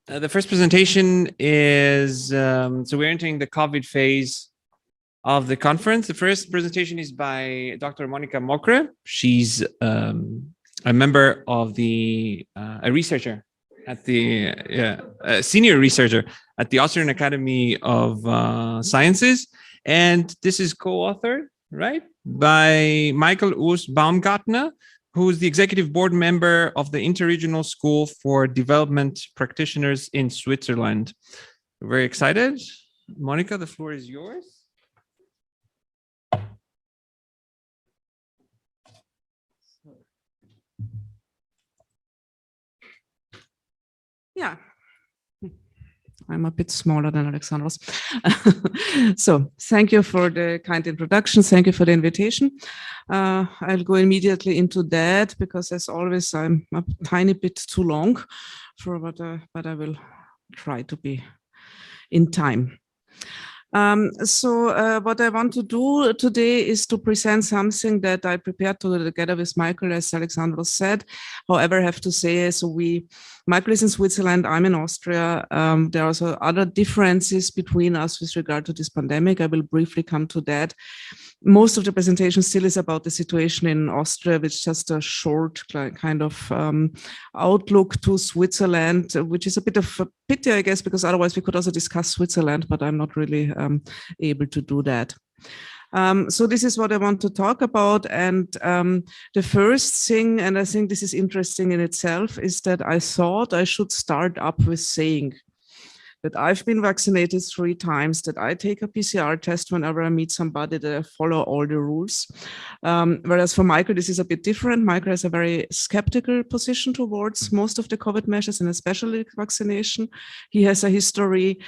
The first presentation is, so we're entering the COVID phase of the conference. The first presentation is by Dr. Monika Mokre. She's a member of the, a researcher at the, a senior researcher at the Austrian Academy of Sciences. And this is co-authored, right, by Michael Urs Baumgartner, who is the executive board member of the Interregional School for Development Practitioners in Switzerland. We're very excited. Monika, the floor is yours. Yeah, I'm a bit smaller than Alexandros. So thank you for the kind introduction. Thank you for the invitation. I'll go immediately into that because as always, I'm a tiny bit too long for what, but I will try to be in time. So what I want to do today is to present something that I prepared together with Michael, as Alexandros said. However, I have to say, so Michael is in Switzerland, I'm in Austria. There are also other differences between us with regard to this pandemic. I will briefly come to that. Most of the presentation still is about the situation in Austria, which is just a short kind of outlook to Switzerland, which is a bit of a pity, I guess, because otherwise we could also discuss Switzerland, but I'm not really able to do that. So this is what I want to talk about. And the first thing, and I think this is interesting in itself, is that I thought I should start up with saying that I've been vaccinated 3 times, that I take a PCR test whenever I meet somebody, that I follow all the rules. Whereas for Michael, this is a bit different. Michael has a very skeptical position towards most of the COVID measures and especially vaccination. He has a history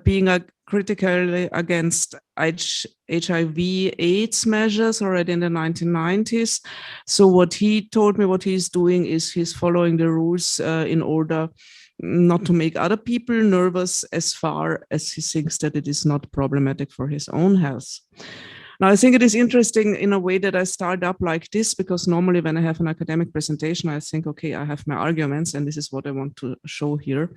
being critically against HIV/AIDS measures already in the 1990s. So what he told me, what he's doing is he's following the rules in order not to make other people nervous as far as he thinks that it is not problematic for his own health. Now, I think it is interesting in a way that I start up like this, because normally when I have an academic presentation, I think, okay, I have my arguments and this is what I want to show here.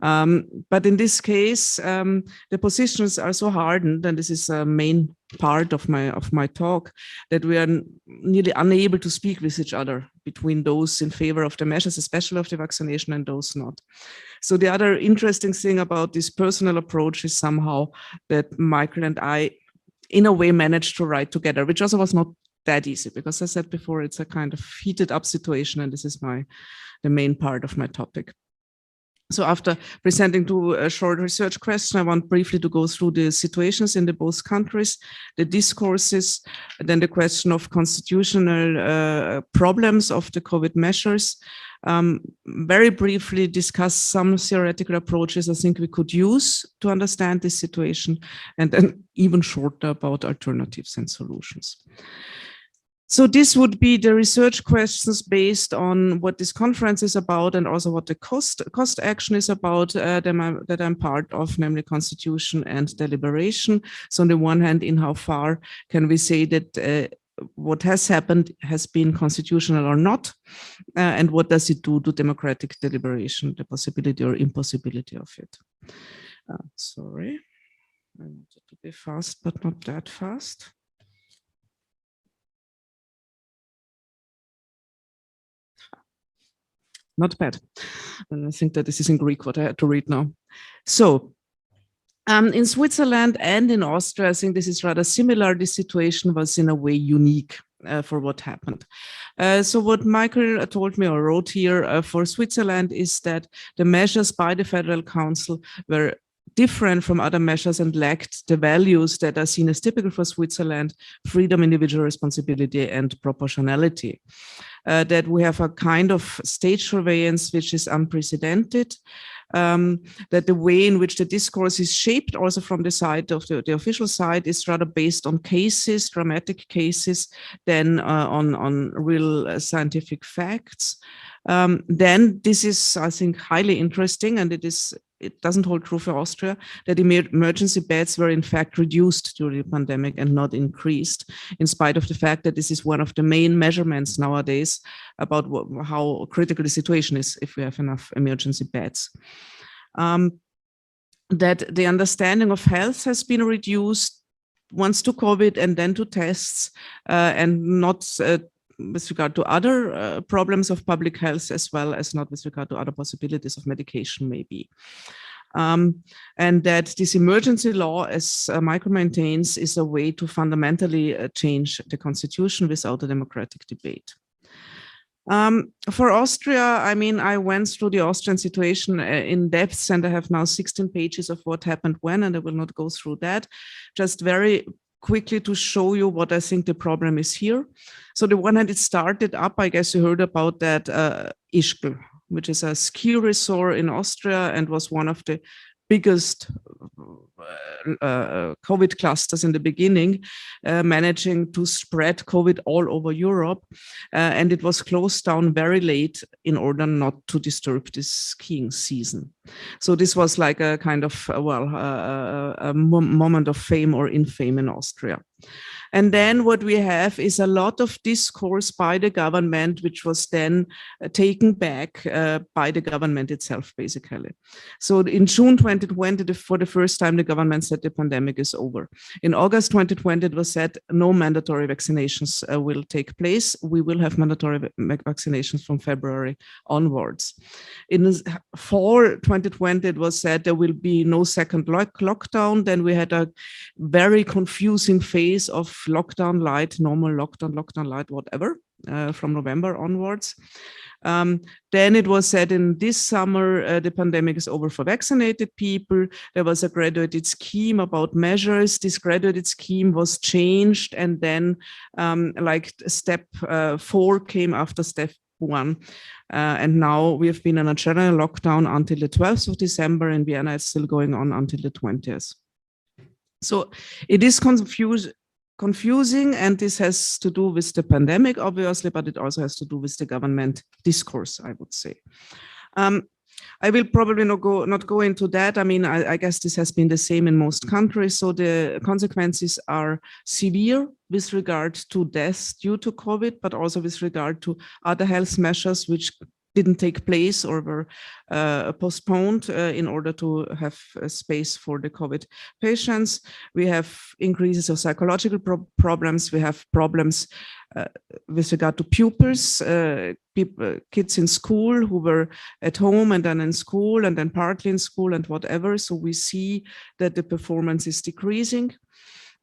But in this case, the positions are so hardened, and this is a main part of my talk, that we are nearly unable to speak with each other between those in favor of the measures, especially of the vaccination, and those not. So the other interesting thing about this personal approach is somehow that Michael and I, in a way, managed to write together, which also was not that easy, because I said before, it's a kind of heated up situation, and this is the main part of my topic. So after presenting to a short research question, I want briefly to go through the situations in the both countries, the discourses, then the question of constitutional problems of the COVID measures. Very briefly discuss some theoretical approaches I think we could use to understand this situation, and then even shorter about alternatives and solutions. So this would be the research questions based on what this conference is about, and also what the cost action is about that I'm part of, namely constitution and deliberation. So on the one hand, in how far can we say that what has happened has been constitutional or not, and what does it do to democratic deliberation, the possibility or impossibility of it. Sorry, I wanted to be fast, but not that fast. Not bad. And I think that this is in Greek, what I had to read now. So in Switzerland and in Austria, I think this is rather similar. This situation was in a way unique for what happened. So what Michael told me or wrote here for Switzerland is that the measures by the Federal Council were different from other measures and lacked the values that are seen as typical for Switzerland: freedom, individual responsibility, and proportionality. That we have a kind of state surveillance which is unprecedented, that the way in which the discourse is shaped also from the side of the official side is rather based on cases, dramatic cases, than on real scientific facts. Then this is, I think, highly interesting, and it doesn't hold true for Austria, that emergency beds were in fact reduced during the pandemic and not increased, in spite of the fact that this is one of the main measurements nowadays about how critical the situation is if we have enough emergency beds. that the understanding of health has been reduced once to COVID and then to tests, and not with regard to other problems of public health, as well as not with regard to other possibilities of medication maybe. And that this emergency law, as Michael maintains, is a way to fundamentally change the constitution without a democratic debate. For Austria, I mean, I went through the Austrian situation in depth, and I have now 16 pages of what happened when, and I will not go through that. Just very quickly to show you what I think the problem is here. So the one hand, it started up, I guess you heard about that, Ischgl, which is a ski resort in Austria and was one of the biggest COVID clusters in the beginning, managing to spread COVID all over Europe. And it was closed down very late in order not to disturb this skiing season. So this was like a kind of, a moment of fame or infame in Austria. And then what we have is a lot of discourse by the government, which was then taken back by the government itself, basically. So in June 2020, for the first time, the government said the pandemic is over. In August 2020, it was said no mandatory vaccinations will take place. We will have mandatory vaccinations from February onwards. In fall 2020, it was said there will be no second lockdown. Then we had a very confusing phase of lockdown light, normal lockdown light, whatever, from November onwards. Then it was said in this summer, the pandemic is over for vaccinated people. There was a graduated scheme about measures. This graduated scheme was changed, and then like step 4 came after step 1. And now we have been in a general lockdown until the 12th of December. In Vienna, it's still going on until the 20th. So it is confusing, and this has to do with the pandemic, obviously, but it also has to do with the government discourse, I would say. I will probably not go into that. I mean, I guess this has been the same in most countries. So the consequences are severe with regard to deaths due to COVID, but also with regard to other health measures which didn't take place or were postponed in order to have space for the COVID patients. We have increases of psychological problems. We have problems with regard to pupils, kids in school who were at home and then in school and then partly in school and whatever. So we see that the performance is decreasing.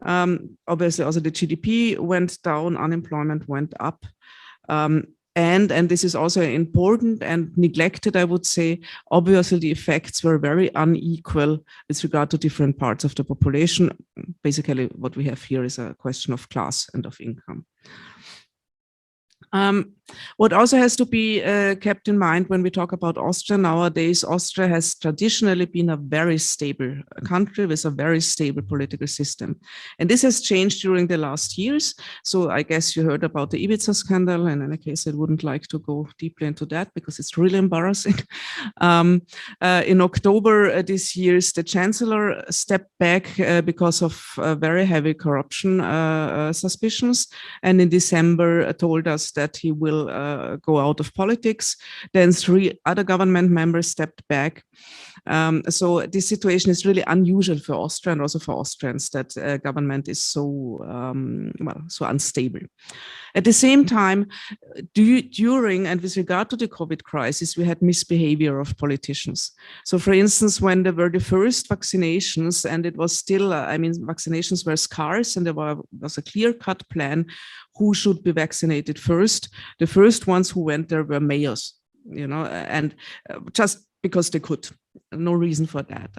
Obviously, also the GDP went down, unemployment went up. And this is also important and neglected, I would say. Obviously, the effects were very unequal with regard to different parts of the population. Basically, what we have here is a question of class and of income. What also has to be kept in mind when we talk about Austria nowadays, Austria has traditionally been a very stable country with a very stable political system. And this has changed during the last years. So I guess you heard about the Ibiza scandal. And in any case, I wouldn't like to go deeply into that because it's really embarrassing. In October this year, the chancellor stepped back because of very heavy corruption suspicions. And in December told us that he will go out of politics. Then 3 other government members stepped back. So this situation is really unusual for Austria and also for Austrians, that government is so so unstable. At the same time, during and with regard to the COVID crisis, we had misbehavior of politicians. So for instance, when there were the first vaccinations, and it was still, I mean, vaccinations were scarce, and there was a clear-cut plan who should be vaccinated first. The first ones who went there were mayors, you know, and just because they could. No reason for that.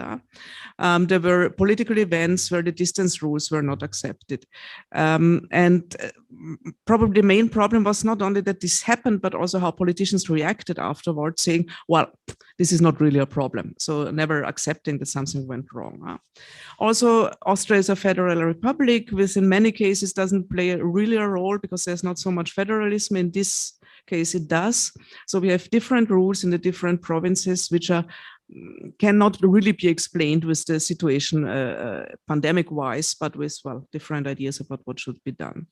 There were political events where the distance rules were not accepted. And probably the main problem was not only that this happened, but also how politicians reacted afterwards, saying, well, this is not really a problem. So never accepting that something went wrong. Also, Austria is a federal republic, which in many cases doesn't play really a role because there's not so much federalism. In this case, it does. So we have different rules in the different provinces, which are cannot really be explained with the situation pandemic-wise, but with, well, different ideas about what should be done.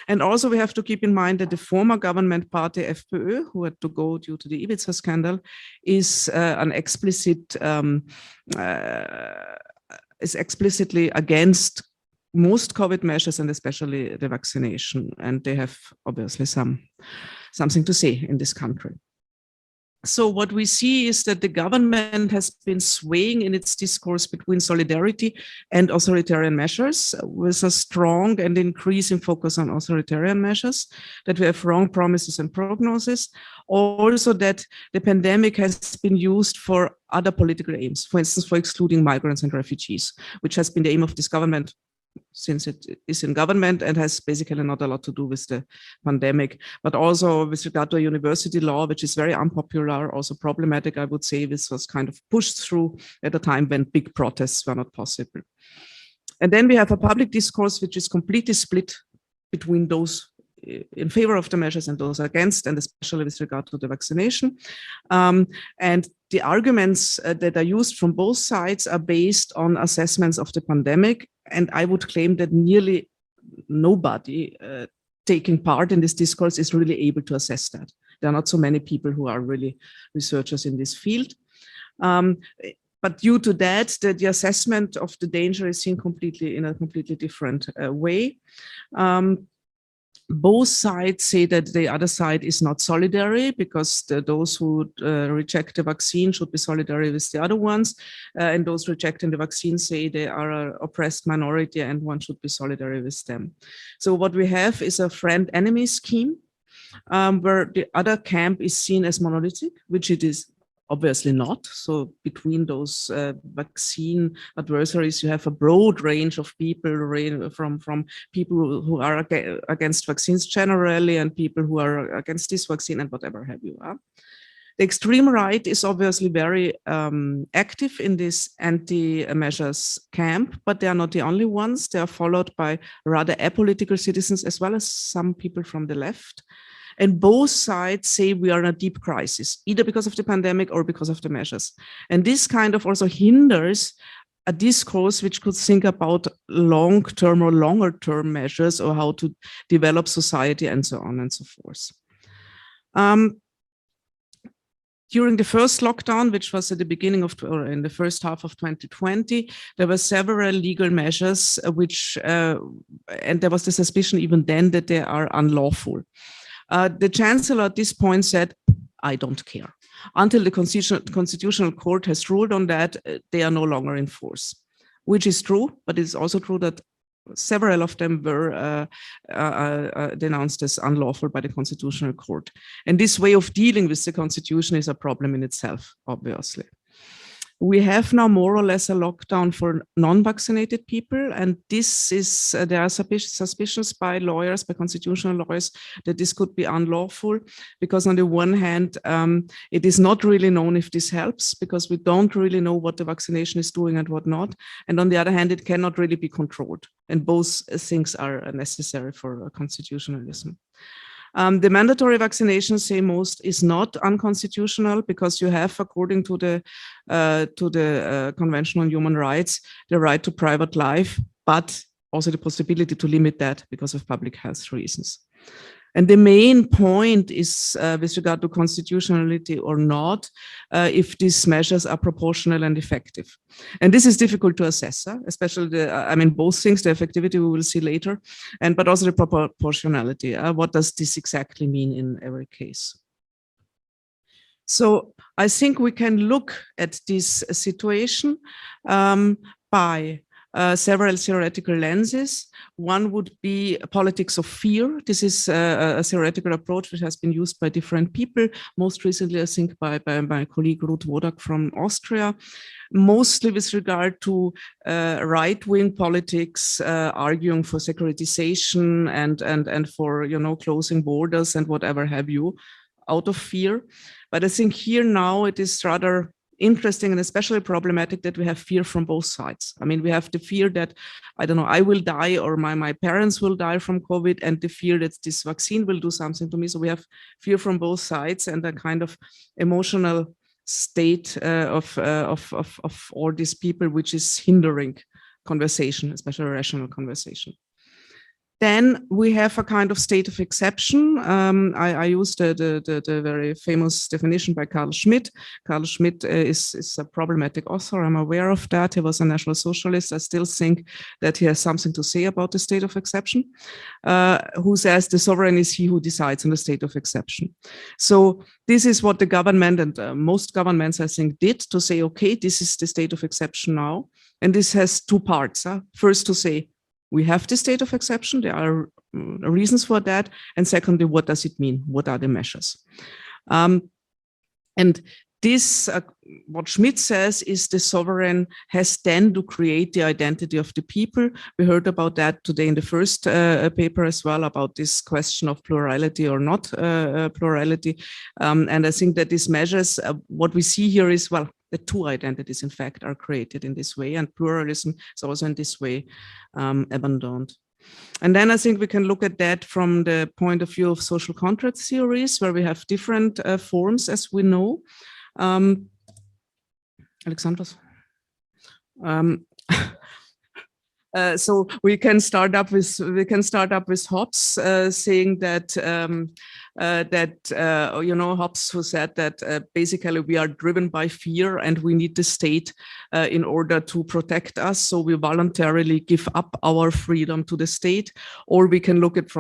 And also we have to keep in mind that the former government party, FPÖ, who had to go due to the Ibiza scandal, is is explicitly against most COVID measures and especially the vaccination. And they have obviously something to say in this country. So what we see is that the government has been swaying in its discourse between solidarity and authoritarian measures, with a strong and increasing focus on authoritarian measures, that we have wrong promises and prognosis. Also that the pandemic has been used for other political aims, for instance, for excluding migrants and refugees, which has been the aim of this government since it is in government and has basically not a lot to do with the pandemic, but also with regard to a university law, which is very unpopular, also problematic, I would say. This was kind of pushed through at a time when big protests were not possible. And then we have a public discourse which is completely split between those in favor of the measures and those against, and especially with regard to the vaccination. And the arguments that are used from both sides are based on assessments of the pandemic. And I would claim that nearly nobody taking part in this discourse is really able to assess that. There are not so many people who are really researchers in this field. But due to that, the assessment of the danger is seen in a completely different way. Both sides say that the other side is not solidary, because those who reject the vaccine should be solidary with the other ones. And those rejecting the vaccine say they are an oppressed minority and one should be solidary with them. So what we have is a friend-enemy scheme, where the other camp is seen as monolithic, which it is obviously not. So between those vaccine adversaries, you have a broad range of people, from people who are against vaccines generally and people who are against this vaccine and whatever have you. The extreme right is obviously very active in this anti-measures camp, but they are not the only ones. They are followed by rather apolitical citizens as well as some people from the left. And both sides say we are in a deep crisis, either because of the pandemic or because of the measures. And this kind of also hinders a discourse which could think about long-term or longer-term measures, or how to develop society and so on and so forth. During the first lockdown, which was at the beginning of, or in the first half of 2020, there were several legal measures and there was the suspicion even then that they are unlawful. The chancellor at this point said, I don't care. Until the constitutional court has ruled on that, they are no longer in force, which is true, but it's also true that several of them were denounced as unlawful by the constitutional court. And this way of dealing with the constitution is a problem in itself, obviously. We have now more or less a lockdown for non-vaccinated people, and this is there are suspicions by lawyers, by constitutional lawyers, that this could be unlawful, because on the one hand, it is not really known if this helps, because we don't really know what the vaccination is doing and what not, and on the other hand, it cannot really be controlled, and both things are necessary for constitutionalism. The mandatory vaccination, say most, is not unconstitutional, because you have, according to the Convention on Human Rights, the right to private life, but also the possibility to limit that because of public health reasons. And the main point is, with regard to constitutionality or not, if these measures are proportional and effective. And this is difficult to assess, especially both things, the effectivity we will see later, but also the proportionality. What does this exactly mean in every case? So I think we can look at this situation by several theoretical lenses. One would be politics of fear. This is a theoretical approach which has been used by different people. Most recently, I think, by my colleague Ruth Wodak from Austria, mostly with regard to right-wing politics, arguing for securitization and for, closing borders and whatever have you, out of fear. But I think here now it is rather interesting and especially problematic that we have fear from both sides. I mean, we have the fear that, I don't know, I will die or my parents will die from COVID, and the fear that this vaccine will do something to me. So we have fear from both sides and a kind of emotional state of all these people, which is hindering conversation, especially rational conversation. Then we have a kind of state of exception. I used the very famous definition by Carl Schmitt. Carl Schmitt is a problematic author. I'm aware of that. He was a National Socialist. I still think that he has something to say about the state of exception, who says the sovereign is he who decides on the state of exception. So this is what the government and most governments, I think, did to say, okay, this is the state of exception now. And this has two parts. First, to say, we have the state of exception. There are reasons for that. And secondly, what does it mean? What are the measures? And this, what Schmitt says, is the sovereign has then to create the identity of the people. We heard about that today in the first paper as well, about this question of plurality or not plurality. And I think that these measures, what we see here is, well, the two identities, in fact, are created in this way, and pluralism is also in this way abandoned. And then I think we can look at that from the point of view of social contract theories, where we have different forms, as we know. Alexandros. So we can start up with Hobbes, saying that you know, Hobbes, who said that basically we are driven by fear and we need the state in order to protect us. So we voluntarily give up our freedom to the state, or we can look at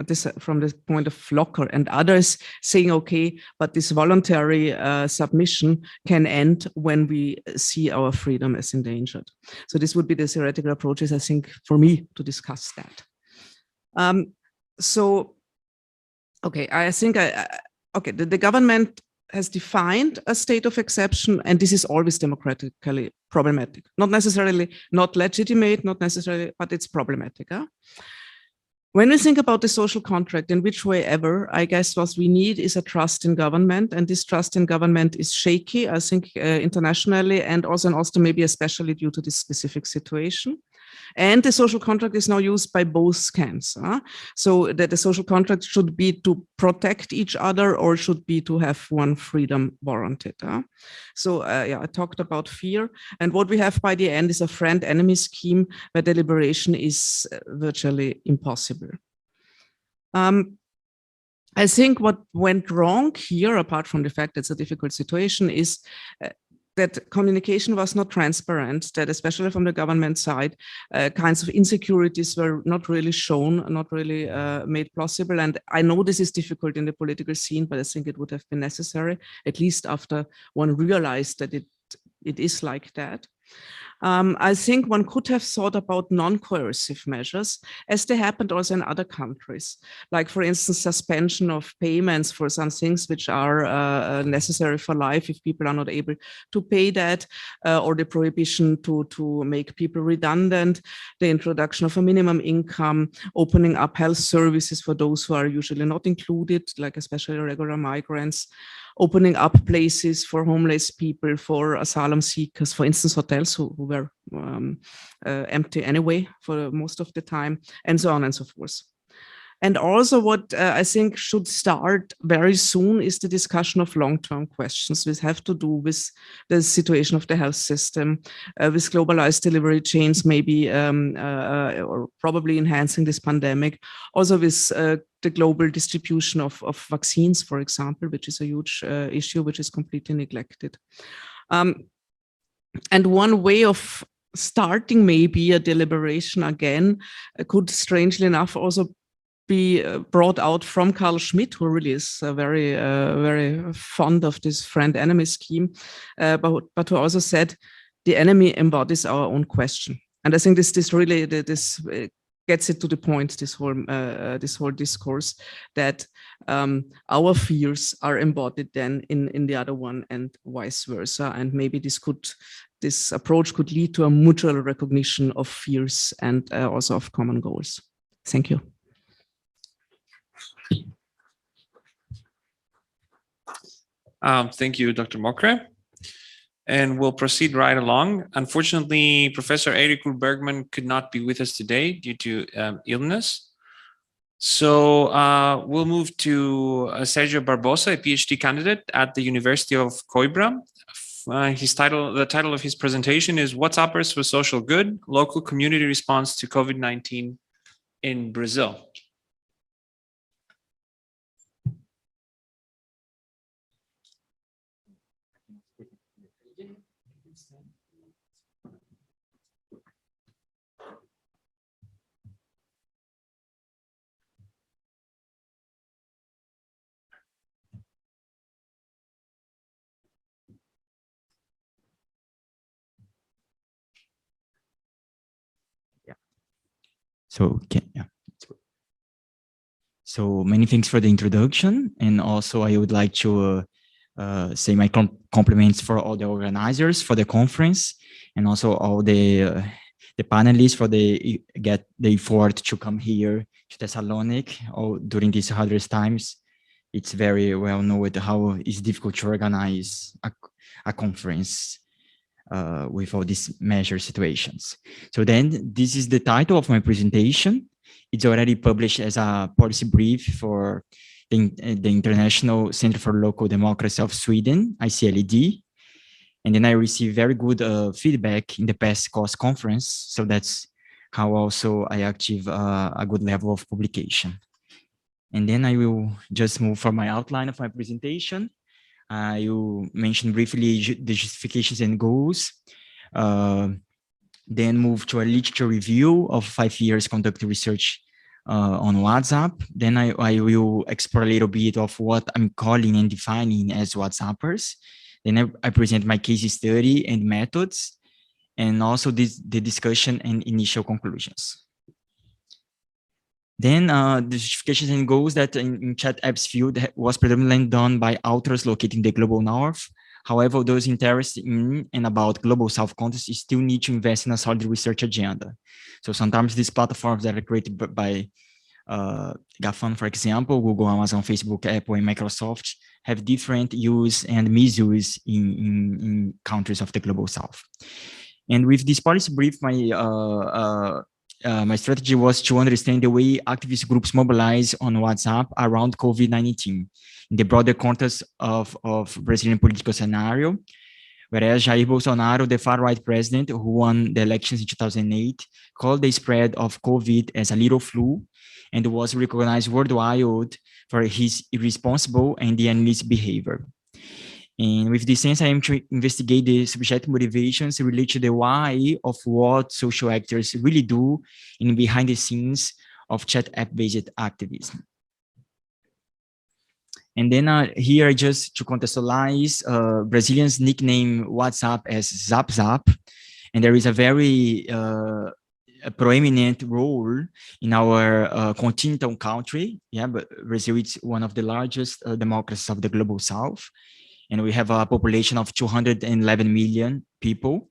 this from the point of Locker and others, saying, okay, but this voluntary submission can end when we see our freedom as endangered. So this would be the theoretical approaches, I think, for me to discuss that. So, okay, I think okay, the government has defined a state of exception, and this is always democratically problematic. Not necessarily not legitimate, not necessarily, but it's problematic. Huh? When we think about the social contract, in which way ever, I guess what we need is a trust in government, and this trust in government is shaky, I think, internationally, and also in Austria, maybe especially due to this specific situation. And the social contract is now used by both camps. So that the social contract should be to protect each other or should be to have one freedom warranted. So yeah, I talked about fear. And what we have by the end is a friend-enemy scheme where deliberation is virtually impossible. I think what went wrong here, apart from the fact that it's a difficult situation, is that communication was not transparent, that especially from the government side, kinds of insecurities were not really shown, not really made plausible. And I know this is difficult in the political scene, but I think it would have been necessary, at least after one realized that it is like that. I think one could have thought about non-coercive measures, as they happened also in other countries, like, for instance, suspension of payments for some things which are necessary for life if people are not able to pay that, or the prohibition to make people redundant, the introduction of a minimum income, opening up health services for those who are usually not included, like especially regular migrants, opening up places for homeless people, for asylum seekers, for instance, hotels who were empty anyway for most of the time, and so on and so forth. And also what I think should start very soon is the discussion of long-term questions, which have to do with the situation of the health system, with globalized delivery chains, maybe, or probably enhancing this pandemic, also with the global distribution of vaccines, for example, which is a huge issue, which is completely neglected. And one way of starting maybe a deliberation again could, strangely enough, also be brought out from Carl Schmitt, who really is very, very fond of this friend-enemy scheme, but who also said the enemy embodies our own question. And I think this really gets it to the point, this whole discourse, that our fears are embodied then in the other one, and vice versa. And maybe this approach could lead to a mutual recognition of fears and also of common goals. Thank you. Thank you, Dr. Mokre. And we'll proceed right along. Unfortunately, Professor Eirik Bergman could not be with us today due to illness. So we'll move to Sérgio Barbosa, a PhD candidate at the University of Coimbra. The title of his presentation is WhatsAppers for Social Good, Local Community Response to COVID-19 in Brazil. So many thanks for the introduction, and also I would like to say my compliments for all the organizers for the conference, and also all the panelists for the effort to come here to Thessaloniki during these hardest times. It's very well known how it's difficult to organize a conference with all these measure situations. So then this is the title of my presentation. It's already published as a policy brief for the International Center for Local Democracy of Sweden, ICLED. And then I received very good feedback in the past COS conference. So that's how also I achieve a good level of publication. And then I will just move for my outline of my presentation. I will mention briefly the justifications and goals, then move to a literature review of 5 years conducted research on WhatsApp. Then I will explore a little bit of what I'm calling and defining as WhatsAppers. Then I present my case study and methods, and also the discussion and initial conclusions. Then the justifications and goals that in chat apps field was predominantly done by authors located in the global north. However, those interested in and about global south context still need to invest in a solid research agenda. So sometimes these platforms that are created by GAFAM, for example, Google, Amazon, Facebook, Apple, and Microsoft, have different use and misuse in countries of the global south. And with this policy brief, my strategy was to understand the way activist groups mobilize on WhatsApp around COVID-19 in the broader context of Brazilian political scenario, whereas Jair Bolsonaro, the far-right president who won the elections in 2008, called the spread of COVID as a little flu and was recognized worldwide for his irresponsible and illicit behavior. And with this sense, I am to investigate the subjective motivations related to the why of what social actors really do in behind the scenes of chat app-based activism. And then here, just to contextualize, Brazilians nickname WhatsApp as Zap Zap, and there is a very a prominent role in our continental country. Yeah, but Brazil is one of the largest democracies of the global south. And we have a population of 211 million people.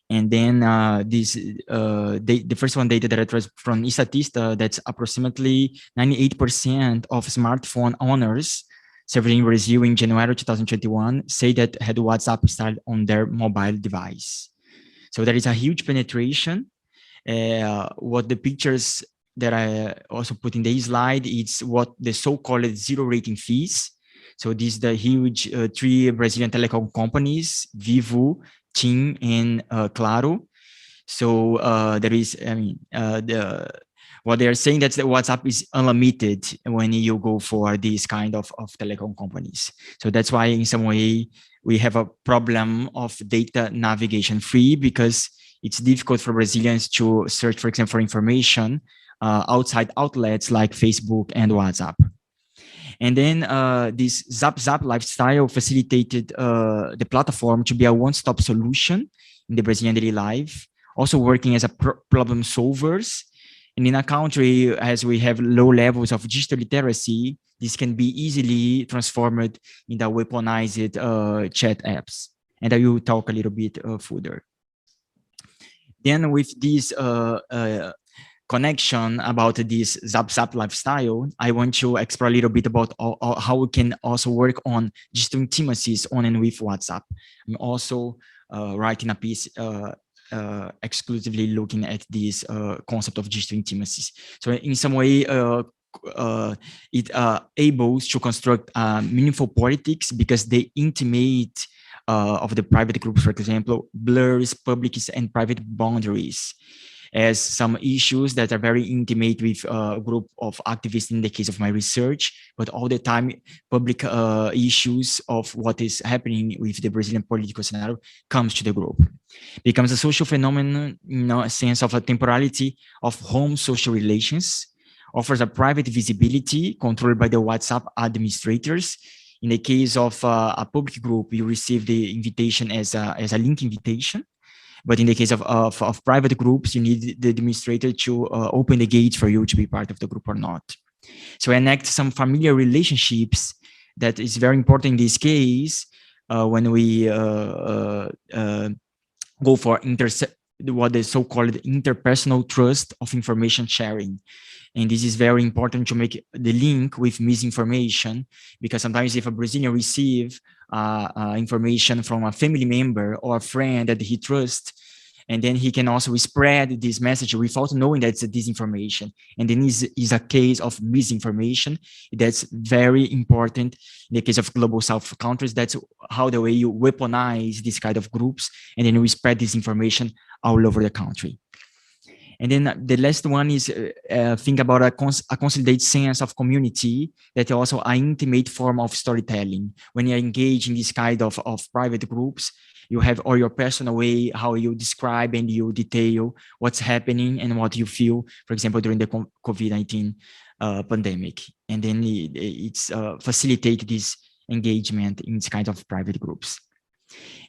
And then the first one data that I was from Statista, that's approximately 98% of smartphone owners served in Brazil in January 2021 say that had WhatsApp installed on their mobile device. So there is a huge penetration. What the pictures that I also put in the slide, it's what the so-called zero rating fees. So these are the huge 3 Brazilian telecom companies, Vivo, TIM, and Claro. So there is, I mean, what they are saying that the WhatsApp is unlimited when you go for these kind of telecom companies. So that's why in some way we have a problem of data navigation free, because it's difficult for Brazilians to search, for example, for information outside outlets like Facebook and WhatsApp. And then this Zap Zap lifestyle facilitated the platform to be a one-stop solution in the Brazilian daily life, also working as a problem solvers. And in a country, as we have low levels of digital literacy, this can be easily transformed in the weaponized chat apps. And I will talk a little bit further. Then with this connection about this Zap Zap lifestyle, I want to explore a little bit about how we can also work on digital intimacies on and with WhatsApp. I'm also writing a piece exclusively looking at this concept of digital intimacies. So in some way, able to construct meaningful politics because they intimate of the private groups, for example, blurs public and private boundaries as some issues that are very intimate with a group of activists in the case of my research, but all the time public issues of what is happening with the Brazilian political scenario comes to the group. Becomes a social phenomenon in a sense of a temporality of home social relations, offers a private visibility controlled by the WhatsApp administrators. In the case of a public group, you receive the invitation as a link invitation. But in the case of private groups, you need the administrator to open the gates for you to be part of the group or not. So enact some familiar relationships that is very important in this case when we go for what is so-called interpersonal trust of information sharing. And this is very important to make the link with misinformation, because sometimes if a Brazilian receives information from a family member or a friend that he trusts, and then he can also spread this message without knowing that it's a disinformation. And then is a case of misinformation. That's very important in the case of global South countries. That's how the way you weaponize these kind of groups, and then we spread this information all over the country. And then the last one is think about a consolidated sense of community that also an intimate form of storytelling. When you engage in this kind of private groups, you have all your personal way, how you describe and you detail what's happening and what you feel, for example, during the COVID-19 pandemic. And then it's facilitate this engagement in this kind of private groups.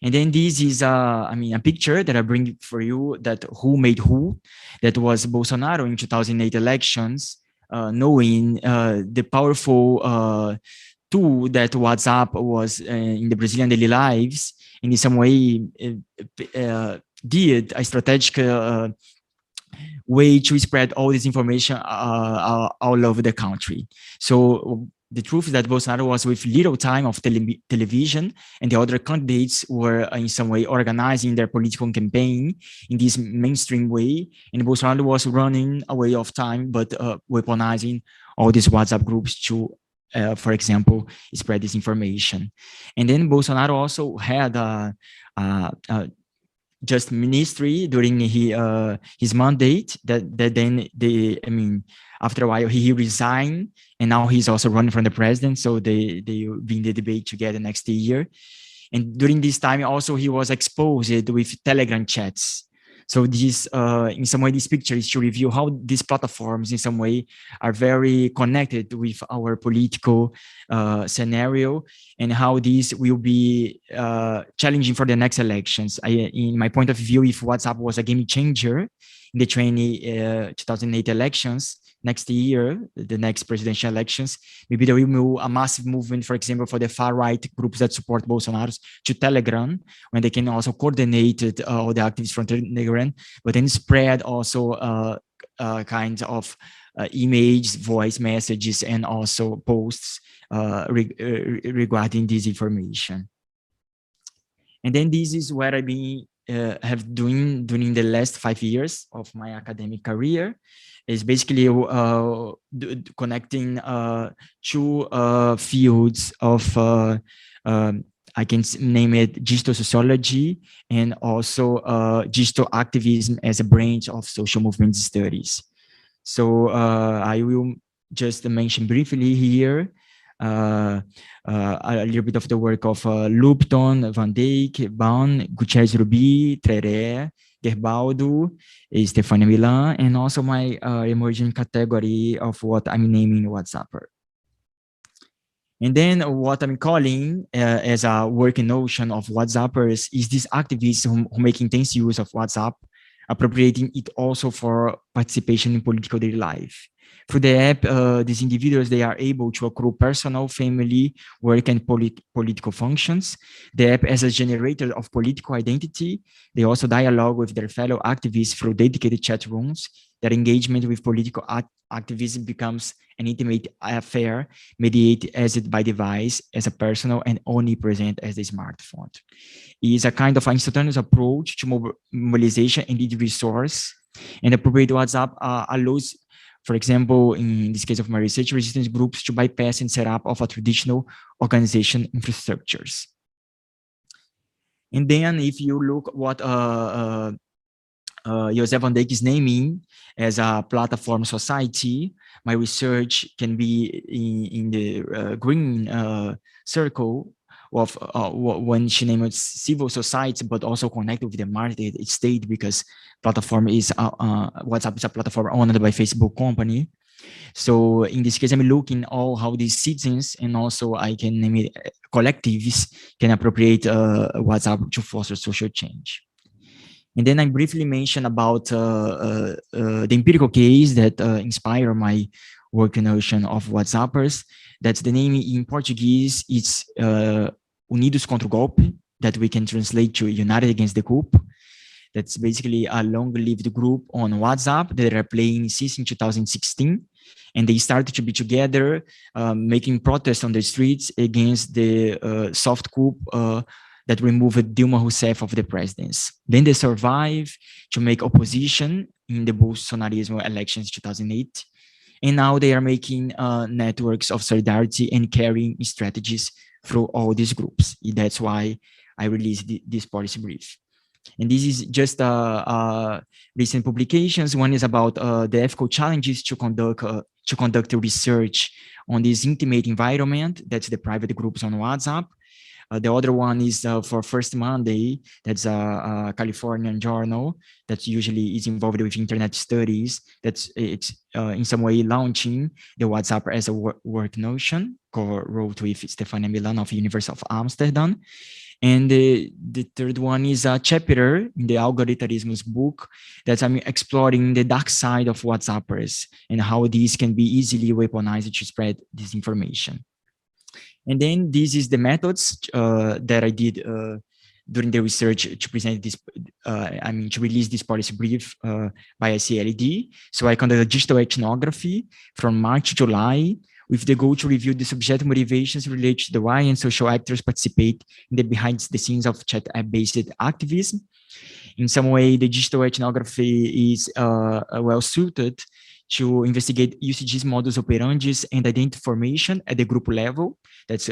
And then this is, a picture that I bring for you that who made who, that was Bolsonaro in 2008 elections, knowing the powerful tool that WhatsApp was in the Brazilian daily lives, and in some way did a strategic way to spread all this information all over the country. So the truth is that Bolsonaro was with little time of television, and the other candidates were in some way organizing their political campaign in this mainstream way. And Bolsonaro was running away of time, but weaponizing all these WhatsApp groups to, for example, spread this information. And then Bolsonaro also had just ministry during his mandate that then after a while he resigned, and now he's also running for the president, so they will be in the debate together next year. And during this time also he was exposed with Telegram chats. So this, in some way, this picture is to review how these platforms, in some way, are very connected with our political scenario, and how this will be challenging for the next elections. In my point of view, if WhatsApp was a game changer in the 2008 elections, next year, the next presidential elections, maybe there will be a massive movement, for example, for the far-right groups that support Bolsonaro to Telegram, when they can also coordinate all the activities from Telegram, but then spread also kinds of images, voice messages, and also posts regarding this information. And then this is what I've been have doing during the last 5 years of my academic career. Is basically connecting two fields of, I can name it digital sociology, and also digital activism as a branch of social movement studies. So I will just mention briefly here a little bit of the work of Lupton, Van Dijk, Baum, Gutierrez-Rubi, Treré, Gerbaldo, Stefania Milan, and also my emerging category of what I'm naming WhatsApper. And then what I'm calling as a working notion of WhatsAppers is these activists who make intense use of WhatsApp, appropriating it also for participation in political daily life. Through the app, these individuals, they are able to accrue personal, family, work, and political functions. The app as a generator of political identity. They also dialogue with their fellow activists through dedicated chat rooms. Their engagement with political activism becomes an intimate affair, mediated as it by device, as a personal and omnipresent as the smartphone. It is a kind of instantaneous approach to mobilization and resource. And appropriate WhatsApp allows For example, in this case of my research, resistance groups to bypass and set up of a traditional organization infrastructures. And then if you look what Joseph van Dijk is naming as a platform society, my research can be in the green circle of when she named it civil society, but also connected with the market state, because platform is WhatsApp is a platform owned by Facebook company. So in this case, I'm looking all how these citizens and also I can name it collectives can appropriate WhatsApp to foster social change. And then I briefly mention about the empirical case that inspired my work notion of WhatsAppers. That's the name in Portuguese. It's Unidos contra o Golpe, that we can translate to United Against the Coup. That's basically a long-lived group on WhatsApp that are playing since in 2016. And they started to be together, making protests on the streets against the soft coup that removed Dilma Rousseff of the presidency. Then they survived to make opposition in the Bolsonarismo elections 2008. And now they are making networks of solidarity and carrying strategies through all these groups. That's why I released this policy brief. And this is just recent publications. One is about the ethical challenges to conduct research on this intimate environment. That's the private groups on WhatsApp. The other one is for First Monday. That's a Californian journal that usually is involved with internet studies. It's in some way launching the WhatsApp as a work notion, co-wrote with Stefania Milan of University of Amsterdam. And the third one is a chapter in the Algorithmismos book that I'm exploring the dark side of WhatsAppers and how these can be easily weaponized to spread disinformation. And then this is the methods that I did during the research to present this, to release this policy brief by ICLD. So I conducted digital ethnography from March to July with the goal to review the subjective motivations related to the why and social actors participate in the behind the scenes of chat app-based activism. In some way, the digital ethnography is well suited to investigate UCG's modus operandi and identity formation at the group level. That's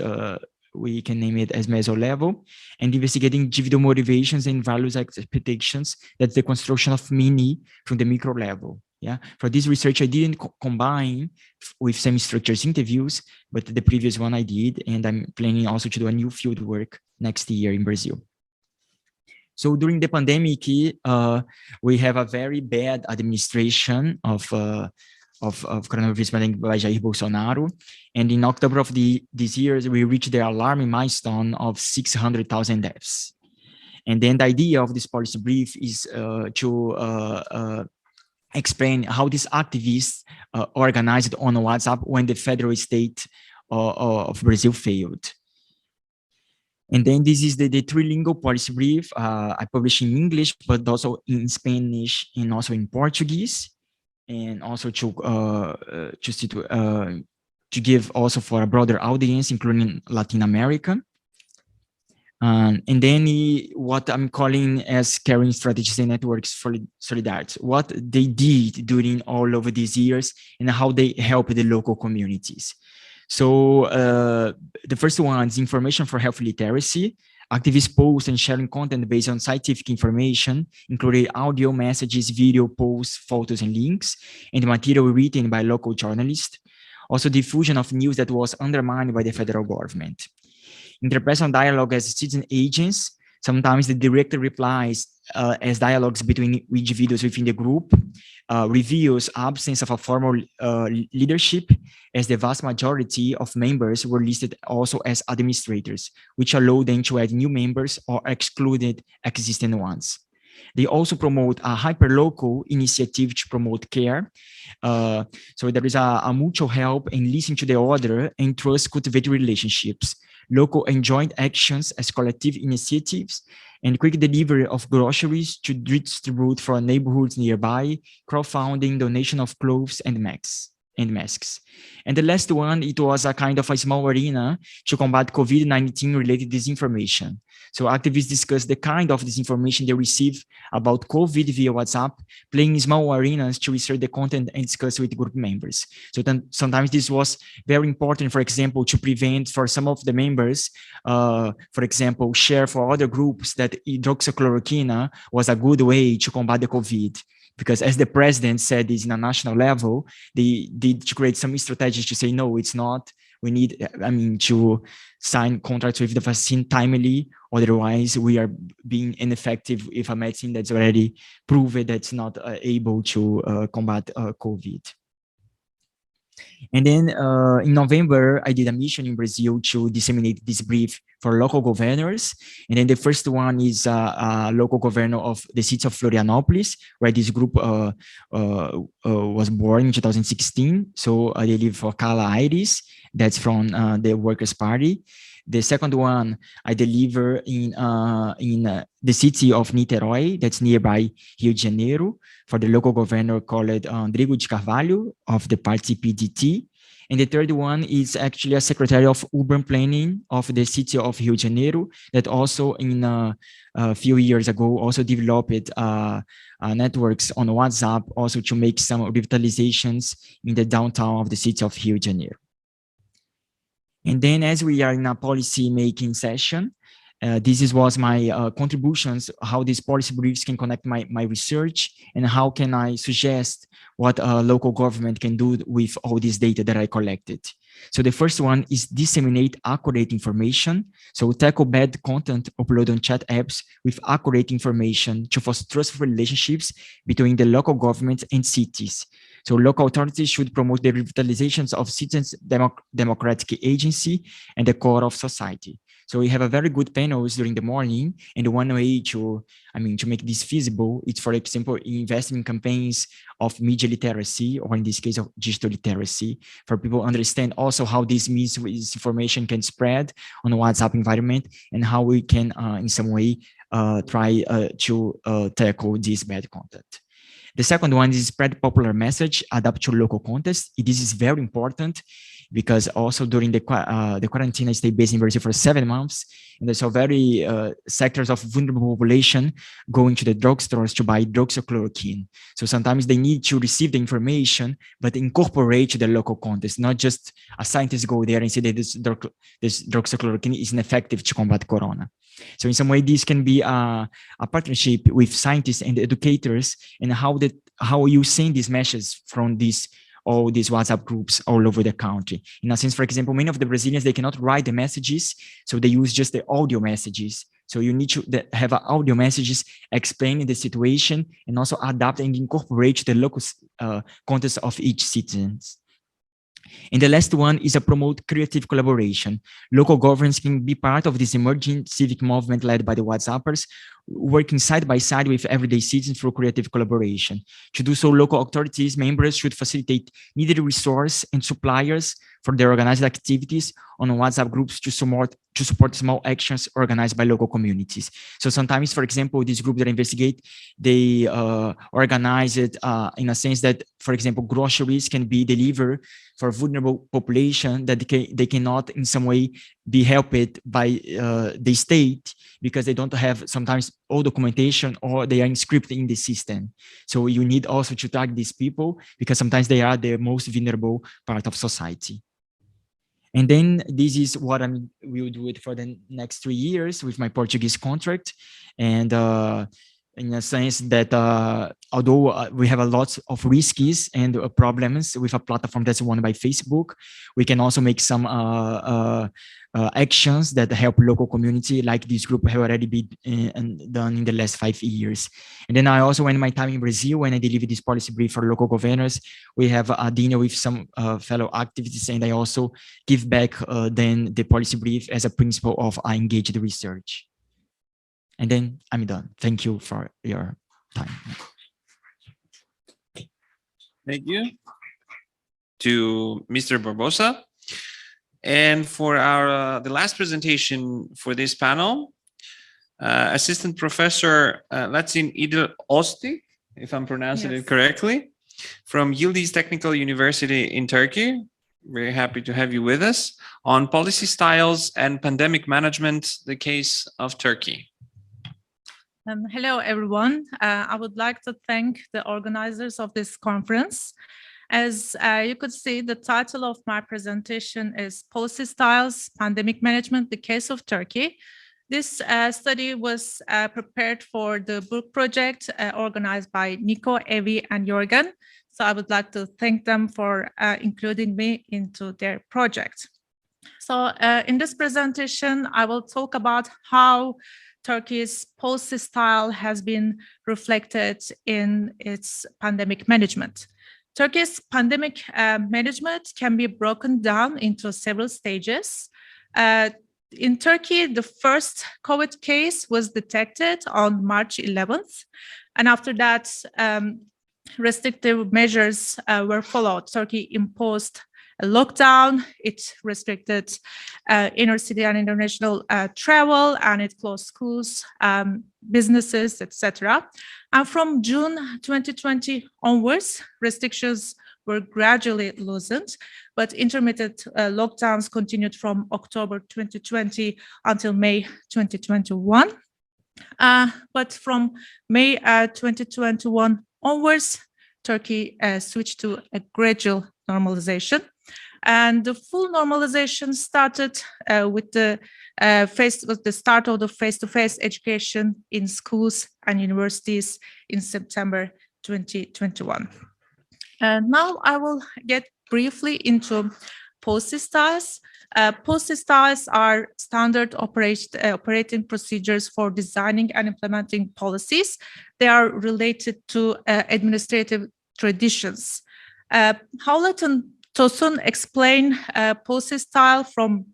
we can name it as meso level, and investigating individual motivations and values expectations. That's the construction of mini from the micro level. Yeah, for this research, I didn't combine with semi-structures interviews, but the previous one I did, and I'm planning also to do a new field work next year in Brazil. So during the pandemic, we have a very bad administration of coronavirus pandemic by Jair Bolsonaro. And in October of this year, we reached the alarming milestone of 600,000 deaths. And then the idea of this policy brief is to explain how these activists organized on WhatsApp when the federal state of Brazil failed. And then this is the trilingual policy brief I published in English, but also in Spanish and also in Portuguese, and also to give also for a broader audience, including Latin America. And then what I'm calling as carrying strategies and networks for solidarity, what they did during all over these years and how they help the local communities. So the first one is information for health literacy. Activists post and sharing content based on scientific information, including audio, messages, video, posts, photos, and links, and material written by local journalists. Also diffusion of news that was undermined by the federal government. Interpersonal dialogue as citizen agents, sometimes the direct replies as dialogues between individuals within the group, reveals absence of a formal leadership, as the vast majority of members were listed also as administrators, which allowed them to add new members or excluded existing ones. They also promote a hyperlocal initiative to promote care. So there is a mutual help and listen to the other and trust cultivate relationships, local and joint actions as collective initiatives, and quick delivery of groceries to distribute for neighborhoods nearby, crowdfunding, donation of clothes and masks. and masks. And the last one, it was a kind of a small arena to combat COVID-19 related disinformation. So activists discussed the kind of disinformation they receive about COVID via WhatsApp, playing small arenas to research the content and discuss with group members. So then sometimes this was very important, for example, to prevent for some of the members, for example, share for other groups that hydroxychloroquine was a good way to combat the COVID. Because as the president said this in a national level, they did create some strategies to say, no, it's not. We need, to sign contracts with the vaccine timely. Otherwise, we are being ineffective with a medicine that's already proven that's not able to combat COVID. And then in November, I did a mission in Brazil to disseminate this brief for local governors. And then the first one is a local governor of the city of Florianopolis, where this group was born in 2016. So they live for Zahariadis, that's from the Workers' Party. The second one I deliver in the city of Niterói, that's nearby Rio de Janeiro, for the local governor called Rodrigo de Carvalho of the party PDT. And the third one is actually a secretary of urban planning of the city of Rio de Janeiro that also in a few years ago also developed networks on WhatsApp also to make some revitalizations in the downtown of the city of Rio de Janeiro. And then as we are in a policy making session, this was my contributions, how these policy briefs can connect my research and how can I suggest what a local government can do with all this data that I collected. So the first one is disseminate accurate information. So tackle bad content uploaded on chat apps with accurate information to foster trustful relationships between the local government and cities. So local authorities should promote the revitalizations of citizens' democratic agency and the core of society. So we have a very good panels during the morning, and one way to make this feasible, it's, for example, investing in campaigns of media literacy, or in this case of digital literacy, for people to understand also how this misinformation can spread on the WhatsApp environment and how we can, in some way, try to tackle this bad content. The second one is spread popular message, adapt to local context. This is very important because also during the quarantine, I stayed based in Brazil for 7 months, and I saw very sectors of vulnerable population going to the drugstores to buy hydroxychloroquine. So sometimes they need to receive the information, but incorporate the local context, not just a scientist go there and say that this hydroxychloroquine is ineffective to combat corona. So in some way, this can be a partnership with scientists and educators, and how you send these messages from all these WhatsApp groups all over the country. In a sense, for example, many of the Brazilians, they cannot write the messages, so they use just the audio messages. So you need to have audio messages explaining the situation and also adapt and incorporate the local context of each citizen. And the last one is a promote creative collaboration. Local governments can be part of this emerging civic movement led by the WhatsAppers, working side by side with everyday citizens through creative collaboration. To do so, local authorities, members should facilitate needed resources and suppliers for their organized activities on WhatsApp groups to support small actions organized by local communities. So sometimes, for example, this group that investigate, they organize it in a sense that, for example, groceries can be delivered for vulnerable population that they cannot in some way be helped by the state because they don't have sometimes all documentation or they are inscripted in the system. So you need also to target these people because sometimes they are the most vulnerable part of society. And then this is what I will do it for the next 3 years with my Portuguese contract. And in a sense that although we have a lot of risks and problems with a platform that's run by Facebook, we can also make some actions that help local community, like this group have already been done in the last 5 years. And then I also, when my time in Brazil, when I deliver this policy brief for local governors, we have a dinner with some fellow activists, and I also give back then the policy brief as a principle of engaged research. And then I'm done. Thank you for your time. Thank you to Mr. Barbosa. And for our the last presentation for this panel, Assistant Professor Lacin Idil Oztig, if I'm pronouncing it correctly, from Yildiz Technical University in Turkey. Very happy to have you with us on policy styles and pandemic management, the case of Turkey. Hello, everyone. I would like to thank the organizers of this conference. As you could see, the title of my presentation is Policy Styles, Pandemic Management, the Case of Turkey. This study was prepared for the book project organized by Nico, Evi, and Jörgen. So I would like to thank them for including me into their project. So in this presentation, I will talk about how Turkey's policy style has been reflected in its pandemic management. Turkey's pandemic management can be broken down into several stages. In Turkey, the first COVID case was detected on March 11th. And after that, restrictive measures were followed. Turkey imposed a lockdown. It restricted inner city and international travel, and it closed schools, businesses, etc. And from June 2020 onwards, restrictions were gradually loosened, but intermittent lockdowns continued from October 2020 until May 2021. But from May 2021 onwards, Turkey switched to a gradual normalization. And the full normalization started with the start of the face-to-face education in schools and universities in September 2021. Now I will get briefly into policy styles. Policy styles are standard operating procedures for designing and implementing policies. They are related to administrative traditions. Howlett and Tosun explain policy style from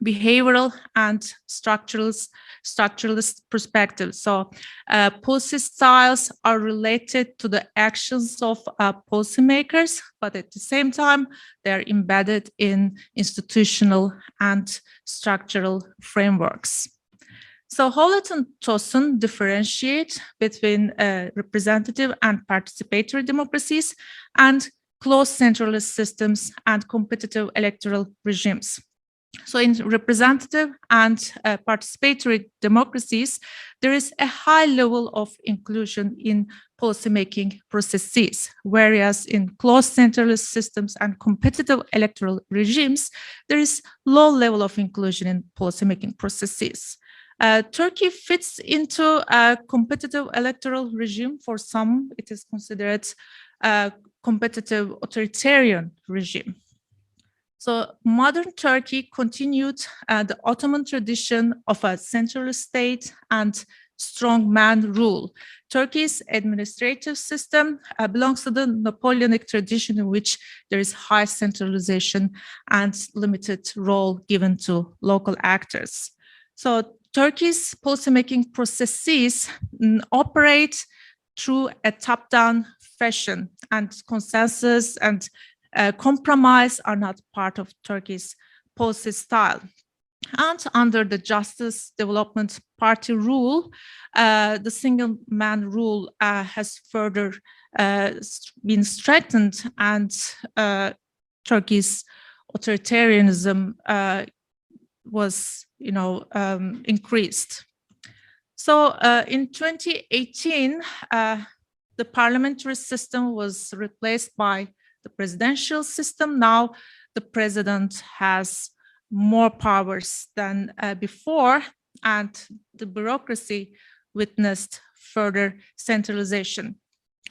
behavioral and structuralist perspective. So policy styles are related to the actions of policymakers, but at the same time, they're embedded in institutional and structural frameworks. So Howlett and Tosun differentiate between representative and participatory democracies and closed centralist systems and competitive electoral regimes. So in representative and participatory democracies, there is a high level of inclusion in policymaking processes, whereas in closed centralist systems and competitive electoral regimes, there is low level of inclusion in policymaking processes. Turkey fits into a competitive electoral regime. For some, it is considered a competitive authoritarian regime. So modern Turkey continued the Ottoman tradition of a centralist state and strongman rule. Turkey's administrative system belongs to the Napoleonic tradition, in which there is high centralization and limited role given to local actors. So Turkey's policymaking processes operate through a top-down fashion, and consensus and compromise are not part of Turkey's policy style. And under the Justice Development Party rule, the single man rule has further been strengthened, and Turkey's authoritarianism was, increased. So in 2018, the parliamentary system was replaced by the presidential system. Now the president has more powers than before, and the bureaucracy witnessed further centralization.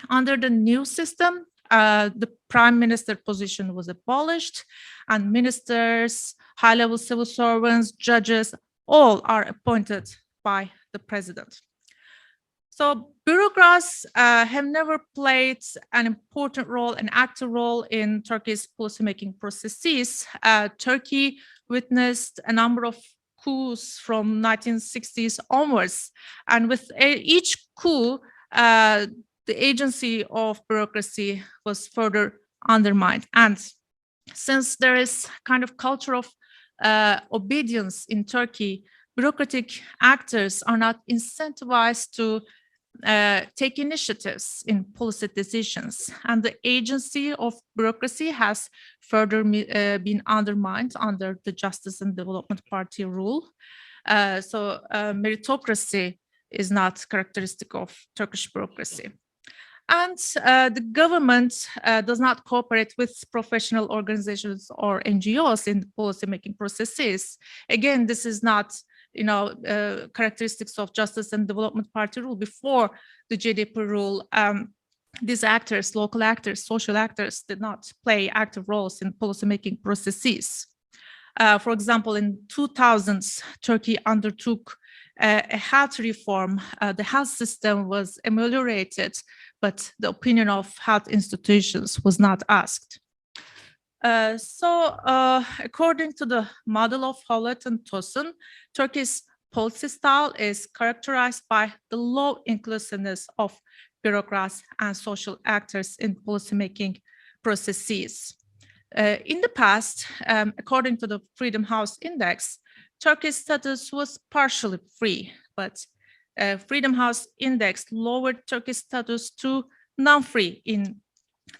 Under the new system, the prime minister position was abolished, and ministers, high-level civil servants, judges, all are appointed by the president. So bureaucrats have never played an important role, an active role in Turkey's policymaking processes. Turkey witnessed a number of coups from 1960s onwards, and with each coup, the agency of bureaucracy was further undermined. And since there is kind of culture of obedience in Turkey, bureaucratic actors are not incentivized to take initiatives in policy decisions, and the agency of bureaucracy has further been undermined under the Justice and Development Party rule. So meritocracy is not characteristic of Turkish bureaucracy. And the government does not cooperate with professional organizations or NGOs in the policy-making processes. Again, this is not characteristics of Justice and Development Party rule. Before the JDP rule, these actors, local actors, social actors, did not play active roles in policymaking processes. For example, in 2000s, Turkey undertook a health reform. The health system was ameliorated, but the opinion of health institutions was not asked. According to the model of Howlett and Tosun, Turkey's policy style is characterized by the low inclusiveness of bureaucrats and social actors in policymaking processes. In the past, according to the Freedom House Index, Turkey's status was partially free, but Freedom House Index lowered Turkey's status to non-free in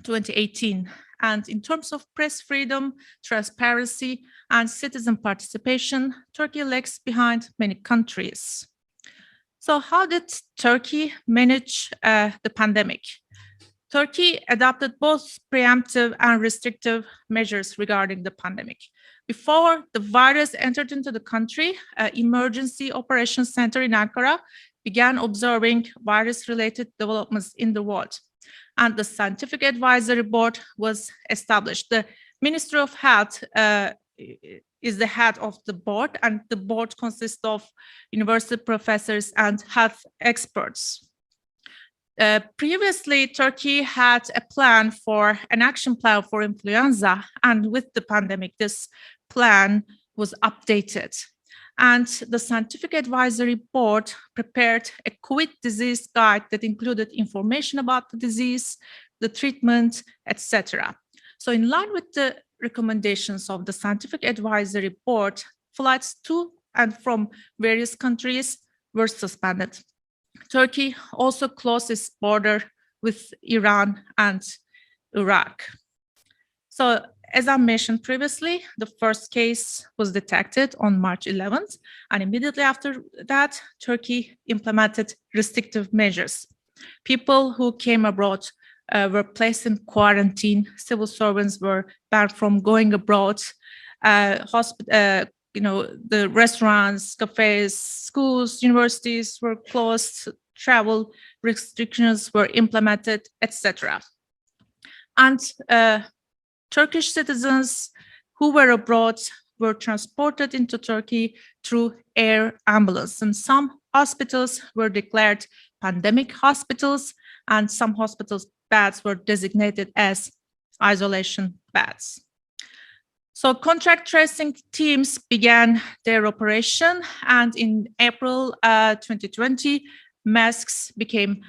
2018. And in terms of press freedom, transparency, and citizen participation, Turkey lags behind many countries. So how did Turkey manage the pandemic? Turkey adopted both preemptive and restrictive measures regarding the pandemic. Before the virus entered into the country, Emergency Operations Center in Ankara began observing virus-related developments in the world, and the Scientific Advisory Board was established. The Ministry of Health is the head of the board, and the board consists of university professors and health experts. Previously, Turkey had an action plan for influenza, and with the pandemic, this plan was updated. And the Scientific Advisory Board prepared a COVID disease guide that included information about the disease, the treatment, etc. So in line with the recommendations of the Scientific Advisory Board, flights to and from various countries were suspended. Turkey also closed its border with Iran and Iraq. So as I mentioned previously, the first case was detected on March 11th, and immediately after that, Turkey implemented restrictive measures. People who came abroad were placed in quarantine. Civil servants were banned from going abroad. The restaurants, cafes, schools, universities were closed. Travel restrictions were implemented, etc. And Turkish citizens who were abroad were transported into Turkey through air ambulance, and some hospitals were declared pandemic hospitals, and some hospitals' beds were designated as isolation beds. So contract tracing teams began their operation, and in April 2020, masks became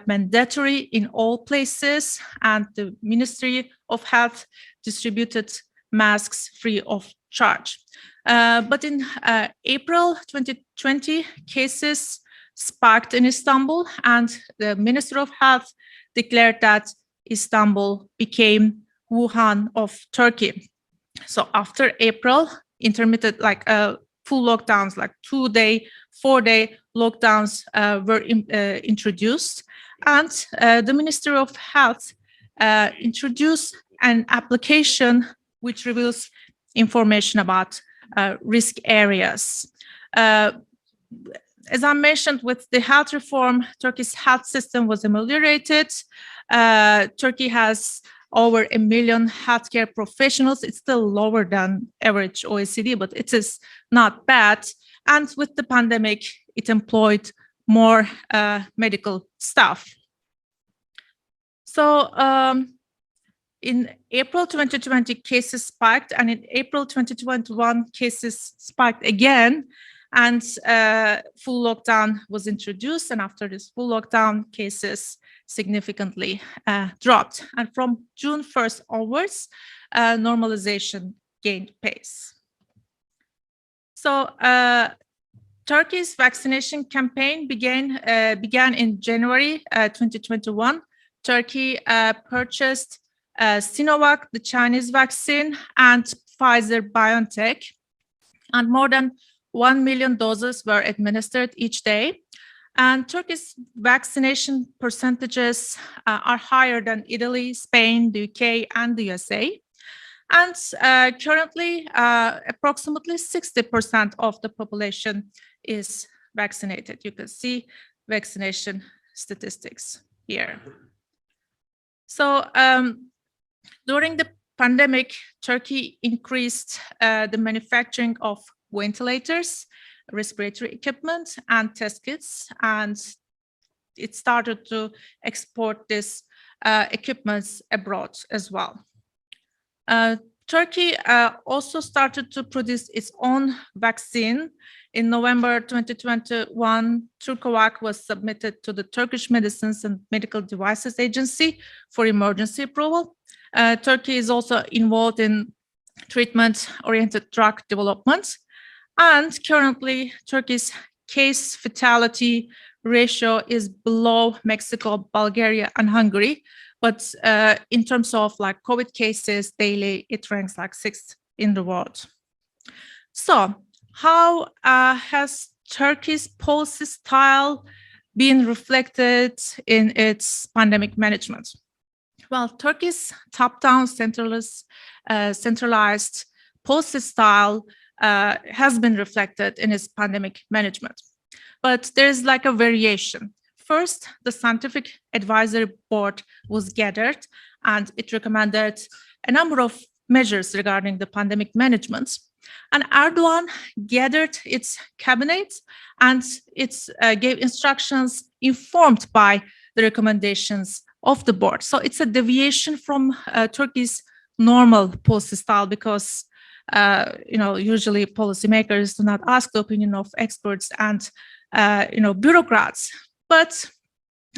mandatory in all places, and the Ministry of Health distributed masks free of charge. But in April 2020, cases spiked in Istanbul, and the Ministry of Health declared that Istanbul became Wuhan of Turkey. So after April, intermittent, full lockdowns, like 2-day, 4-day lockdowns were introduced. And the Ministry of Health introduced an application which reveals information about risk areas. As I mentioned, with the health reform, Turkey's health system was ameliorated. Turkey has over 1 million healthcare professionals. It's still lower than average OECD, but it is not bad. And with the pandemic, it employed more medical staff. So in April 2020, cases spiked, and in April 2021, cases spiked again, and full lockdown was introduced. And after this full lockdown, cases significantly dropped. And from June 1st onwards, normalization gained pace. So Turkey's vaccination campaign began in January 2021. Turkey purchased Sinovac, the Chinese vaccine, and Pfizer-BioNTech, and more than 1 million doses were administered each day. And Turkey's vaccination percentages are higher than Italy, Spain, the UK, and the USA. And currently, approximately 60% of the population is vaccinated. You can see vaccination statistics here. So during the pandemic, Turkey increased the manufacturing of ventilators, respiratory equipment, and test kits, and it started to export this equipment abroad as well. Turkey also started to produce its own vaccine. In November 2021, Turkovac was submitted to the Turkish Medicines and Medical Devices Agency for emergency approval. Turkey is also involved in treatment-oriented drug development. And currently, Turkey's case fatality ratio is below Mexico, Bulgaria, and Hungary. But in terms of like COVID cases daily, it ranks like 6th in the world. So how has Turkey's policy style been reflected in its pandemic management? Well, Turkey's top-down centralized policy style has been reflected in its pandemic management. But there's like a variation. First, the Scientific Advisory Board was gathered and it recommended a number of measures regarding the pandemic management. And Erdogan gathered its cabinet and it gave instructions informed by the recommendations of the board. So it's a deviation from Turkey's normal policy style because usually policymakers do not ask the opinion of experts and bureaucrats. But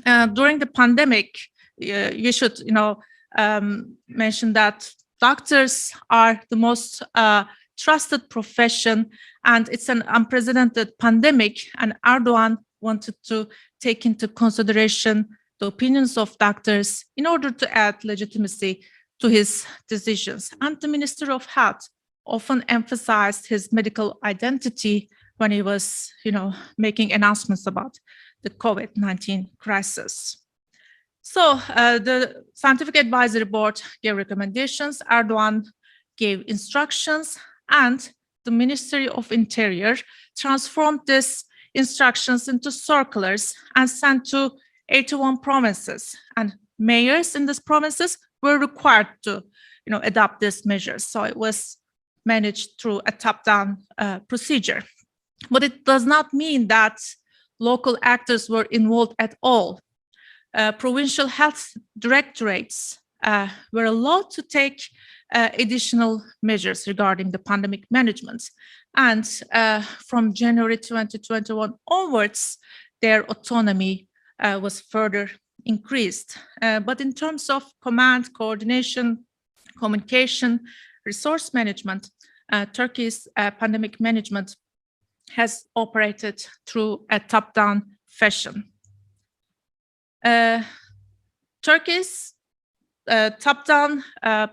during the pandemic, you should mention that doctors are the most trusted profession, and it's an unprecedented pandemic. And Erdogan wanted to take into consideration the opinions of doctors in order to add legitimacy to his decisions. And the Minister of Health often emphasized his medical identity when he was, making announcements about the COVID-19 crisis. So the Scientific Advisory Board gave recommendations, Erdogan gave instructions, and the Ministry of Interior transformed these instructions into circulars and sent to 81 provinces. And mayors in these provinces were required to, adopt these measures. So it was managed through a top-down procedure. But it does not mean that local actors were involved at all. Provincial health directorates were allowed to take additional measures regarding the pandemic management. And from January 2021 onwards, their autonomy was further increased. But in terms of command, coordination, communication, resource management, Turkey's pandemic management has operated through a top-down fashion. Turkey's top-down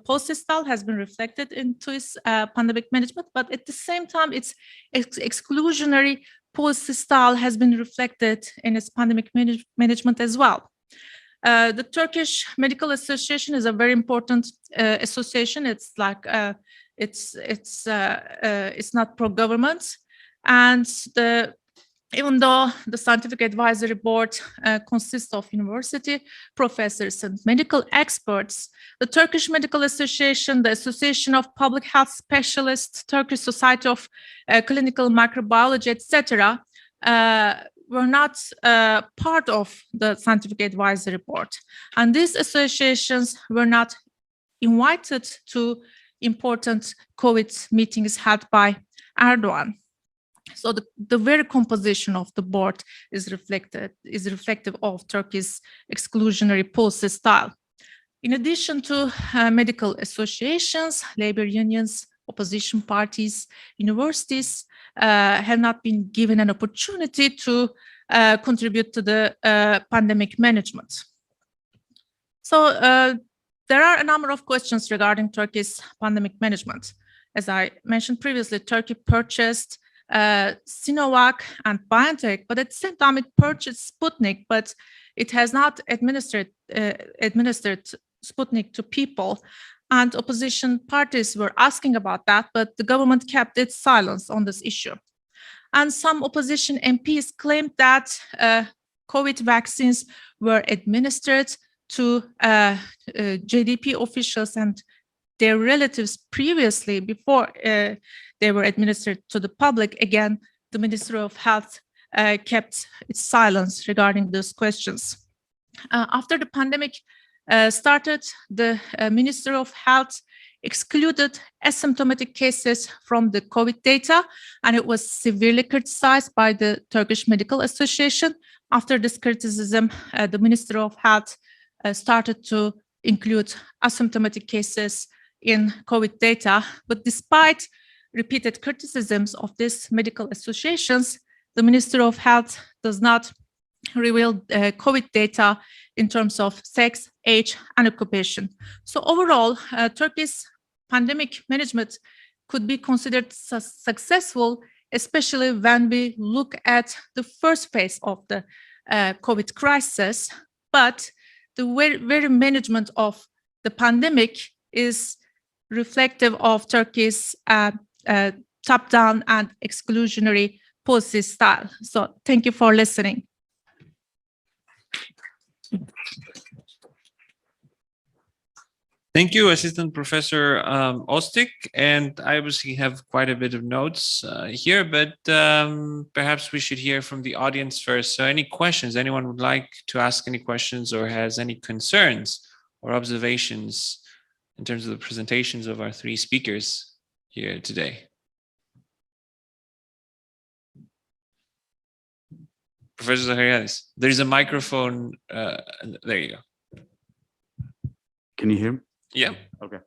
policy style has been reflected into its pandemic management, but at the same time, its exclusionary policy style has been reflected in its pandemic management as well. The Turkish Medical Association is a very important association. It's like it's not pro-government, and even though the Scientific Advisory Board consists of university professors and medical experts, the Turkish Medical Association, the Association of Public Health Specialists, Turkish Society of Clinical Microbiology, etc., were not part of the Scientific Advisory Board. And these associations were not invited to important COVID meetings held by Erdogan. So the very composition of the board is reflective of Turkey's exclusionary policy style. In addition to medical associations, labor unions, opposition parties, universities, have not been given an opportunity to contribute to the pandemic management. So there are a number of questions regarding Turkey's pandemic management. As I mentioned previously, Turkey purchased Sinovac and BioNTech, but at the same time it purchased Sputnik, but it has not administered Sputnik to people. And opposition parties were asking about that, but the government kept its silence on this issue. And some opposition MPs claimed that COVID vaccines were administered to JDP officials and their relatives previously, before they were administered to the public. Again, the Ministry of Health kept its silence regarding those questions. After the pandemic started, the Ministry of Health excluded asymptomatic cases from the COVID data, and it was severely criticized by the Turkish Medical Association. After this criticism, the Ministry of Health started to include asymptomatic cases in COVID data. But despite repeated criticisms of these medical associations, the Ministry of Health does not reveal COVID data in terms of sex, age, and occupation. So overall, Turkey's pandemic management could be considered successful, especially when we look at the first phase of the COVID crisis. But the very management of the pandemic is reflective of Turkey's top-down and exclusionary policy style. So thank you for listening. Thank you, Assistant Professor Oztig. And I obviously have quite a bit of notes here, but perhaps we should hear from the audience first. So any questions? Anyone would like to ask any questions or has any concerns or observations in terms of the presentations of our three speakers here today? Professor Zahariadis, there's a microphone. There you go. Can you hear me? Yeah. Okay.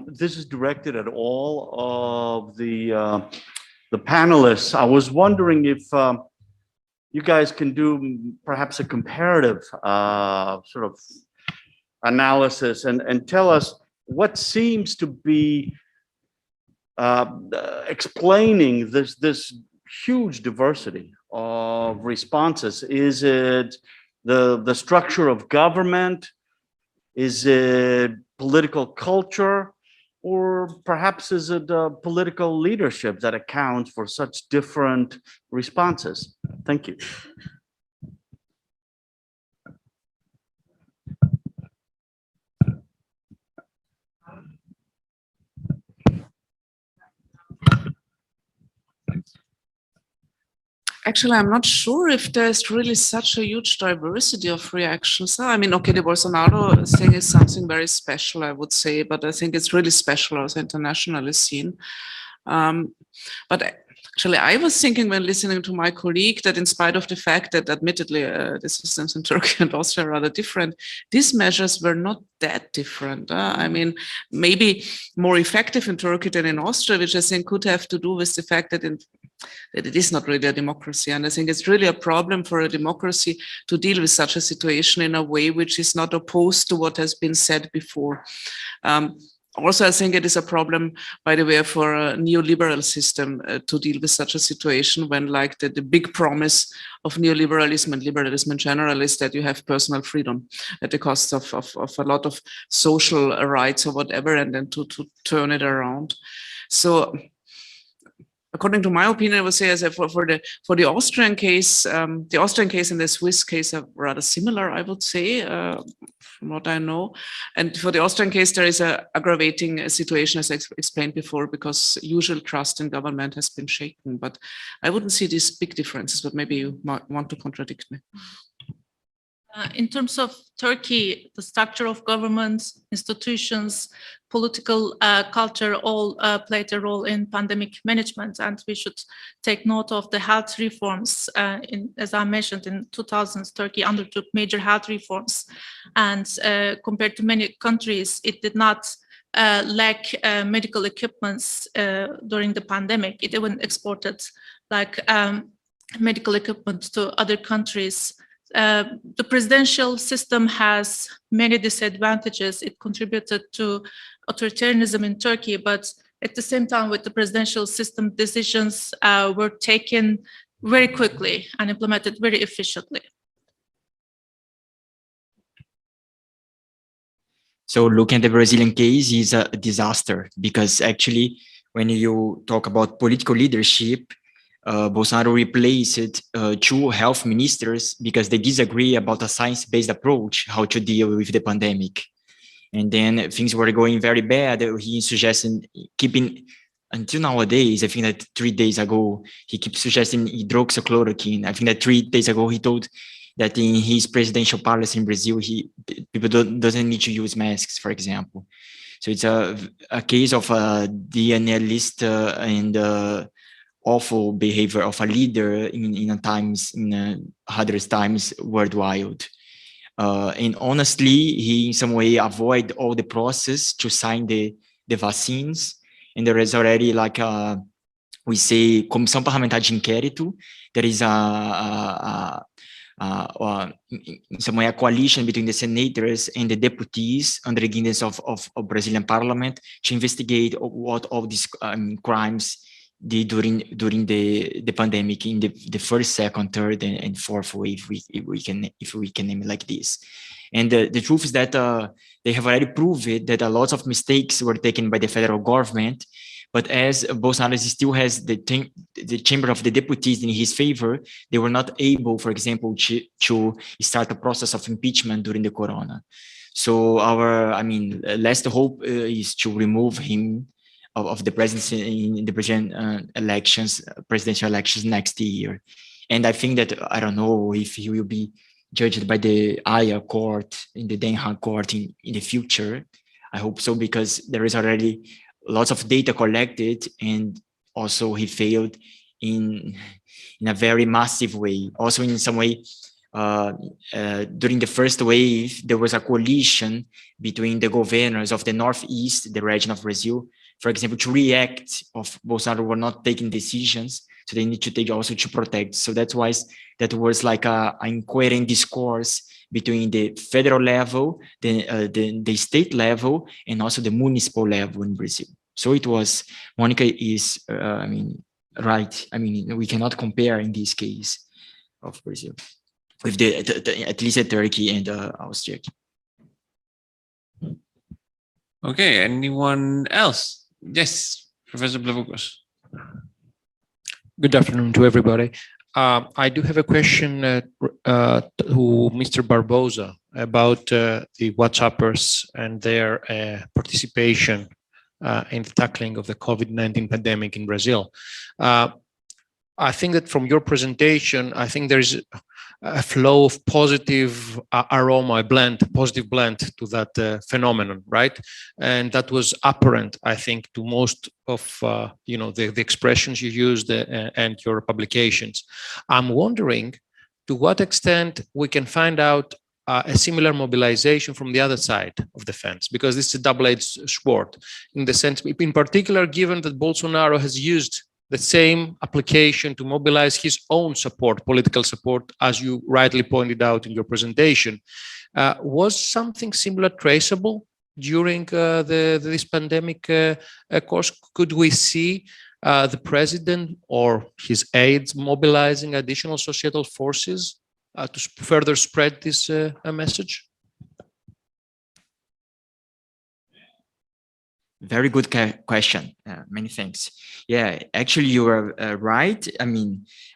This is directed at all of the panelists. I was wondering if you guys can do perhaps a comparative sort of analysis and tell us what seems to be explaining this huge diversity of responses. Is it the structure of government? Is it political culture? Or perhaps is it political leadership that accounts for such different responses? Thank you. Actually, I'm not sure if there's really such a huge diversity of reactions. I mean, okay, the Bolsonaro thing is something very special, I would say, but I think it's really special, also internationally seen. But actually, I was thinking when listening to my colleague that in spite of the fact that admittedly the systems in Turkey and Austria are rather different, these measures were not that different. I mean, maybe more effective in Turkey than in Austria, which I think could have to do with the fact that it is not really a democracy. And I think it's really a problem for a democracy to deal with such a situation in a way which is not opposed to what has been said before. Also, I think it is a problem, by the way, for a neoliberal system to deal with such a situation when, like, the big promise of neoliberalism and liberalism in general is that you have personal freedom at the cost of a lot of social rights or whatever, and then to turn it around. So, according to my opinion, I would say, as for the Austrian case, and the Swiss case are rather similar, I would say, from what I know. And for the Austrian case, there is a aggravating situation, as I explained before, because usual trust in government has been shaken. But I wouldn't see these big differences, but maybe you might want to contradict me. In terms of Turkey, the structure of governments, institutions, political culture all played a role in pandemic management, and we should take note of the health reforms. As I mentioned, in 2000s, Turkey undertook major health reforms, and compared to many countries, it did not lack medical equipments during the pandemic. It even exported like medical equipment to other countries. The presidential system has many disadvantages. It contributed to authoritarianism in Turkey, but at the same time, with the presidential system, decisions were taken very quickly and implemented very efficiently. So looking at the Brazilian case is a disaster, because actually when you talk about political leadership, Bolsonaro replaced 2 health ministers because they disagree about a science-based approach how to deal with the pandemic. And then things were going very bad. He suggested keeping, until nowadays, I think that 3 days ago, he keeps suggesting hydroxychloroquine. I think that 3 days ago, he told that in his presidential palace in Brazil, people doesn't need to use masks, for example. So it's a case of a DNList and awful behavior of a leader in hardest times worldwide. And honestly, he in some way avoid all the process to sign the vaccines. And there is already like we say Comissão Parlamentar de Inquérito. There is in some way a coalition between the senators and the deputies under the guidance of Brazilian Parliament to investigate what all these crimes did during the pandemic in the first, second, third, and fourth wave, if we can name it like this. And the truth is that they have already proved that a lot of mistakes were taken by the federal government. But as Bolsonaro still has the Chamber of the Deputies in his favor, they were not able, for example, to start a process of impeachment during the corona. So our, last hope is to remove him of the presidency in the presidential elections next year. And I think that, I don't know if he will be judged by the Haia court, in the Den Haag court in the future. I hope so, because there is already lots of data collected, and also he failed in a very massive way. Also in some way, during the first wave, there was a coalition between the governors of the Northeast, the region of Brazil, for example, to react of Bolsonaro were not taking decisions, so they need to take also to protect. So that's why that was like an incoherent discourse between the federal level, the state level, and also the municipal level in Brazil. So it was, Monika is, right. We cannot compare in this case of Brazil with at least Turkey and Austria. Okay, anyone else? Yes, Professor Blavoukos. Good afternoon to everybody. I do have a question to Mr. Barbosa about the WhatsAppers and their participation in the tackling of the COVID-19 pandemic in Brazil. I think that from your presentation, I think there is a flow of positive aroma, positive blend to that phenomenon, right? And that was apparent, I think, to most of the expressions you used and your publications. I'm wondering to what extent we can find out a similar mobilization from the other side of the fence, because this is a double-edged sword in the sense, in particular, given that Bolsonaro has used the same application to mobilize his own support, political support, as you rightly pointed out in your presentation. Was something similar traceable during this pandemic course? Could we see the president or his aides mobilizing additional societal forces to further spread this message? Very good question. Many thanks. Yeah, actually, you are right.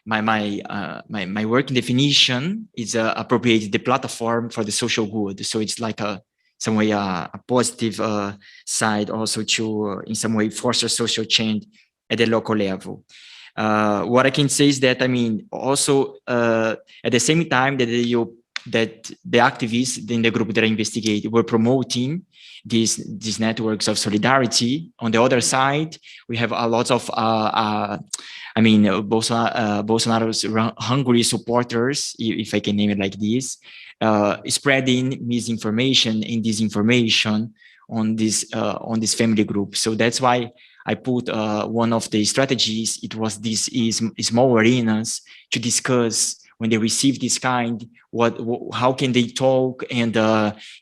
My work in definition is appropriate the platform for the social good. So it's like some way a positive side also to in some way foster social change at the local level. What I can say is that also at the same time that the activists in the group that I investigated were promoting these networks of solidarity. On the other side, we have a lot of Bolsonaro's hungry supporters, if I can name it like this, spreading misinformation and disinformation on this family group. So that's why I put one of the strategies. It was this is small arenas to discuss when they receive this kind, how can they talk and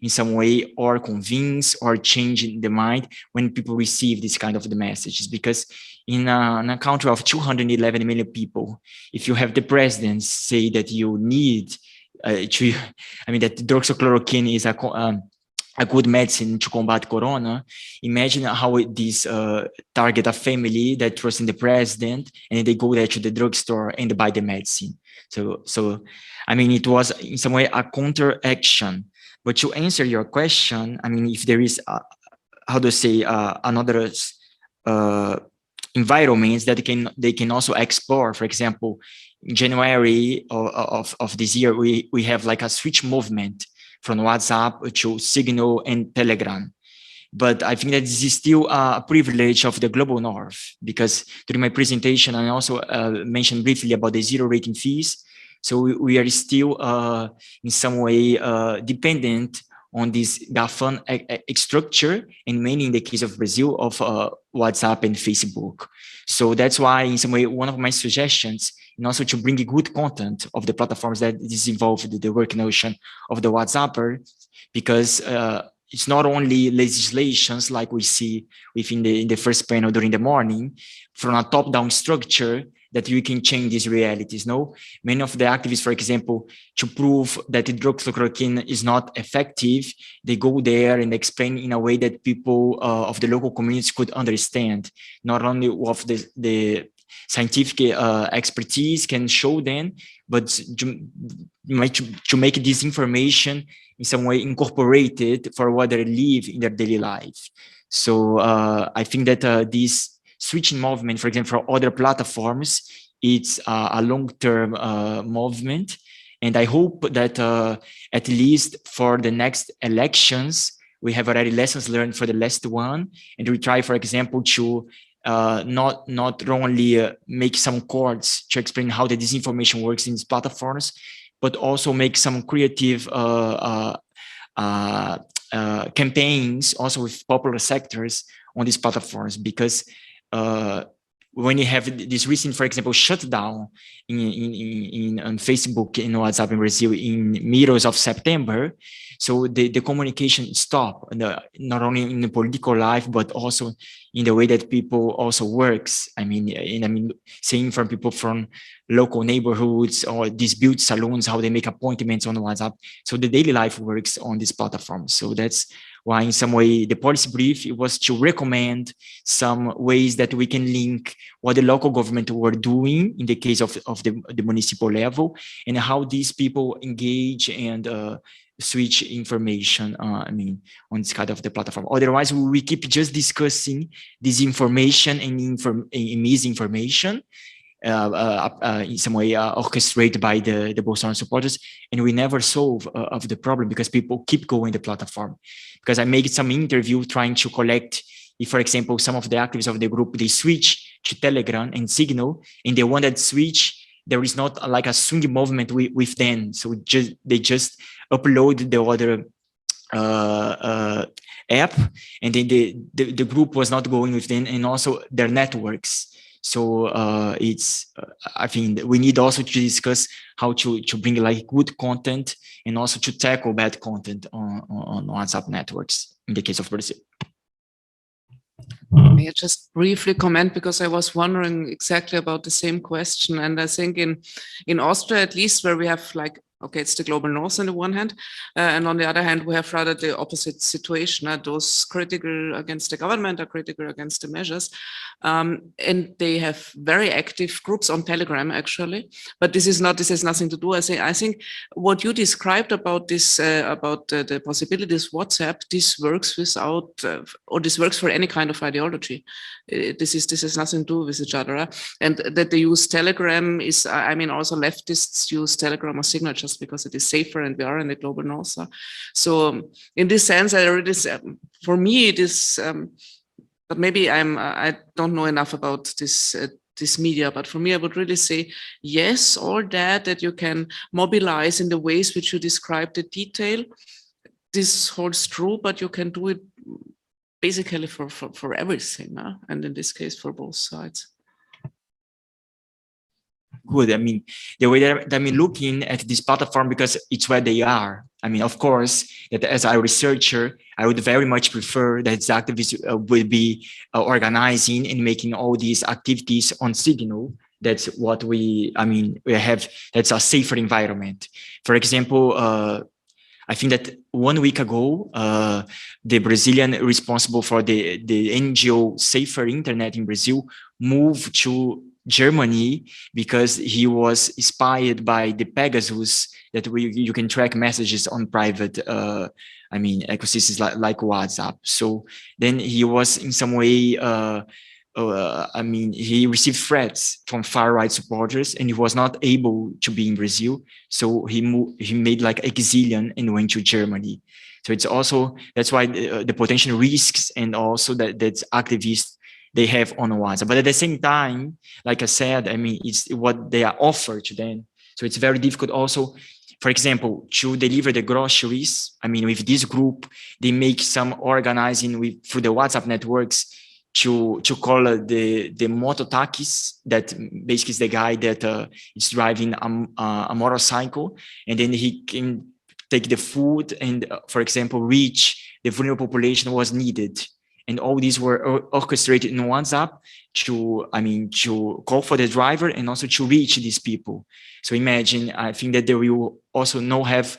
in some way or convince or change the mind when people receive this kind of the messages. Because in a country of 211 million people, if you have the president say that you need that hydroxychloroquine is a good medicine to combat corona, imagine how this target a family that trusts in the president and they go there to the drugstore and buy the medicine. So I mean, it was in some way a counter action. But to answer your question, I mean, if there is, another environments that they can also explore. For example, in January of this year, we have like a switch movement from WhatsApp to Signal and Telegram. But I think that this is still a privilege of the global north, because during my presentation, I also mentioned briefly about the zero rating fees. So we are still in some way dependent on this GAFAM structure, and mainly in the case of Brazil, of WhatsApp and Facebook. So that's why in some way, one of my suggestions, and also to bring good content of the platforms that is involved in the work notion of the WhatsApper, because it's not only legislations like we see within the first panel during the morning, from a top-down structure that you can change these realities. No, many of the activists, for example, to prove that hydroxychloroquine is not effective, they go there and explain in a way that people of the local communities could understand, not only of the scientific expertise can show them, but to make this information in some way incorporated for what they live in their daily life. So I think that this switching movement, for example, for other platforms, it's a long-term movement. And I hope that at least for the next elections, we have already lessons learned for the last one. And we try, for example, to not only make some courts to explain how the disinformation works in these platforms, but also make some creative campaigns also with popular sectors on these platforms. Because when you have this recent, for example, shutdown on Facebook and WhatsApp in Brazil in middle of September, so the communication stopped, not only in the political life, but also in the way that people also works. I mean, seeing from people from local neighborhoods or dispute salons, how they make appointments on WhatsApp. So the daily life works on this platform. So that's why in some way the policy brief, it was to recommend some ways that we can link what the local government were doing in the case of the municipal level, and how these people engage and switch information, on this kind of the platform. Otherwise, we keep just discussing disinformation and misinformation, in some way orchestrated by the Bolsonaro supporters, and we never solve of the problem, because people keep going the platform. Because I made some interview trying to collect, if, for example, some of the activists of the group, they switch to Telegram and Signal, and the one that switch, there is not like a swing movement with them. So they just upload the other app, and then the group was not going with them, and also their networks. So I think we need also to discuss how to bring like good content, and also to tackle bad content on WhatsApp networks in the case of Brazil. May I just briefly comment, because I was wondering exactly about the same question. And I think in Austria, at least, where we have like, okay, it's the global north on the one hand, and on the other hand, we have rather the opposite situation. Those critical against the government are critical against the measures, and they have very active groups on Telegram, actually. But this has nothing to do. I think what you described about this, about the possibilities WhatsApp, this works without, or this works for any kind of ideology. This has nothing to do with each other, and that they use Telegram is, I mean, also leftists use Telegram or Signal just because it is safer, and we are in the global north. So in this sense, for me it is, but maybe I don't know enough about this media, but for me, I would really say yes, all that you can mobilize in the ways which you described in detail. This holds true, but you can do it basically for everything, and in this case for both sides. Good. I mean, the way that I'm looking at this platform, because it's where they are. I mean, of course, that as a researcher, I would very much prefer that the activists will be organizing and making all these activities on Signal. That's what we have, that's a safer environment. For example, I think that 1 week ago, the Brazilian responsible for the NGO Safer Internet in Brazil moved to Germany because he was inspired by the Pegasus that you can track messages on private ecosystems like WhatsApp. So then he was in some way he received threats from far-right supporters, and he was not able to be in Brazil. So he made like exilian and went to Germany. So it's also, that's why the potential risks and also that activists they have on WhatsApp. But at the same time, like I said, I mean, it's what they are offered to them. So it's very difficult also, for example, to deliver the groceries. I mean, with this group, they make some organizing through the WhatsApp networks to call the mototakis, that basically is the guy that is driving a motorcycle, and then he can take the food and, for example, reach the vulnerable population was needed. And all these were orchestrated in WhatsApp to call for the driver and also to reach these people. So imagine, I think that they will also not have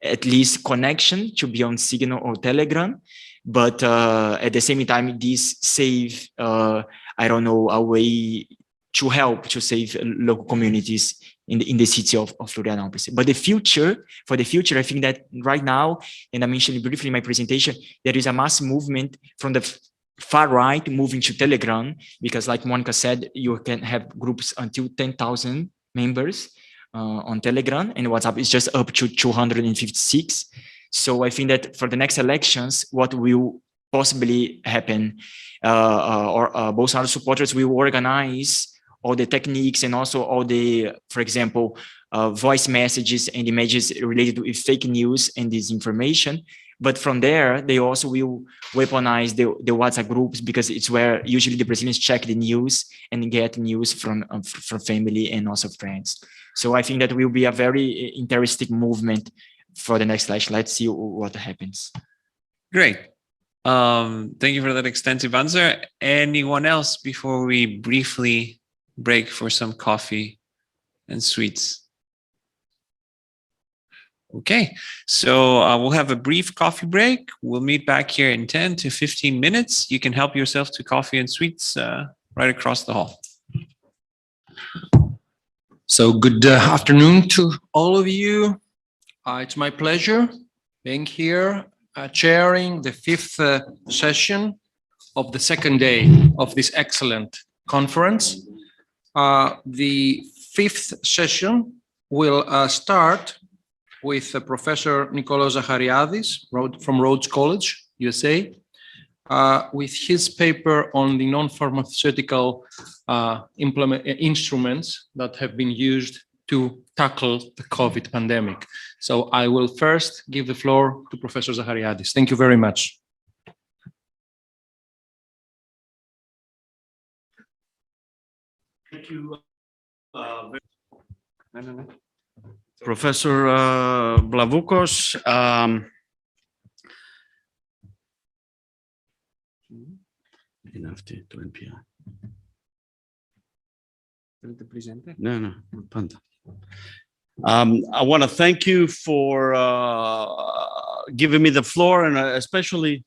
at least connection to be on Signal or Telegram, but at the same time, this save, a way to help to save local communities in the city of Florianópolis. But for the future, I think that right now, and I mentioned briefly in my presentation, there is a mass movement from the far right moving to Telegram, because like Monika said, you can have groups until 10,000 members on Telegram, and WhatsApp is just up to 256. So I think that for the next elections, what will possibly happen, Bolsonaro supporters will organize all the techniques and also all the, for example, voice messages and images related with fake news and disinformation. But from there, they also will weaponize the WhatsApp groups, because it's where usually the Brazilians check the news and get news from family and also friends. So I think that will be a very interesting movement for the next election. Let's see what happens. Great. Thank you for that extensive answer. Anyone else before we briefly break for some coffee and sweets? Okay, so we'll have a brief coffee break. We'll meet back here in 10 to 15 minutes. You can help yourself to coffee and sweets right across the hall. So good afternoon to all of you. It's my pleasure being here, chairing the fifth session of the second day of this excellent conference. The fifth session will start with Professor Nikolaos Zahariadis from Rhodes College, USA, with his paper on the non-pharmaceutical instruments that have been used to tackle the COVID pandemic. So I will first give the floor to Professor Zahariadis. Thank you very much. Thank you, Professor Blavoukos. No, I want to thank you for giving me the floor, and especially,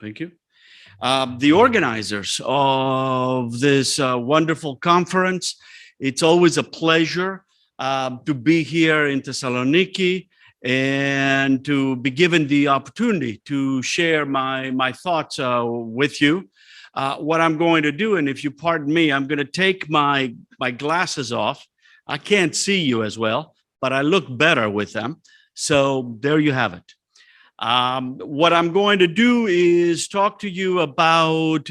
thank you. The organizers of this wonderful conference. It's always a pleasure to be here in Thessaloniki and to be given the opportunity to share my thoughts with you. What I'm going to do, and if you pardon me, I'm going to take my glasses off. I can't see you as well, but I look better with them. So there you have it. What I'm going to do is talk to you about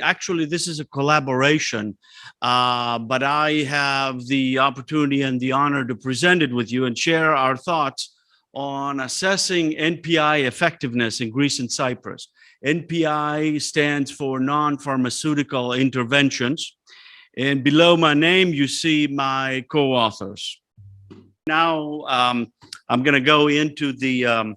actually this is a collaboration, but I have the opportunity and the honor to present it with you and share our thoughts on assessing NPI effectiveness in Greece and Cyprus. NPI stands for non-pharmaceutical interventions. And below my name, you see my co-authors. Now, I'm going to go into the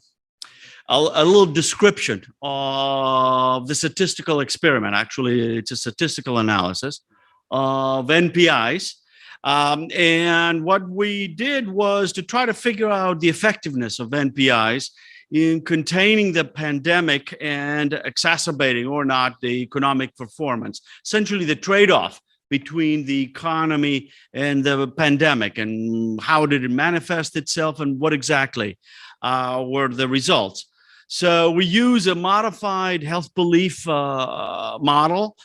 a little description of the statistical experiment. Actually, it's a statistical analysis of NPIs. And what we did was to try to figure out the effectiveness of NPIs in containing the pandemic and exacerbating or not the economic performance, essentially the trade-off between the economy and the pandemic, and how did it manifest itself, and what exactly were the results. So we use a modified health belief model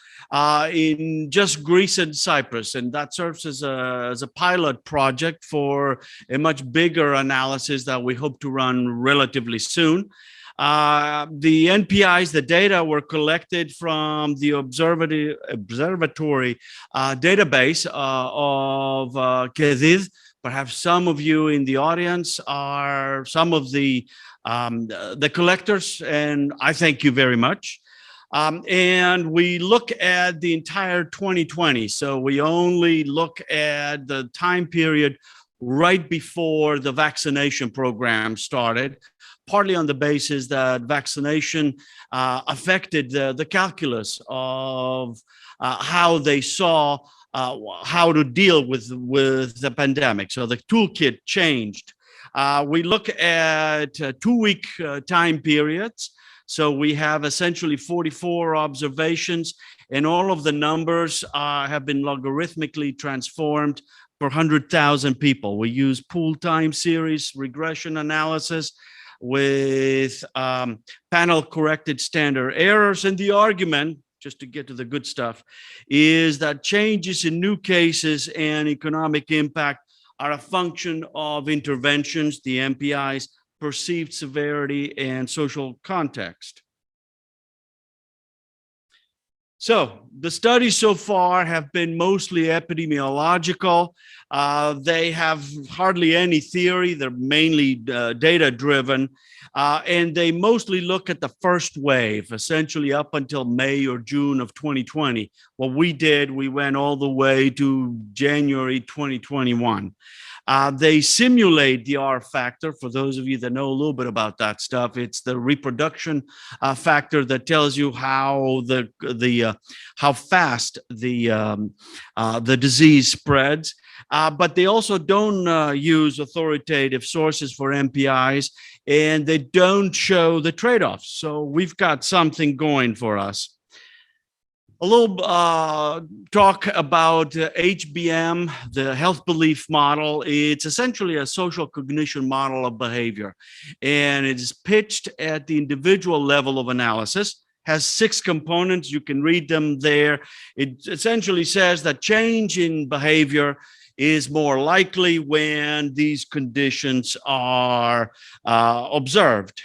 in just Greece and Cyprus, and that serves as a pilot project for a much bigger analysis that we hope to run relatively soon. The NPIs, the data were collected from the observatory database of Kedid. Perhaps some of you in the audience are some of the collectors, and I thank you very much. And we look at the entire 2020. So we only look at the time period right before the vaccination program started, partly on the basis that vaccination affected the calculus of how they saw how to deal with the pandemic. So the toolkit changed. We look at 2-week time periods. So we have essentially 44 observations, and all of the numbers have been logarithmically transformed per 100,000 people. We use pool time series regression analysis with panel corrected standard errors. And the argument, just to get to the good stuff, is that changes in new cases and economic impact are a function of interventions, the NPIs, perceived severity, and social context. So the studies so far have been mostly epidemiological. They have hardly any theory. They're mainly data-driven. And they mostly look at the first wave, essentially up until May or June of 2020. What we did, we went all the way to January 2021. They simulate the R factor. For those of you that know a little bit about that stuff, it's the reproduction factor that tells you how how fast the disease spreads. But they also don't use authoritative sources for NPIs, and they don't show the trade-offs. So we've got something going for us. A little talk about HBM, the health belief model. It's essentially a social cognition model of behavior, and it is pitched at the individual level of analysis, has 6 components. You can read them there. It essentially says that change in behavior is more likely when these conditions are observed.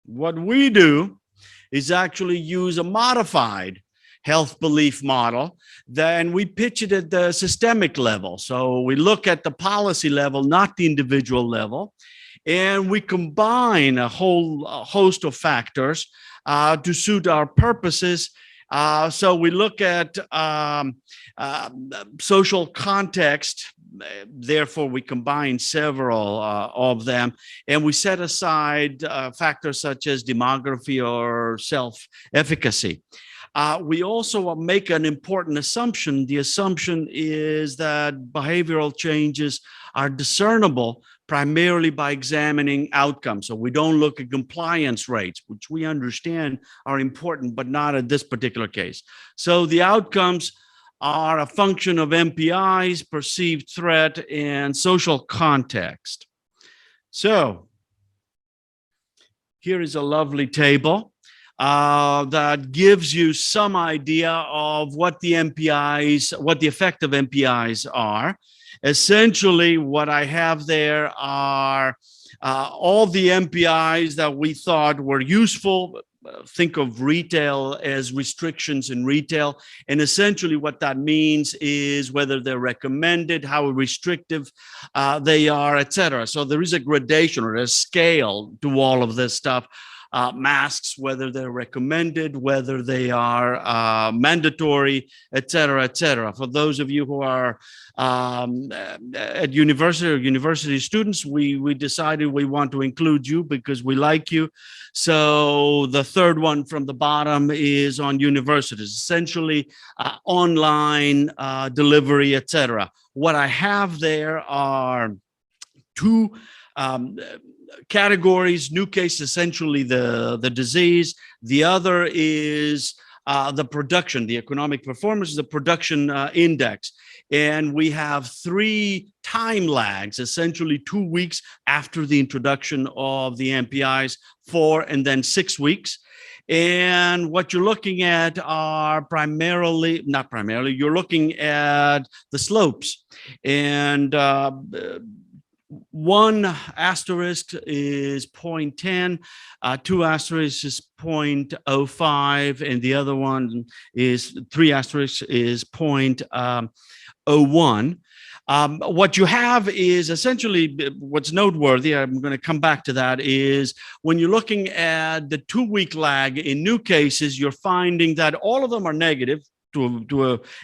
What we do is actually use a modified health belief model, then we pitch it at the systemic level. So we look at the policy level, not the individual level, and we combine a whole host of factors to suit our purposes. So we look at social context, therefore we combine several of them, and we set aside factors such as demography or self-efficacy. We also make an important assumption. The assumption is that behavioral changes are discernible primarily by examining outcomes. So we don't look at compliance rates, which we understand are important, but not in this particular case. So the outcomes are a function of NPIs, perceived threat, and social context. So here is a lovely table that gives you some idea of what the NPIs, what the effect of NPIs are. Essentially, what I have there are all the NPIs that we thought were useful, think of retail as restrictions in retail. And essentially what that means is whether they're recommended, how restrictive they are, etc. So there is a gradation or a scale to all of this stuff. Masks, whether they're recommended, whether they are mandatory, etc., etc. For those of you who are at university or university students, we decided we want to include you because we like you. So the third one from the bottom is on universities, essentially online delivery, etc. What I have there are two categories. New case, essentially the disease. The other is the production, the economic performance, the production index. And we have 3 time lags, essentially 2 weeks after the introduction of the MPIs, 4 and then 6 weeks. And what you're looking at are not primarily, you're looking at the slopes. And 1 asterisk is 0.10, 2 asterisks is 0.05, and the other one is 3 asterisks is 0.01. What you have is essentially what's noteworthy, I'm going to come back to that, is when you're looking at the 2-week lag in new cases, you're finding that all of them are negative,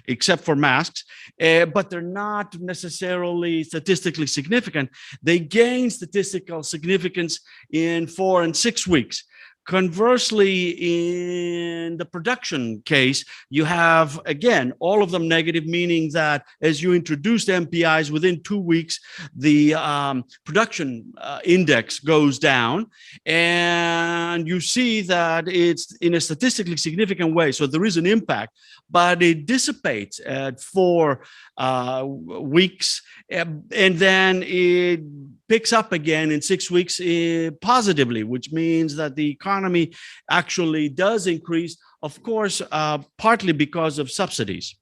except for masks, but they're not necessarily statistically significant. They gain statistical significance in 4 and 6 weeks. Conversely, in the production case, you have, again, all of them negative, meaning that as you introduce MPIs within 2 weeks, the production index goes down, and you see that it's in a statistically significant way. So there is an impact, but it dissipates at 4 weeks, and then it picks up again in 6 weeks positively, which means that the economy actually does increase, of course, partly because of subsidies.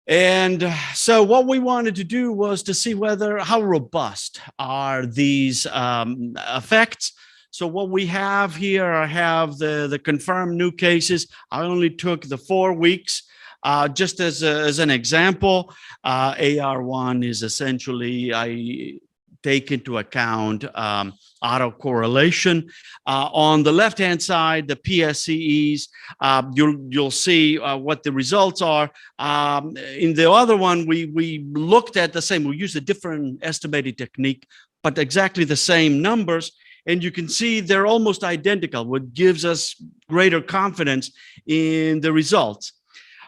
And so what we wanted to do was to see how robust are these effects. So what we have here, I have the confirmed new cases. I only took the 4 weeks. Just as an example, AR1 is essentially, I take into account autocorrelation. On the left-hand side, the PSCEs, you'll see what the results are. In the other one, we looked at the same, we used a different estimating technique, but exactly the same numbers. And you can see they're almost identical, what gives us greater confidence in the results.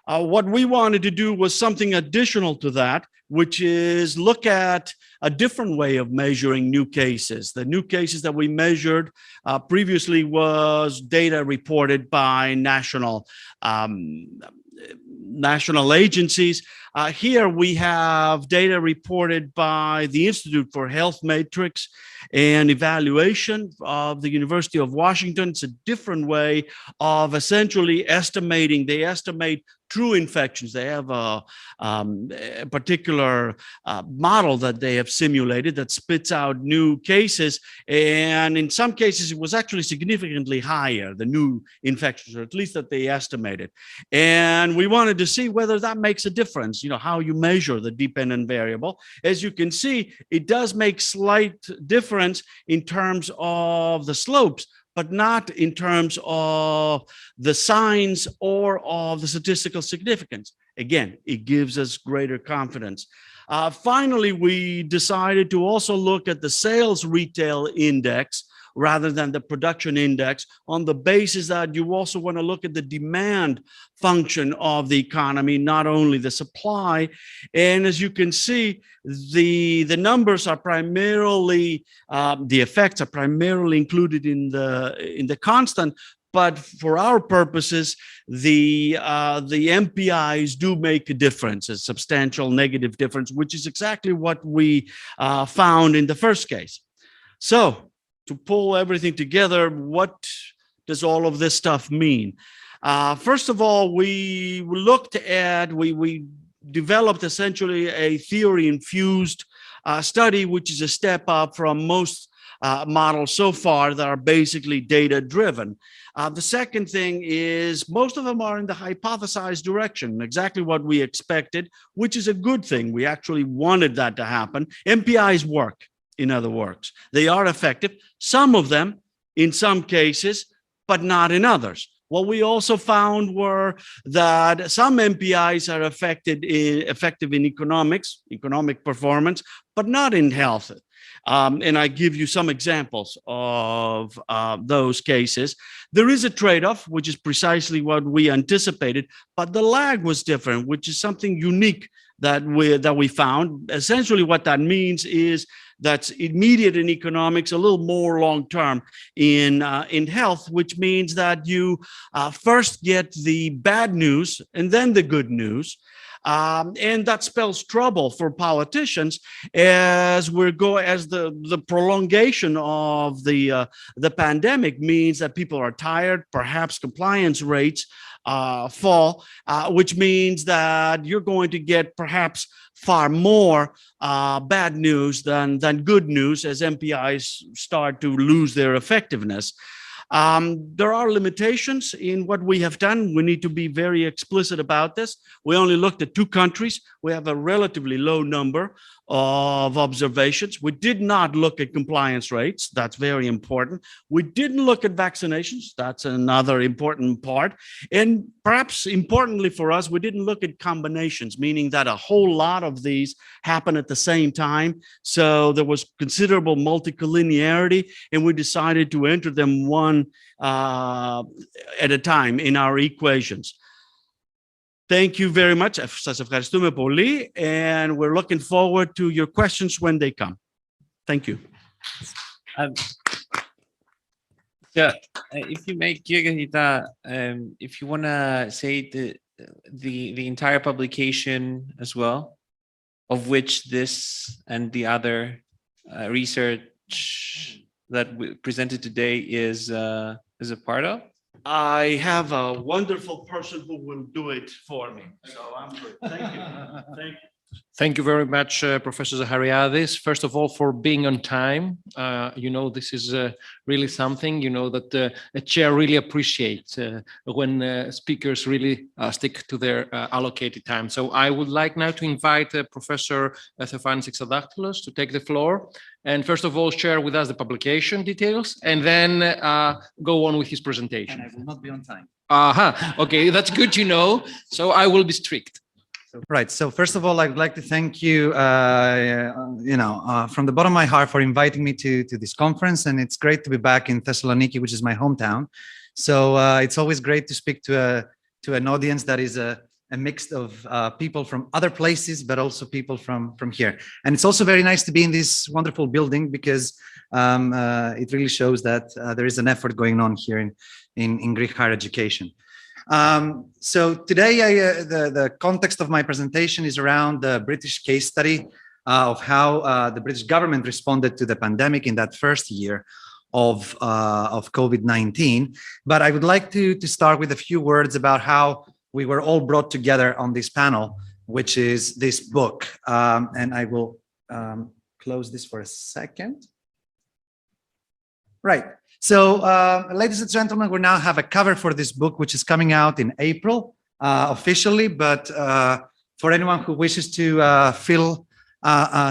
What we wanted to do was something additional to that, which is look at a different way of measuring new cases. The new cases that we measured previously was data reported by national agencies. Here we have data reported by the Institute for Health Metrics and Evaluation of the University of Washington. It's a different way of essentially estimating. They estimate true infections. They have a particular model that they have simulated that spits out new cases. And in some cases, it was actually significantly higher, the new infections, or at least that they estimated. And we wanted to see whether that makes a difference, how you measure the dependent variable. As you can see, it does make slight difference in terms of the slopes, but not in terms of the signs or of the statistical significance. Again, it gives us greater confidence. Finally, we decided to also look at the sales retail index rather than the production index, on the basis that you also want to look at the demand function of the economy, not only the supply. And as you can see, the numbers are primarily, the effects are primarily included in the constant. But for our purposes, the MPIs do make a difference, a substantial negative difference, which is exactly what we found in the first case. So, to pull everything together, what does all of this stuff mean? First of all, we developed essentially a theory-infused study, which is a step up from most models so far that are basically data-driven. The second thing is most of them are in the hypothesized direction, exactly what we expected, which is a good thing. We actually wanted that to happen. MPIs work, in other words. They are effective, some of them in some cases, but not in others. What we also found were that some MPIs are effective in economic performance, but not in health. And I give you some examples of those cases. There is a trade-off, which is precisely what we anticipated, but the lag was different, which is something unique that we found. Essentially, what that means is that's immediate in economics, a little more long-term in health, which means that you first get the bad news and then the good news. And that spells trouble for politicians as the prolongation of the pandemic means that people are tired, perhaps compliance rates fall, which means that you're going to get perhaps far more bad news than good news as MPIs start to lose their effectiveness. There are limitations in what we have done. We need to be very explicit about this. We only looked at 2 countries. We have a relatively low number of observations. We did not look at compliance rates. That's very important. We didn't look at vaccinations. That's another important part. And perhaps importantly for us, we didn't look at combinations, meaning that a whole lot of these happen at the same time. So there was considerable multicollinearity, and we decided to enter them one at a time in our equations. Thank you very much. Σας ευχαριστούμε πολύ, and we're looking forward to your questions when they come. Thank you. If you make if you want to say the entire publication as well, of which this and the other research that we presented today is a part of. I have a wonderful person who will do it for me. So I'm good. Thank you. Thank you. Thank you very much, Professor Zahariadis, first of all, for being on time. This is really something, that a chair really appreciates when speakers really stick to their allocated time. So I would like now to invite Professor Theofanis Exadaktylos to take the floor and first of all, share with us the publication details and then go on with his presentation. And I will not be on time. Okay, that's good to know. So I will be strict. Right. So first of all, I'd like to thank you, from the bottom of my heart for inviting me to this conference. And it's great to be back in Thessaloniki, which is my hometown. So it's always great to speak to an audience that is a mix of people from other places, but also people from here. And it's also very nice to be in this wonderful building because it really shows that there is an effort going on here in Greek higher education. So today, the context of my presentation is around the British case study of how the British government responded to the pandemic in that first year of COVID-19. But I would like to start with a few words about how we were all brought together on this panel, which is this book. And I will close this for a second. Right. So, ladies and gentlemen, we now have a cover for this book, which is coming out in April officially. But for anyone who wishes to fill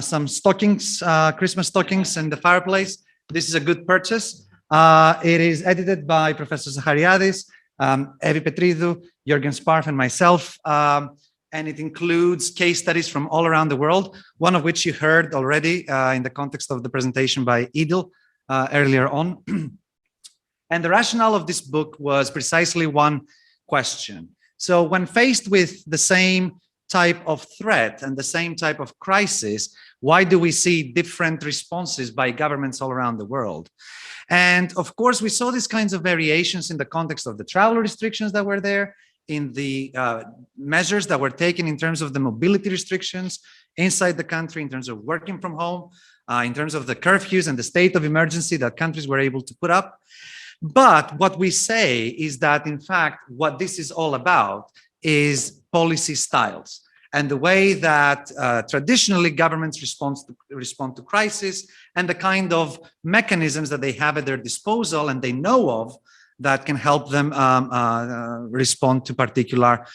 some stockings, Christmas stockings in the fireplace, this is a good purchase. It is edited by Professor Zahariadis, Petridou, Jörgen, Sparf, and myself. And it includes case studies from all around the world, one of which you heard already in the context of the presentation by Idil earlier on. And the rationale of this book was precisely one question. So when faced with the same type of threat and the same type of crisis, why do we see different responses by governments all around the world? And of course, we saw these kinds of variations in the context of the travel restrictions that were there, in the measures that were taken in terms of the mobility restrictions inside the country, in terms of working from home, in terms of the curfews and the state of emergency that countries were able to put up. But what we say is that, in fact, what this is all about is policy styles. and the way that traditionally governments respond to crisis, and the kind of mechanisms that they have at their disposal and they know of that can help them respond to particular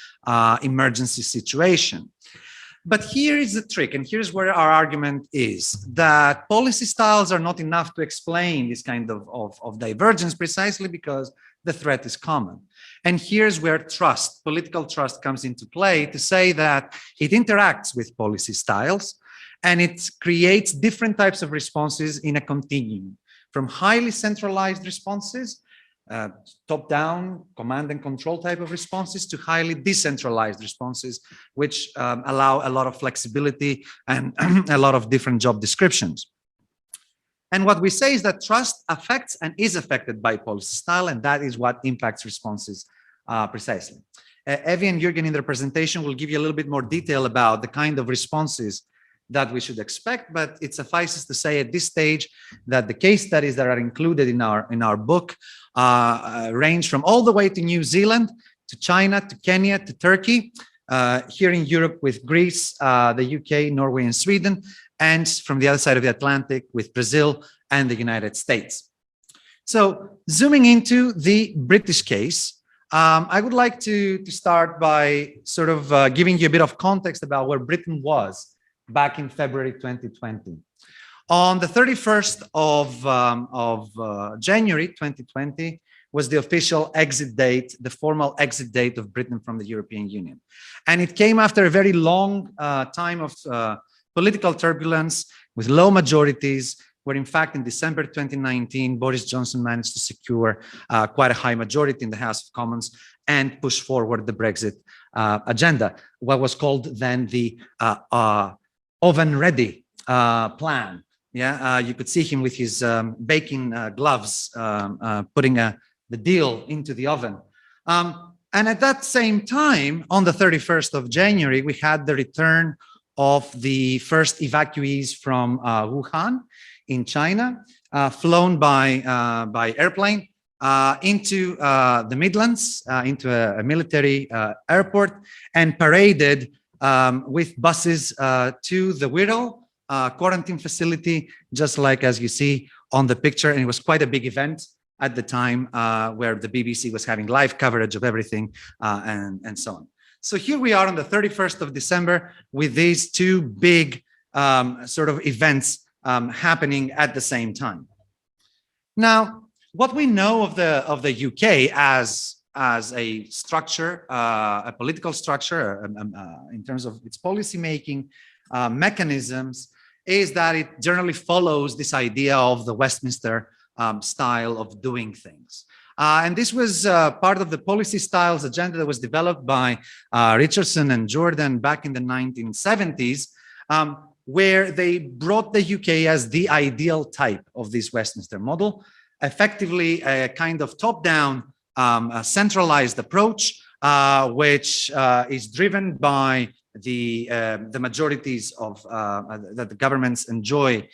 emergency situation. But here is the trick, and here's where our argument is, that policy styles are not enough to explain this kind of divergence, precisely because the threat is common. And here's where trust, political trust, comes into play, to say that it interacts with policy styles and it creates different types of responses in a continuum, from highly centralized responses, top-down, command and control type of responses, to highly decentralized responses, which allow a lot of flexibility and a lot of different job descriptions. And what we say is that trust affects and is affected by policy style, and that is what impacts responses precisely. Evie and Jörgen in their presentation will give you a little bit more detail about the kind of responses that we should expect, but it suffices to say at this stage that the case studies that are included in our book range from all the way to New Zealand, to China, to Kenya, to Turkey, here in Europe with Greece, the UK, Norway, and Sweden, and from the other side of the Atlantic with Brazil and the United States. So zooming into the British case, I would like to start by sort of giving you a bit of context about where Britain was back in February 2020. On the 31st of January 2020 was the official exit date, the formal exit date of Britain from the European Union. And it came after a very long time of political turbulence with low majorities, where in fact in December 2019, Boris Johnson managed to secure quite a high majority in the House of Commons and push forward the Brexit agenda, what was called then the oven-ready plan. Yeah, you could see him with his baking gloves, putting the deal into the oven. And at that same time, on the 31st of January, we had the return of the first evacuees from Wuhan in China, flown by airplane into the Midlands, into a military airport, and paraded with buses to the Wirral quarantine facility, just like as you see on the picture. And it was quite a big event at the time, where the BBC was having live coverage of everything and so on. So here we are on the 31st of December with these two big sort of events happening at the same time. Now, what we know of the UK as a structure, a political structure, in terms of its policy-making mechanisms, is that it generally follows this idea of the Westminster style of doing things. And this was part of the policy styles agenda that was developed by Richardson and Jordan back in the 1970s, where they brought the UK as the ideal type of this Westminster model, effectively a kind of top-down centralized approach, which is driven by the majorities of that the governments enjoy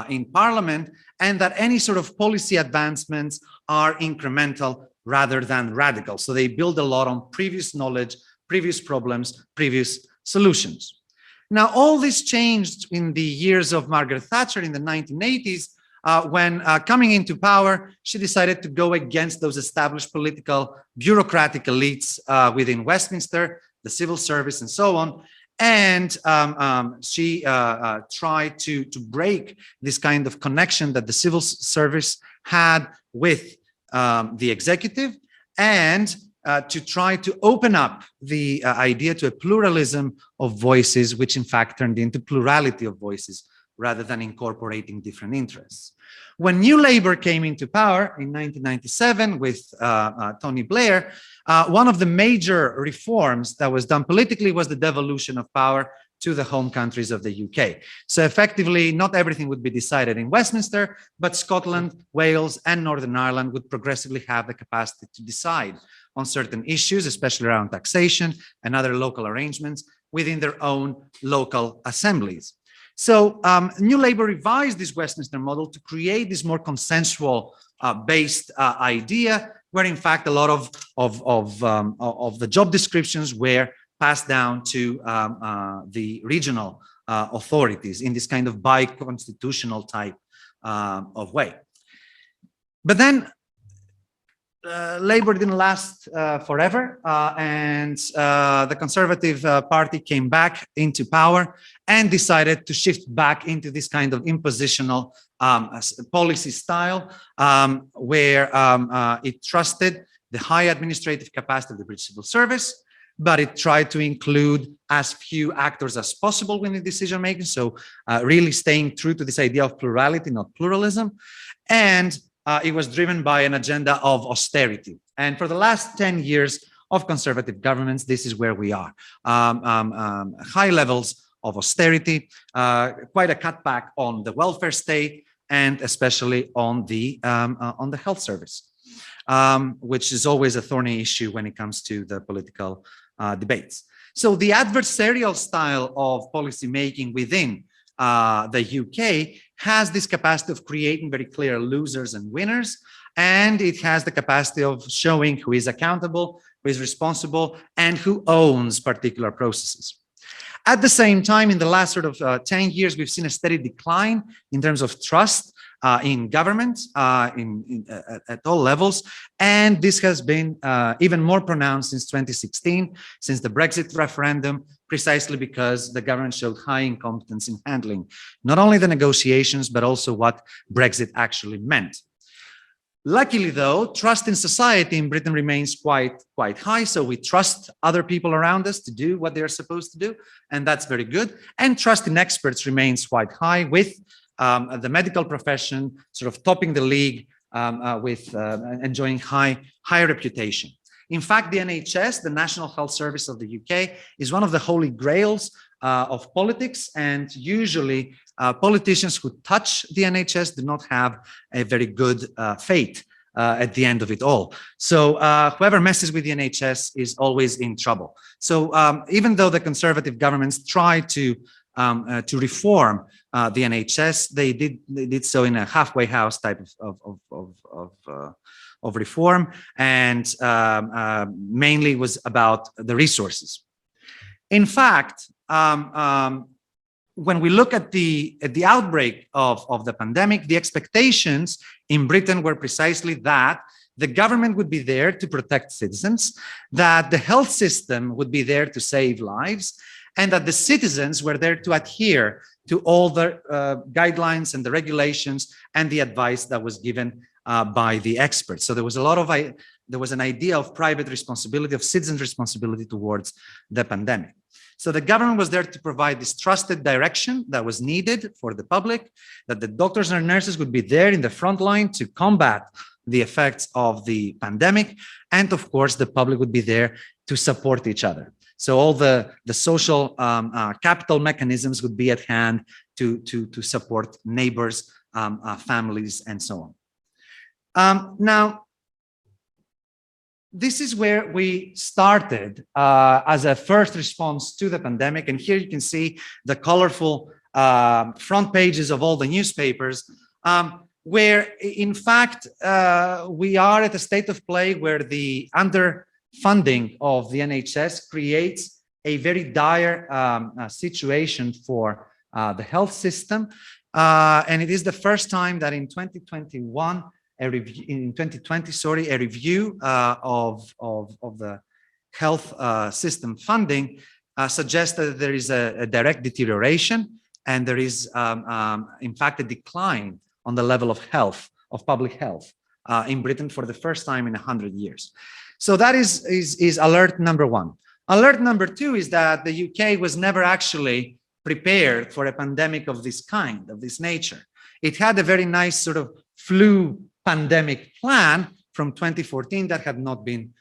in Parliament, and that any sort of policy advancements are incremental rather than radical. So they build a lot on previous knowledge, previous problems, previous solutions. Now, all this changed in the years of Margaret Thatcher in the 1980s, when coming into power, she decided to go against those established political bureaucratic elites within Westminster, the civil service, and so on. And she tried to break this kind of connection that the civil service had with the executive, and to try to open up the idea to a pluralism of voices, which in fact turned into plurality of voices rather than incorporating different interests. When New Labour came into power in 1997 with Tony Blair, one of the major reforms that was done politically was the devolution of power to the home countries of the UK. So effectively, not everything would be decided in Westminster, but Scotland, Wales, and Northern Ireland would progressively have the capacity to decide on certain issues, especially around taxation and other local arrangements within their own local assemblies. So New Labour revised this Westminster model to create this more consensual based idea, where in fact a lot of the job descriptions were passed down to the regional authorities in this kind of bi-constitutional type of way. But then Labour didn't last forever, and the Conservative Party came back into power and decided to shift back into this kind of impositional policy style, where it trusted the high administrative capacity of the British Civil Service, but it tried to include as few actors as possible in the decision making. So really staying true to this idea of plurality, not pluralism. And it was driven by an agenda of austerity. And for the last 10 years of conservative governments, this is where we are. High levels of austerity, quite a cutback on the welfare state, and especially on the health service, which is always a thorny issue when it comes to the political debates. So the adversarial style of policy making within the UK has this capacity of creating very clear losers and winners, and it has the capacity of showing who is accountable, who is responsible, and who owns particular processes. At the same time, in the last sort of 10 years, we've seen a steady decline in terms of trust in government at all levels. And this has been even more pronounced since 2016, since the Brexit referendum, precisely because the government showed high incompetence in handling not only the negotiations, but also what Brexit actually meant. Luckily, though, trust in society in Britain remains quite high. So we trust other people around us to do what they're supposed to do, and that's very good. And trust in experts remains quite high, with the medical profession sort of topping the league with enjoying high reputation. In fact, the NHS, the National Health Service of the UK, is one of the holy grails of politics, and usually politicians who touch the NHS do not have a very good fate at the end of it all. So whoever messes with the NHS is always in trouble. So even though the Conservative governments try to reform the NHS, they did so in a halfway house type of reform, and mainly was about the resources. In fact, when we look at the outbreak of the pandemic, the expectations in Britain were precisely that the government would be there to protect citizens, that the health system would be there to save lives, and that the citizens were there to adhere to all the guidelines and the regulations and the advice that was given by the experts. So there was an idea of private responsibility, of citizens' responsibility towards the pandemic. So the government was there to provide this trusted direction that was needed for the public, that the doctors and nurses would be there in the front line to combat the effects of the pandemic. And of course, the public would be there to support each other. So all the social capital mechanisms would be at hand to support neighbors, families, and so on. Now, this is where we started as a first response to the pandemic. And here you can see the colorful front pages of all the newspapers, where in fact, we are at a state of play where the underfunding of the NHS creates a very dire situation for the health system. And it is the first time that in 2021, a review of the health system funding suggests that there is a direct deterioration, and there is, in fact, a decline on the level of health, of public health in Britain for the first time in 100 years. So that is alert number one. Alert number two is that the UK was never actually prepared for a pandemic of this kind, of this nature. It had a very nice sort of flu pandemic plan from 2014 that had not been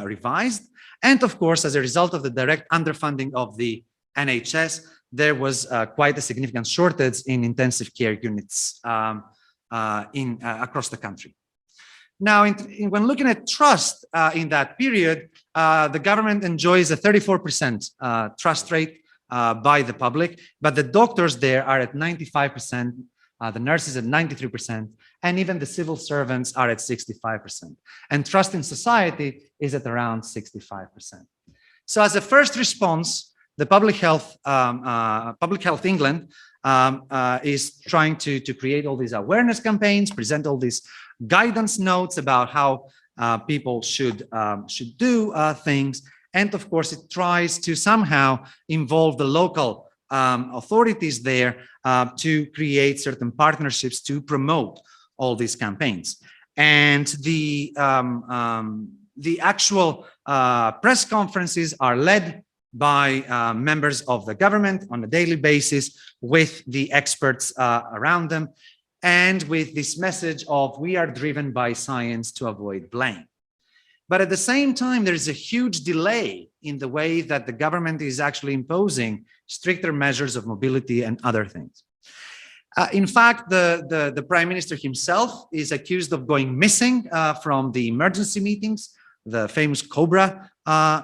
revised. And of course, as a result of the direct underfunding of the NHS, there was quite a significant shortage in intensive care units across the country. Now, when looking at trust in that period, the government enjoys a 34% trust rate by the public, but the doctors there are at 95%, the nurses at 93%, and even the civil servants are at 65%. And trust in society is at around 65%. So as a first response, the Public Health England is trying to create all these awareness campaigns, present all these guidance notes about how people should do things. And of course, it tries to somehow involve the local authorities there to create certain partnerships to promote all these campaigns. And the actual press conferences are led by members of the government on a daily basis with the experts around them, and with this message of we are driven by science to avoid blame. But at the same time, there is a huge delay in the way that the government is actually imposing stricter measures of mobility and other things. In fact, the Prime Minister himself is accused of going missing from the emergency meetings, the famous Cobra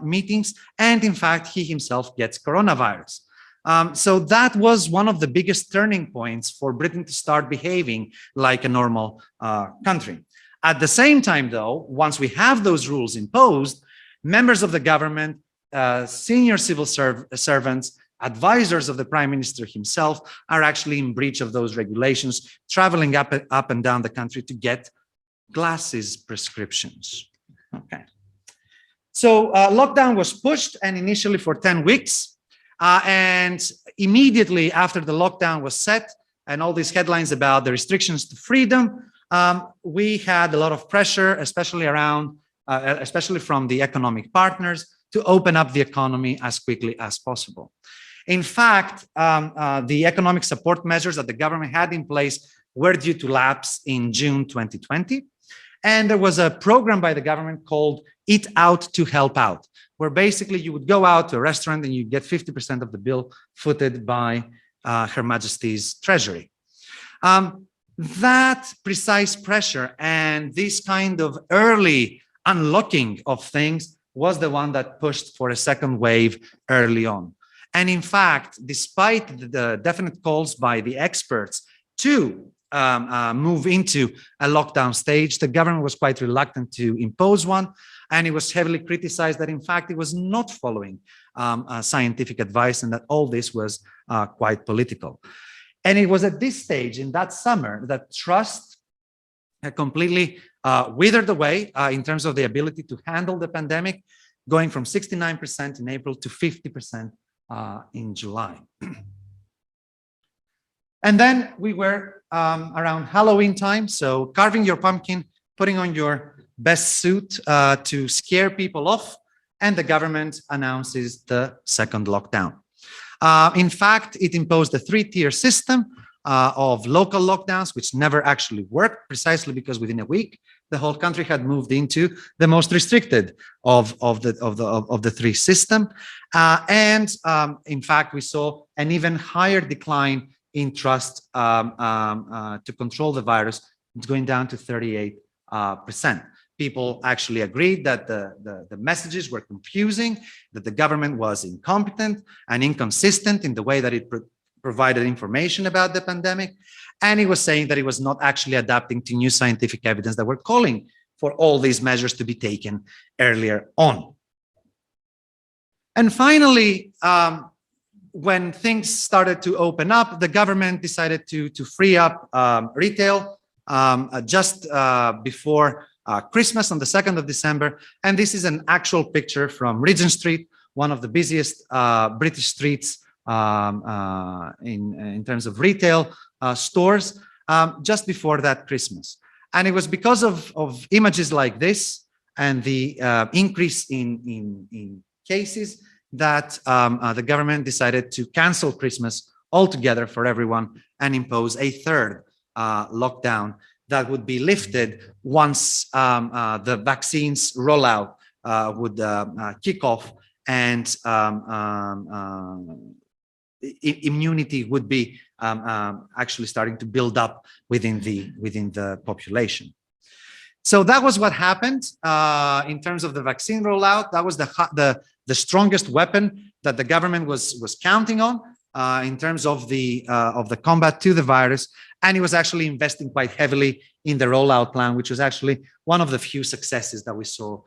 meetings, and in fact, he himself gets coronavirus. So that was one of the biggest turning points for Britain to start behaving like a normal country. At the same time, though, once we have those rules imposed, members of the government, senior civil servants, advisors of the Prime Minister himself are actually in breach of those regulations, traveling up and down the country to get glasses prescriptions. Okay. So lockdown was pushed, and initially for 10 weeks. And immediately after the lockdown was set and all these headlines about the restrictions to freedom, we had a lot of pressure, especially from the economic partners, to open up the economy as quickly as possible. In fact, the economic support measures that the government had in place were due to lapse in June 2020. And there was a program by the government called Eat Out to Help Out, where basically you would go out to a restaurant and you get 50% of the bill footed by Her Majesty's Treasury. That precise pressure and this kind of early unlocking of things was the one that pushed for a second wave early on. And in fact, despite the definite calls by the experts to move into a lockdown stage, the government was quite reluctant to impose one. And it was heavily criticized that, in fact, it was not following scientific advice and that all this was quite political. And it was at this stage, in that summer, that trust had completely withered away in terms of the ability to handle the pandemic, going from 69% in April to 50% in July. And then we were around Halloween time, so carving your pumpkin, putting on your best suit to scare people off, and the government announces the second lockdown. In fact, it imposed a three-tier system of local lockdowns, which never actually worked, precisely because within a week, the whole country had moved into the most restricted of the three system. In fact, we saw an even higher decline in trust to control the virus. It's going down to 38%. People actually agreed that the messages were confusing, that the government was incompetent and inconsistent in the way that it provided information about the pandemic. And it was saying that it was not actually adapting to new scientific evidence that were calling for all these measures to be taken earlier on. And finally, when things started to open up, the government decided to free up retail just before Christmas on the 2nd of December. And this is an actual picture from Regent Street, one of the busiest British streets in terms of retail stores, just before that Christmas. And it was because of images like this and the increase in cases that the government decided to cancel Christmas altogether for everyone and impose a third lockdown that would be lifted once the vaccines rollout would kick off and immunity would be actually starting to build up within the population. So that was what happened in terms of the vaccine rollout. That was the strongest weapon that the government was counting on in terms of the combat to the virus. And it was actually investing quite heavily in the rollout plan, which was actually one of the few successes that we saw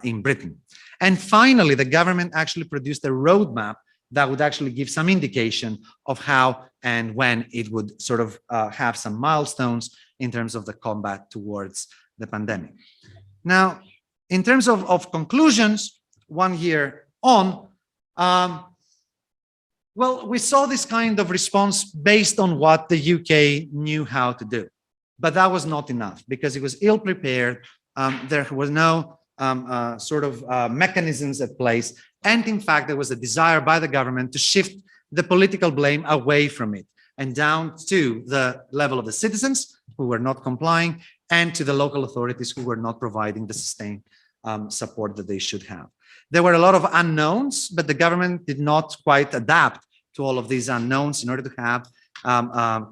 in Britain. And finally, the government actually produced a roadmap that would actually give some indication of how and when it would sort of have some milestones in terms of the combat towards the pandemic. Now, in terms of conclusions, 1 year on, well, we saw this kind of response based on what the UK knew how to do, but that was not enough because it was ill prepared. There was no sort of mechanisms at place. And in fact, there was a desire by the government to shift the political blame away from it and down to the level of the citizens who were not complying and to the local authorities who were not providing the sustained support that they should have. There were a lot of unknowns, but the government did not quite adapt to all of these unknowns in order to have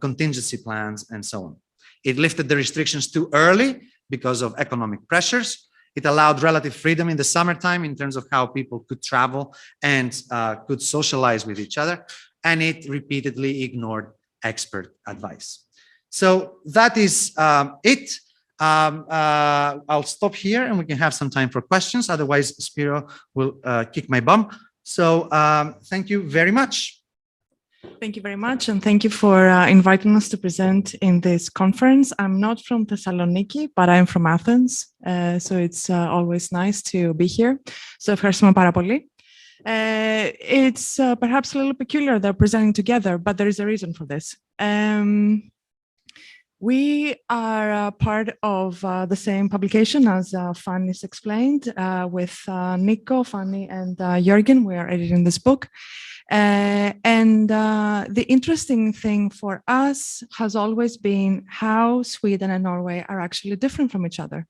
contingency plans and so on. It lifted the restrictions too early because of economic pressures. It allowed relative freedom in the summertime in terms of how people could travel and could socialize with each other. And it repeatedly ignored expert advice. So that is it. I'll stop here and we can have some time for questions. Otherwise, Spiro will kick my bum. So thank you very much. Thank you very much, and thank you for inviting us to present in this conference. I'm not from Thessaloniki, but I'm from Athens, so it's always nice to be here. So ευχαριστούμε πάρα πολύ. It's perhaps a little peculiar they're presenting together, but there is a reason for this. We are part of the same publication as Fanny's explained with Nico, Fanny, and Jörgen. We are editing this book. And the interesting thing for us has always been how Sweden and Norway are actually different from each other,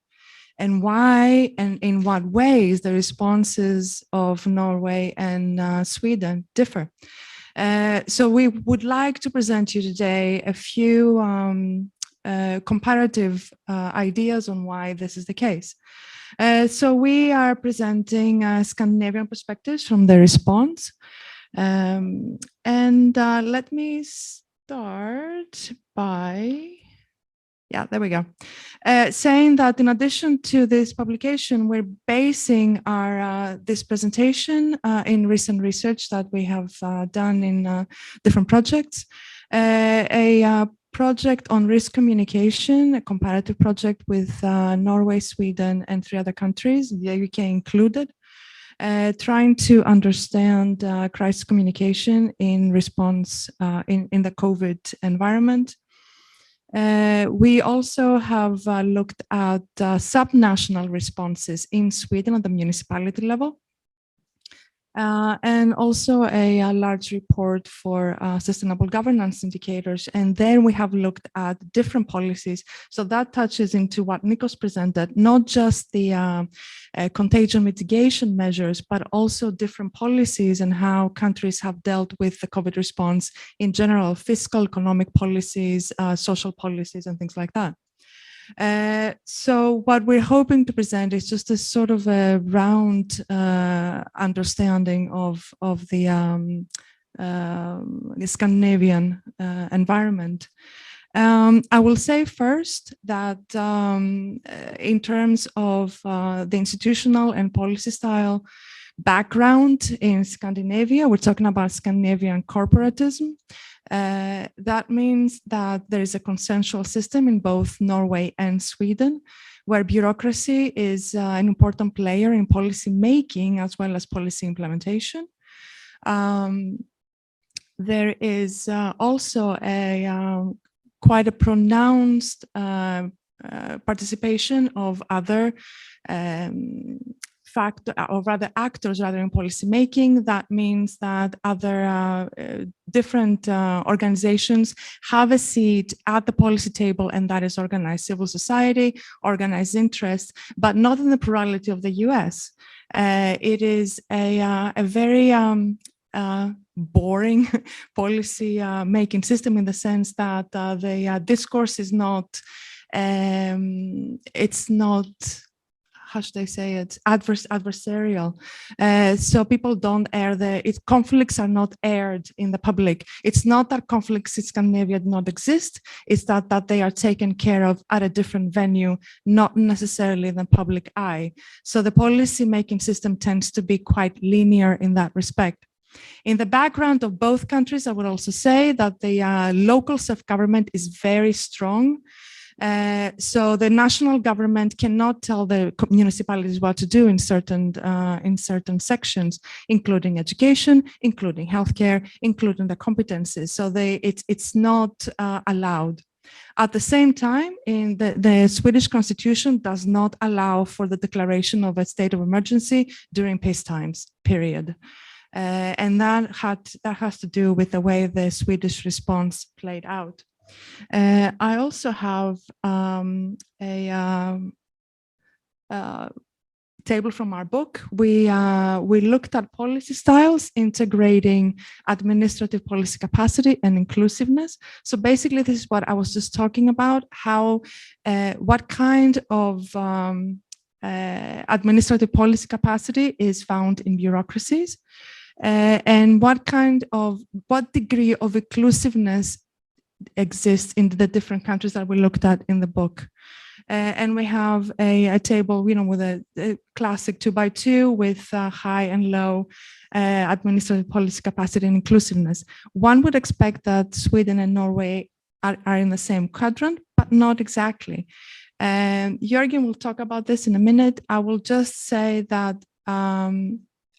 and why and in what ways the responses of Norway and Sweden differ. So we would like to present you today a few comparative ideas on why this is the case. So we are presenting Scandinavian perspectives from the response. Let me start by, yeah, there we go. Saying that in addition to this publication, we're basing our this presentation in recent research that we have done in different projects. A project on risk communication, a comparative project with Norway, Sweden, and 3 other countries, the UK included. Trying to understand crisis communication in response in the COVID environment. We also have looked at subnational responses in Sweden at the municipality level. And also a large report for sustainable governance indicators. And then we have looked at different policies. So that touches into what Nikos presented, not just the contagion mitigation measures, but also different policies and how countries have dealt with the COVID response in general, fiscal, economic policies, social policies, and things like that. So what we're hoping to present is just a sort of a round understanding of the Scandinavian environment. I will say first that in terms of the institutional and policy style background in Scandinavia, we're talking about Scandinavian corporatism. That means that there is a consensual system in both Norway and Sweden, where bureaucracy is an important player in policy making as well as policy implementation. There is also a quite a pronounced participation of other actors rather in policy making. That means that other different organizations have a seat at the policy table, and that is organized civil society, organized interest, but not in the plurality of the US. It is a very boring policy making system in the sense that the discourse is not, it's not how should I say it, adversarial. So people don't air conflicts are not aired in the public. It's not that conflicts in Scandinavia do not exist, it's that they are taken care of at a different venue, not necessarily in the public eye. So the policy making system tends to be quite linear in that respect. In the background of both countries, I would also say that the local self-government is very strong. So the national government cannot tell the municipalities what to do in certain sections, including education, including healthcare, including the competencies. So it's not allowed. At the same time, in the Swedish constitution does not allow for the declaration of a state of emergency during peace times, period. And that has to do with the way the Swedish response played out. I also have a table from our book. We looked at policy styles integrating administrative policy capacity and inclusiveness. So basically, this is what I was just talking about, how what kind of administrative policy capacity is found in bureaucracies, and what degree of inclusiveness exists in the different countries that we looked at in the book. And we have a table, with a classic 2x2 with high and low administrative policy capacity and inclusiveness. One would expect that Sweden and Norway are in the same quadrant, but not exactly. Jörgen will talk about this in a minute. I will just say that,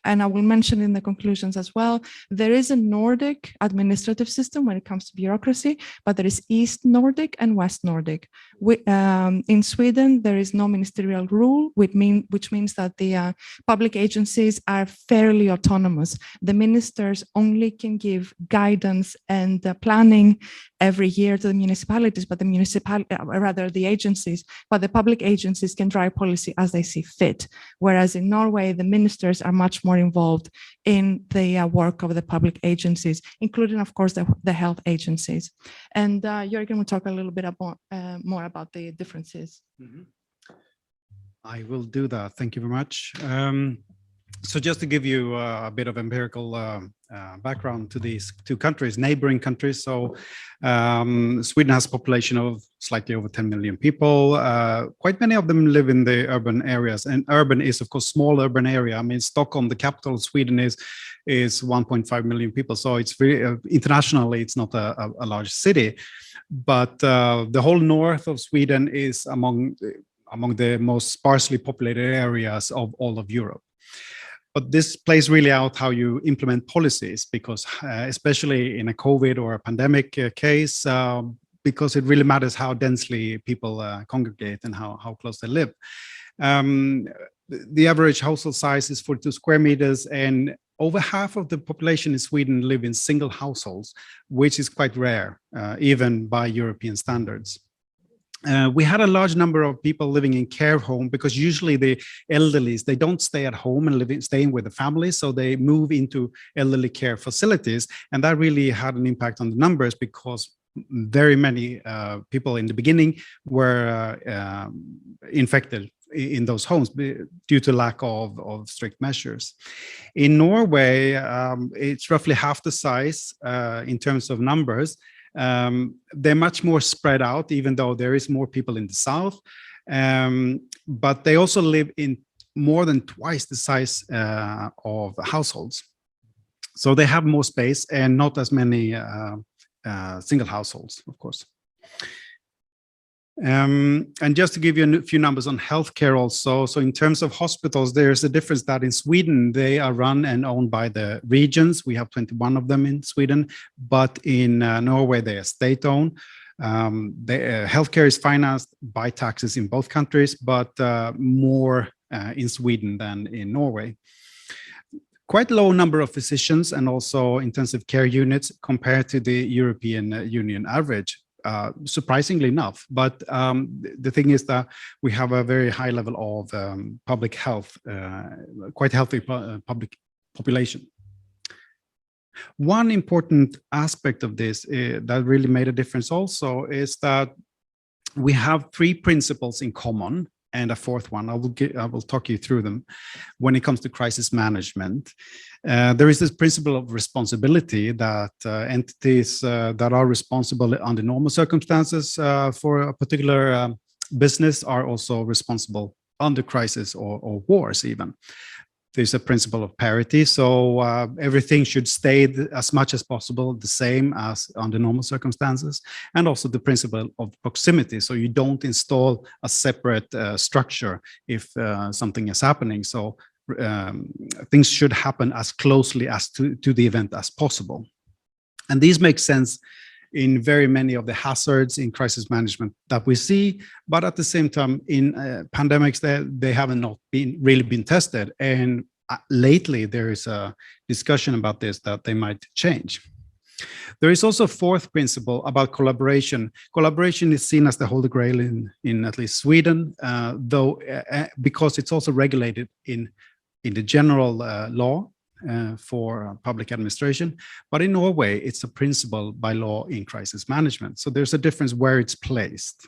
and I will mention in the conclusions as well, there is a Nordic administrative system when it comes to bureaucracy, but there is East Nordic and West Nordic. In Sweden, there is no ministerial rule, which means that the public agencies are fairly autonomous. The ministers only can give guidance and planning every year to the municipalities, but the agencies, but the public agencies can drive policy as they see fit. Whereas in Norway, the ministers are much more involved in the work of the public agencies, including, of course, the health agencies. And Jörgen will talk a little bit more about the differences. Mm-hmm. I will do that. Thank you very much. So just to give you a bit of empirical background to these two countries, neighboring countries. So Sweden has a population of slightly over 10 million people. Quite many of them live in the urban areas, and urban is, of course, small urban area. I mean, Stockholm, the capital of Sweden, is 1.5 million people. So it's very internationally, it's not a large city, but the whole north of Sweden is among the most sparsely populated areas of all of Europe. But this plays really out how you implement policies, because especially in a COVID or a pandemic case, because it really matters how densely people congregate and how close they live. The average household size is 42 square meters, and over half of the population in Sweden live in single households, which is quite rare, even by European standards. We had a large number of people living in care home, because usually the elderly, they don't stay at home and staying with the family, so they move into elderly care facilities, and that really had an impact on the numbers, because very many people in the beginning were infected in those homes due to lack of strict measures. In Norway, it's roughly half the size in terms of numbers. They're much more spread out, even though there is more people in the south, but they also live in more than twice the size of households. So they have more space and not as many single households, of course. And just to give you a few numbers on healthcare also, so in terms of hospitals, there's a difference that in Sweden, they are run and owned by the regions. We have 21 of them in Sweden, but in Norway, they are state-owned. Healthcare is financed by taxes in both countries, but more in Sweden than in Norway. Quite low number of physicians and also intensive care units compared to the European Union average. Surprisingly enough, but the thing is that we have a very high level of public health, quite healthy public population. One important aspect of this that really made a difference also is that we have three principles in common and a fourth one. I will talk you through them. When it comes to crisis management, there is this principle of responsibility that entities that are responsible under normal circumstances for a particular business are also responsible under crisis or wars even. There's a principle of parity, so everything should stay as much as possible the same as under normal circumstances, and also the principle of proximity, so you don't install a separate structure if something is happening. So things should happen as closely as to the event as possible. And these make sense in very many of the hazards in crisis management that we see, but at the same time in pandemics they haven't not really been tested, and lately there is a discussion about this that they might change. There is also a fourth principle about collaboration. Collaboration is seen as the holy grail in at least Sweden, though because it's also regulated in the general law for public administration, but in Norway, it's a principle by law in crisis management. So there's a difference where it's placed.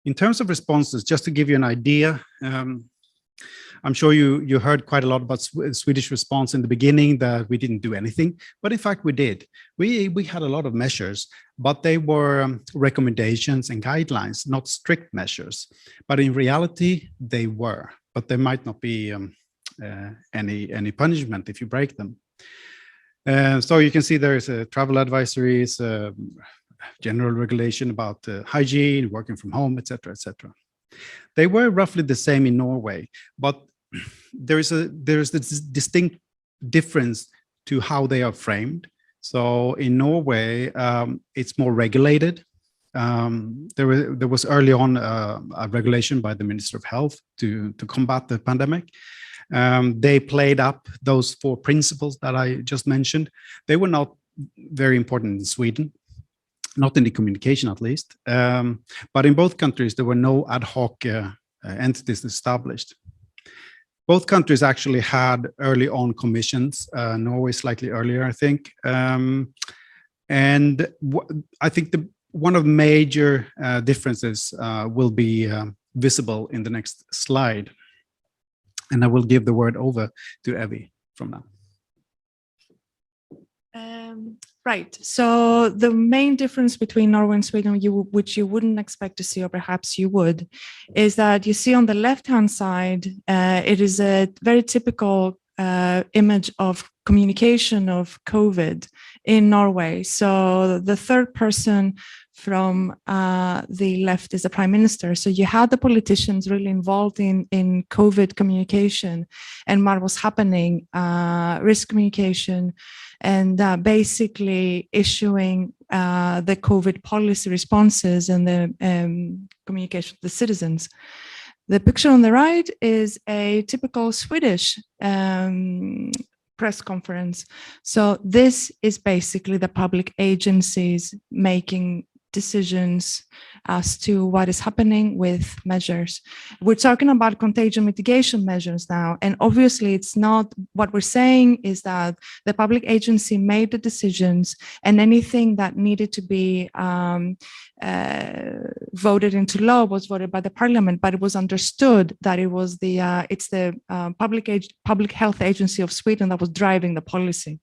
In terms of responses, just to give you an idea, I'm sure you heard quite a lot about Swedish response in the beginning, that we didn't do anything, but in fact we did. We had a lot of measures, but they were recommendations and guidelines, not strict measures. But in reality, they were, but there might not be any punishment if you break them. So you can see there's travel advisories, general regulation about hygiene, working from home, etc., etc. They were roughly the same in Norway, but there is this distinct difference to how they are framed. So in Norway, it's more regulated. There was early on a regulation by the Minister of Health to combat the pandemic. They played up those four principles that I just mentioned. They were not very important in Sweden, not in the communication at least. But in both countries, there were no ad hoc entities established. Both countries actually had early on commissions, Norway slightly earlier, I think. And I think one of the major differences will be visible in the next slide. And I will give the word over to Evie from now. Right. So the main difference between Norway and Sweden, which you wouldn't expect to see, or perhaps you would, is that you see on the left-hand side, it is a very typical image of communication of COVID in Norway. So the third person from the left is the prime minister. So you had the politicians really involved in COVID communication and what was happening, risk communication, and basically issuing the COVID policy responses and the communication with the citizens. The picture on the right is a typical Swedish press conference. So this is basically the public agencies making decisions as to what is happening with measures. We're talking about contagion mitigation measures now, and obviously it's not, what we're saying is that the public agency made the decisions, and anything that needed to be voted into law was voted by the parliament, but it was understood that it was it's the public health agency of Sweden that was driving the policy.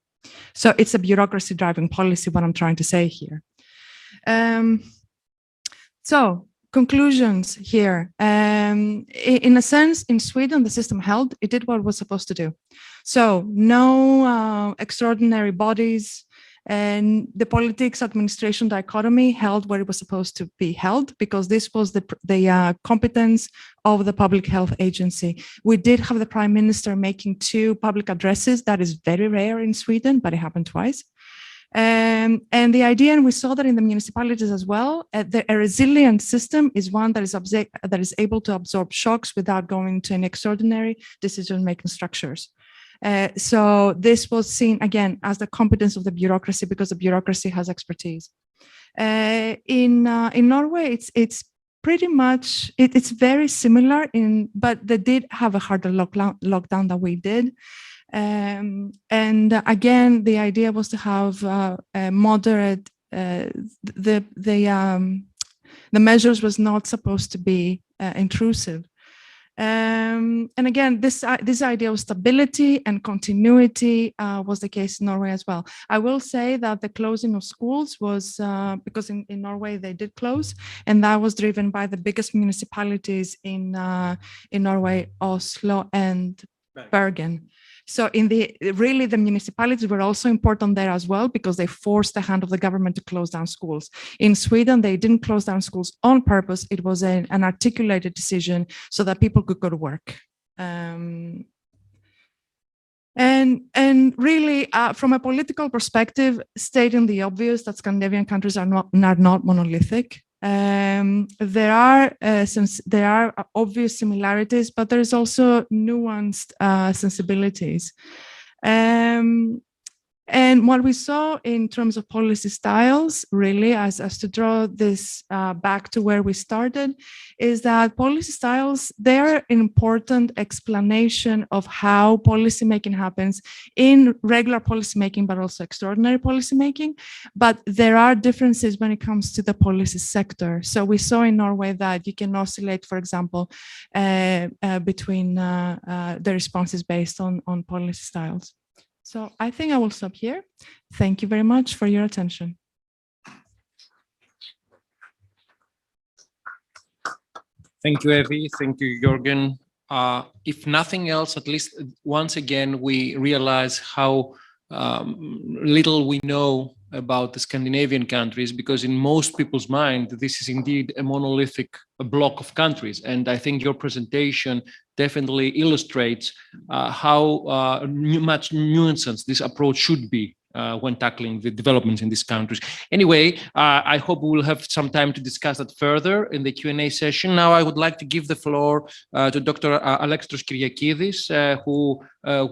So it's a bureaucracy driving policy, what I'm trying to say here. So conclusions here. In a sense, in Sweden, the system held. It did what it was supposed to do. So no extraordinary bodies, and the politics administration dichotomy held where it was supposed to be held, because this was the competence of the public health agency. We did have the prime minister making 2 public addresses. That is very rare in Sweden, but it happened twice. And the idea, and we saw that in the municipalities as well, a resilient system is one that is able to absorb shocks without going to an extraordinary decision-making structures. So this was seen again as the competence of the bureaucracy, because the bureaucracy has expertise. In Norway, it's pretty much it's very similar but they did have a harder lockdown than we did. And again, the idea was to have a moderate, the the measures was not supposed to be intrusive. And again, this idea of stability and continuity was the case in Norway as well. I will say that the closing of schools was because in Norway they did close, and that was driven by the biggest municipalities in Norway, Oslo and Bergen. So really the municipalities were also important there as well, because they forced the hand of the government to close down schools. In Sweden, they didn't close down schools on purpose. It was an articulated decision so that people could go to work. And really, from a political perspective, stating the obvious that Scandinavian countries are not monolithic. There are obvious similarities, but there's also nuanced sensibilities. And what we saw in terms of policy styles, really, as to draw this back to where we started, is that policy styles, they're an important explanation of how policymaking happens in regular policymaking, but also extraordinary policymaking. But there are differences when it comes to the policy sector. So we saw in Norway that you can oscillate, for example, between the responses based on policy styles. So I think I will stop here. Thank you very much for your attention. Thank you, Evie. Thank you, Jörgen. If nothing else, at least once again, we realize how little we know about the Scandinavian countries, because in most people's mind, this is indeed a monolithic block of countries. And I think your presentation definitely illustrates how much nuanced this approach should be when tackling the developments in these countries. Anyway, I hope we will have some time to discuss that further in the Q&A session. Now I would like to give the floor to Dr. Alexandros Kyriakidis, who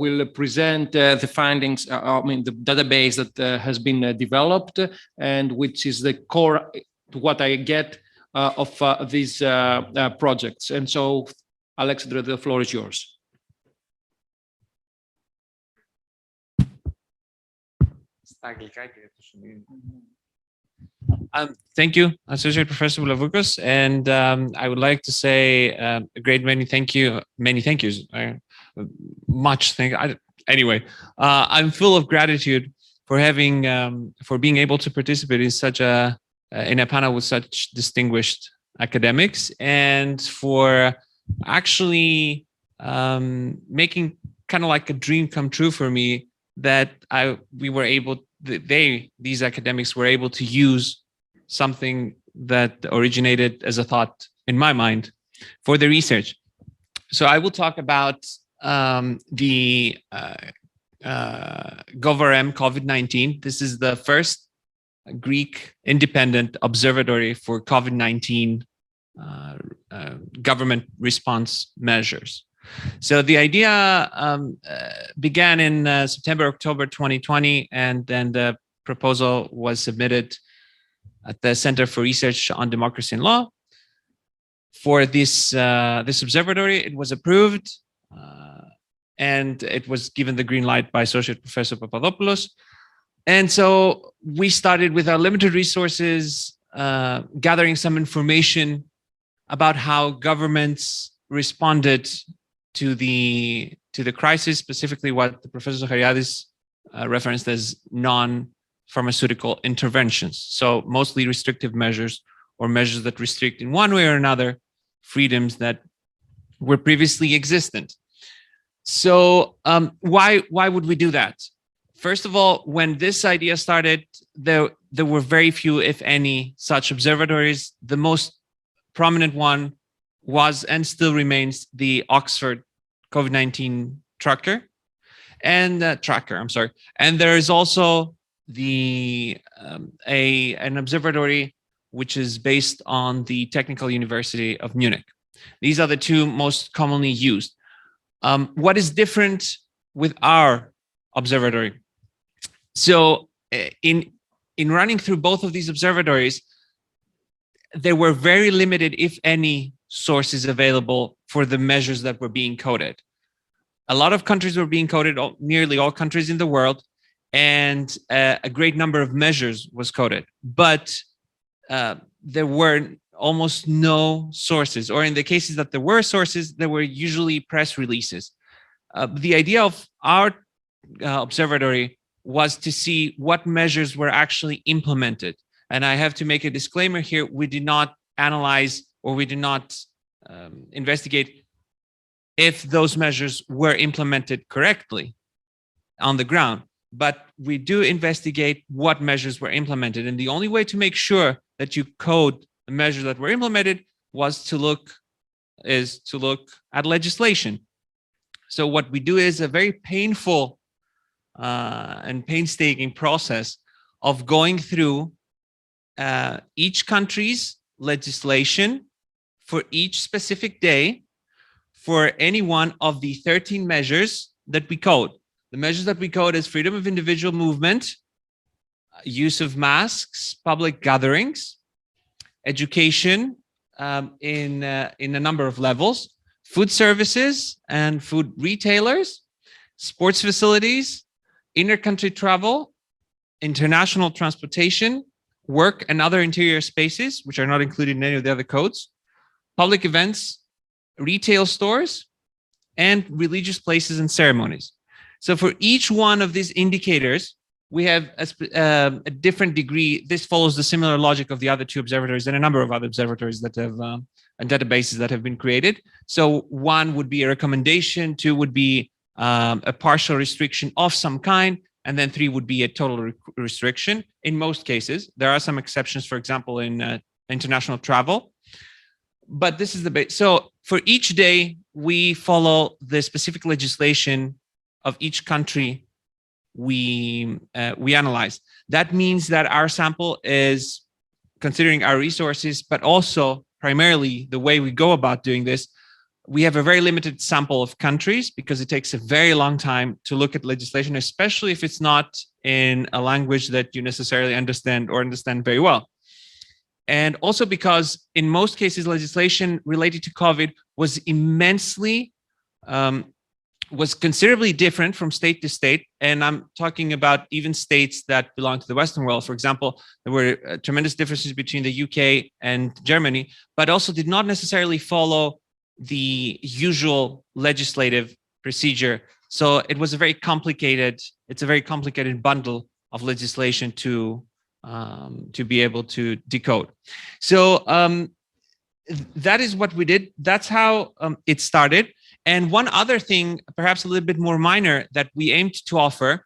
will present the findings, the database that has been developed, and which is the core to what I get of these projects. And so, Alexandros, the floor is yours. Thank you, Associate Professor Blavoukos, and I would like to say a great many thank yous. Anyway, I'm full of gratitude for having for being able to participate in such in a panel with such distinguished academics, and for actually making kind of like a dream come true for me, that these academics were able to use something that originated as a thought in my mind for the research. So I will talk about the GovRM COVID-19. This is the first Greek independent observatory for COVID-19 government response measures. So the idea began in September, October 2020, and then the proposal was submitted at the Center for Research on Democracy and Law. For this observatory, it was approved, and it was given the green light by Associate Professor Papadopoulos. And so we started with our limited resources, gathering some information about how governments responded to the crisis, specifically what the Professor Zahariadis referenced as non-pharmaceutical interventions. So mostly restrictive measures, or measures that restrict in one way or another freedoms that were previously existent. So why would we do that? First of all, when this idea started, there were very few, if any, such observatories. The most prominent one was and still remains the Oxford COVID-19 tracker, and And there is also an observatory which is based on the Technical University of Munich. These are the two most commonly used. What is different with our observatory? So in running through both of these observatories, there were very limited, if any, sources available for the measures that were being coded. A lot of countries were being coded, nearly all countries in the world, and a great number of measures was coded. But there were almost no sources, or in the cases that there were sources, there were usually press releases. The idea of our observatory was to see what measures were actually implemented. And I have to make a disclaimer here. We did not analyze, or we did not investigate if those measures were implemented correctly on the ground, but we do investigate what measures were implemented. And the only way to make sure that you code the measures that were implemented was to look at legislation. So what we do is a very painful and painstaking process of going through each country's legislation for each specific day for any one of the 13 measures that we code. The measures that we code is freedom of individual movement, use of masks, public gatherings, education in a number of levels, food services and food retailers, sports facilities, inter-country travel, international transportation, work and other interior spaces, which are not included in any of the other codes, public events, retail stores, and religious places and ceremonies. So for each one of these indicators, we have a different degree. This follows the similar logic of the other two observatories and a number of other observatories that have and databases that have been created. So one would be a recommendation, two would be a partial restriction of some kind, and then three would be a total restriction. In most cases, there are some exceptions, for example, in international travel. But this is the base. So for each day, we follow the specific legislation of each country we analyze. That means that our sample is considering our resources, but also primarily the way we go about doing this. We have a very limited sample of countries because it takes a very long time to look at legislation, especially if it's not in a language that you necessarily understand or understand very well. And also because in most cases, legislation related to COVID was was considerably different from state to state. And I'm talking about even states that belong to the Western world. For example, there were tremendous differences between the UK and Germany, but also did not necessarily follow the usual legislative procedure. So it was a very complicated bundle of legislation to be able to decode. So that is what we did. That's how it started. And one other thing, perhaps a little bit more minor, that we aimed to offer,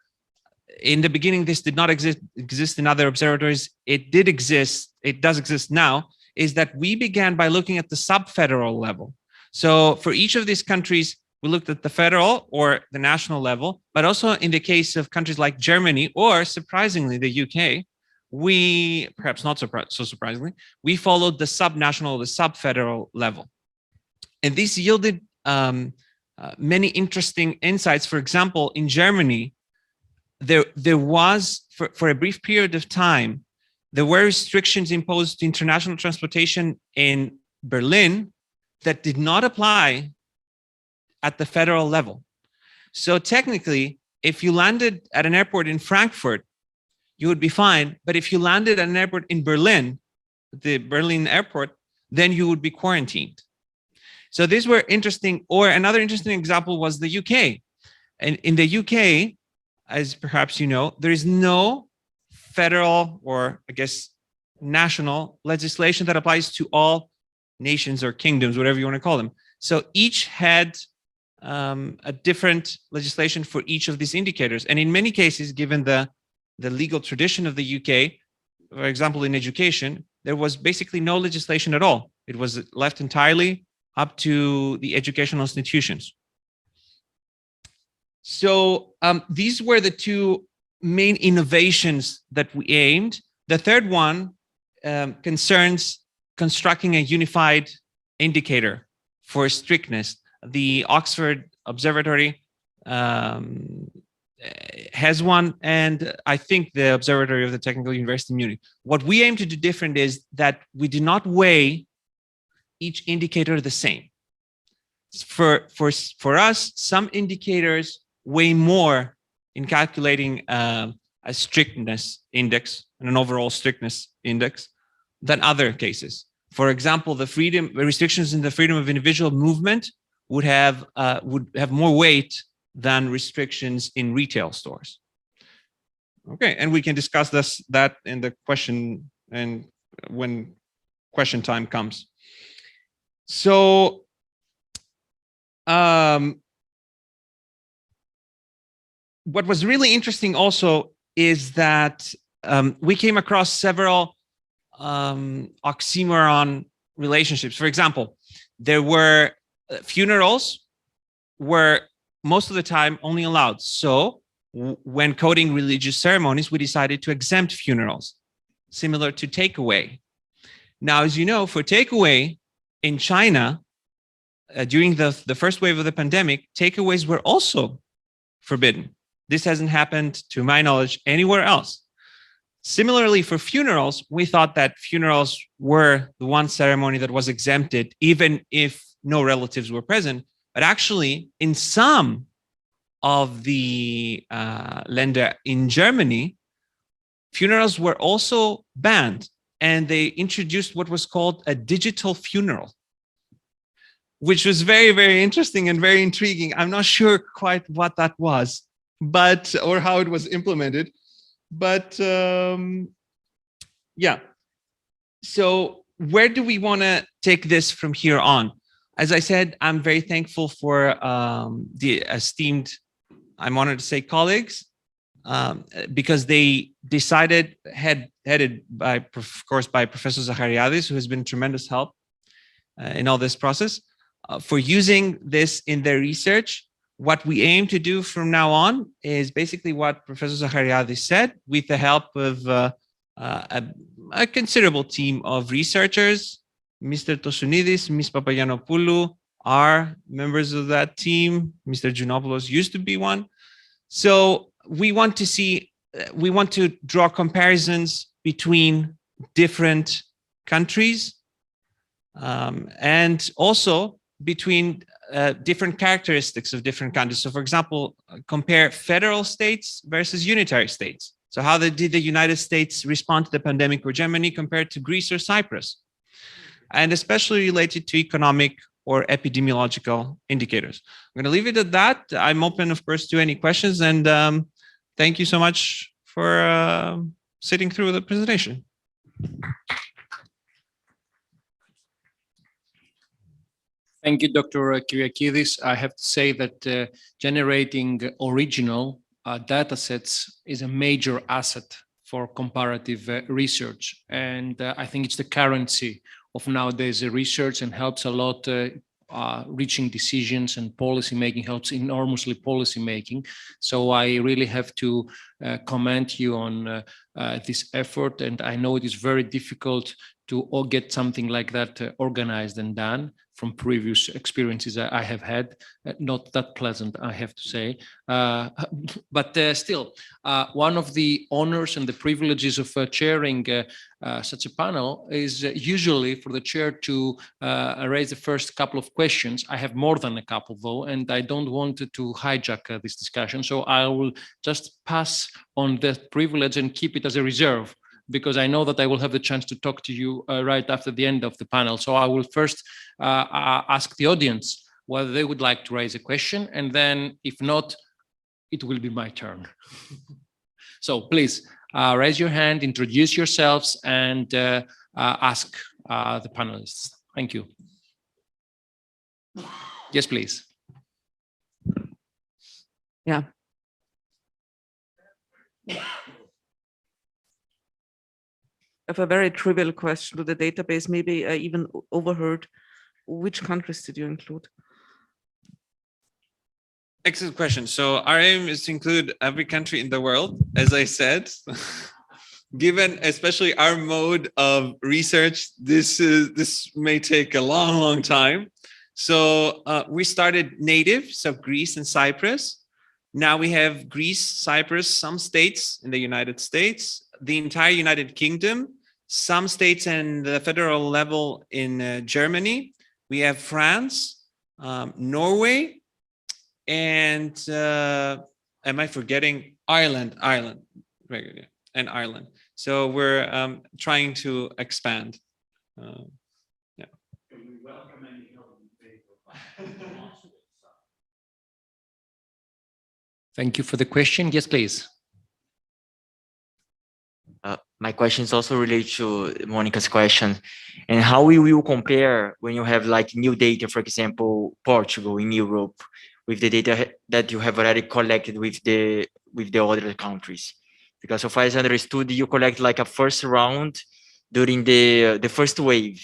in the beginning, this did not exist in other observatories. It did exist, it does exist now, is that we began by looking at the sub-federal level. So for each of these countries, we looked at the federal or the national level, but also in the case of countries like Germany or surprisingly the UK, we, perhaps not so surprisingly, we followed the sub-national, the sub-federal level. And this yielded many interesting insights. For example, in Germany, there was, for a brief period of time, there were restrictions imposed to international transportation in Berlin that did not apply at the federal level. So technically, if you landed at an airport in Frankfurt, you would be fine. But if you landed at an airport in Berlin, the Berlin airport, then you would be quarantined. So these were interesting. Or another interesting example was the UK. And in the UK, as perhaps you know, there is no federal or I guess national legislation that applies to all nations or kingdoms, whatever you want to call them. So each had a different legislation for each of these indicators. And in many cases, given the legal tradition of the UK, for example, in education, there was basically no legislation at all. It was left entirely up to the educational institutions. So these were the two main innovations that we aimed. The third one concerns constructing a unified indicator for strictness. The Oxford Observatory has one, and I think the Observatory of the Technical University of Munich. What we aim to do different is that we do not weigh each indicator the same. For us, some indicators weigh more in calculating a strictness index and an overall strictness index than other cases. For example, the restrictions in the freedom of individual movement would have more weight than restrictions in retail stores. Okay, and we can discuss that in the question and when question time comes. So, what was really interesting also is that we came across several oxymoron relationships. For example, there were funerals were most of the time only allowed. So when coding religious ceremonies, we decided to exempt funerals, similar to takeaway. Now, as you know, for takeaway in China, during the first wave of the pandemic, takeaways were also forbidden. This hasn't happened, to my knowledge, anywhere else. Similarly, for funerals, we thought that funerals were the one ceremony that was exempted, even if no relatives were present. But actually, in some of the Länder in Germany, funerals were also banned, and they introduced what was called a digital funeral, which was very, very interesting and very intriguing. I'm not sure quite what that was, but or how it was implemented. But yeah, so where do we want to take this from here on? As I said, I'm very thankful for the esteemed, I'm honored to say, colleagues, because they decided, headed by, of course, by Professor Zahariadis, who has been tremendous help in all this process, for using this in their research. What we aim to do from now on is basically what Professor Zahariadis said, with the help of a considerable team of researchers. Mr. Tosounidis, Ms. Papagiannopoulou are members of that team. Mr. Giannopoulos used to be one. So we want to draw comparisons between different countries and also between different characteristics of different countries. So for example, compare federal states versus unitary states. So how did the United States respond to the pandemic, or Germany compared to Greece or Cyprus? And especially related to economic or epidemiological indicators. I'm going to leave it at that. I'm open, of course, to any questions. And thank you so much for sitting through the presentation. Thank you, Dr. Kyriakidis. I have to say that generating original data sets is a major asset for comparative research. And I think it's the currency of nowadays research, and helps a lot reaching decisions, and policy making helps enormously policy making. So I really have to commend you on this effort. And I know it is very difficult to get something like that organized and done. From previous experiences I have had, not that pleasant, I have to say. But still, one of the honors and the privileges of chairing such a panel is usually for the chair to raise the first couple of questions. I have more than a couple though, and I don't want to hijack this discussion. So I will just pass on that privilege and keep it as a reserve, because I know that I will have the chance to talk to you right after the end of the panel. So I will first ask the audience whether they would like to raise a question, and then if not, it will be my turn. So please raise your hand, introduce yourselves, and ask the panelists. Thank you. Yes, please. Yeah. I have a very trivial question to the database. Maybe I even overheard. Which countries did you include? Excellent question. So our aim is to include every country in the world, as I said. Given especially our mode of research, this may take a long, long time. So we started native, so Greece and Cyprus. Now we have Greece, Cyprus, some states in the United States, the entire United Kingdom, some states and the federal level in Germany. We have France, Norway, and am I forgetting Ireland? Ireland, and Ireland. So we're trying to expand. Thank you for the question. Yes, please. My question is also related to Monica's question, and how we will compare when you have like new data, for example, Portugal in Europe, with the data that you have already collected with the other countries. Because so far as I understood, you collect like a first round during the first wave.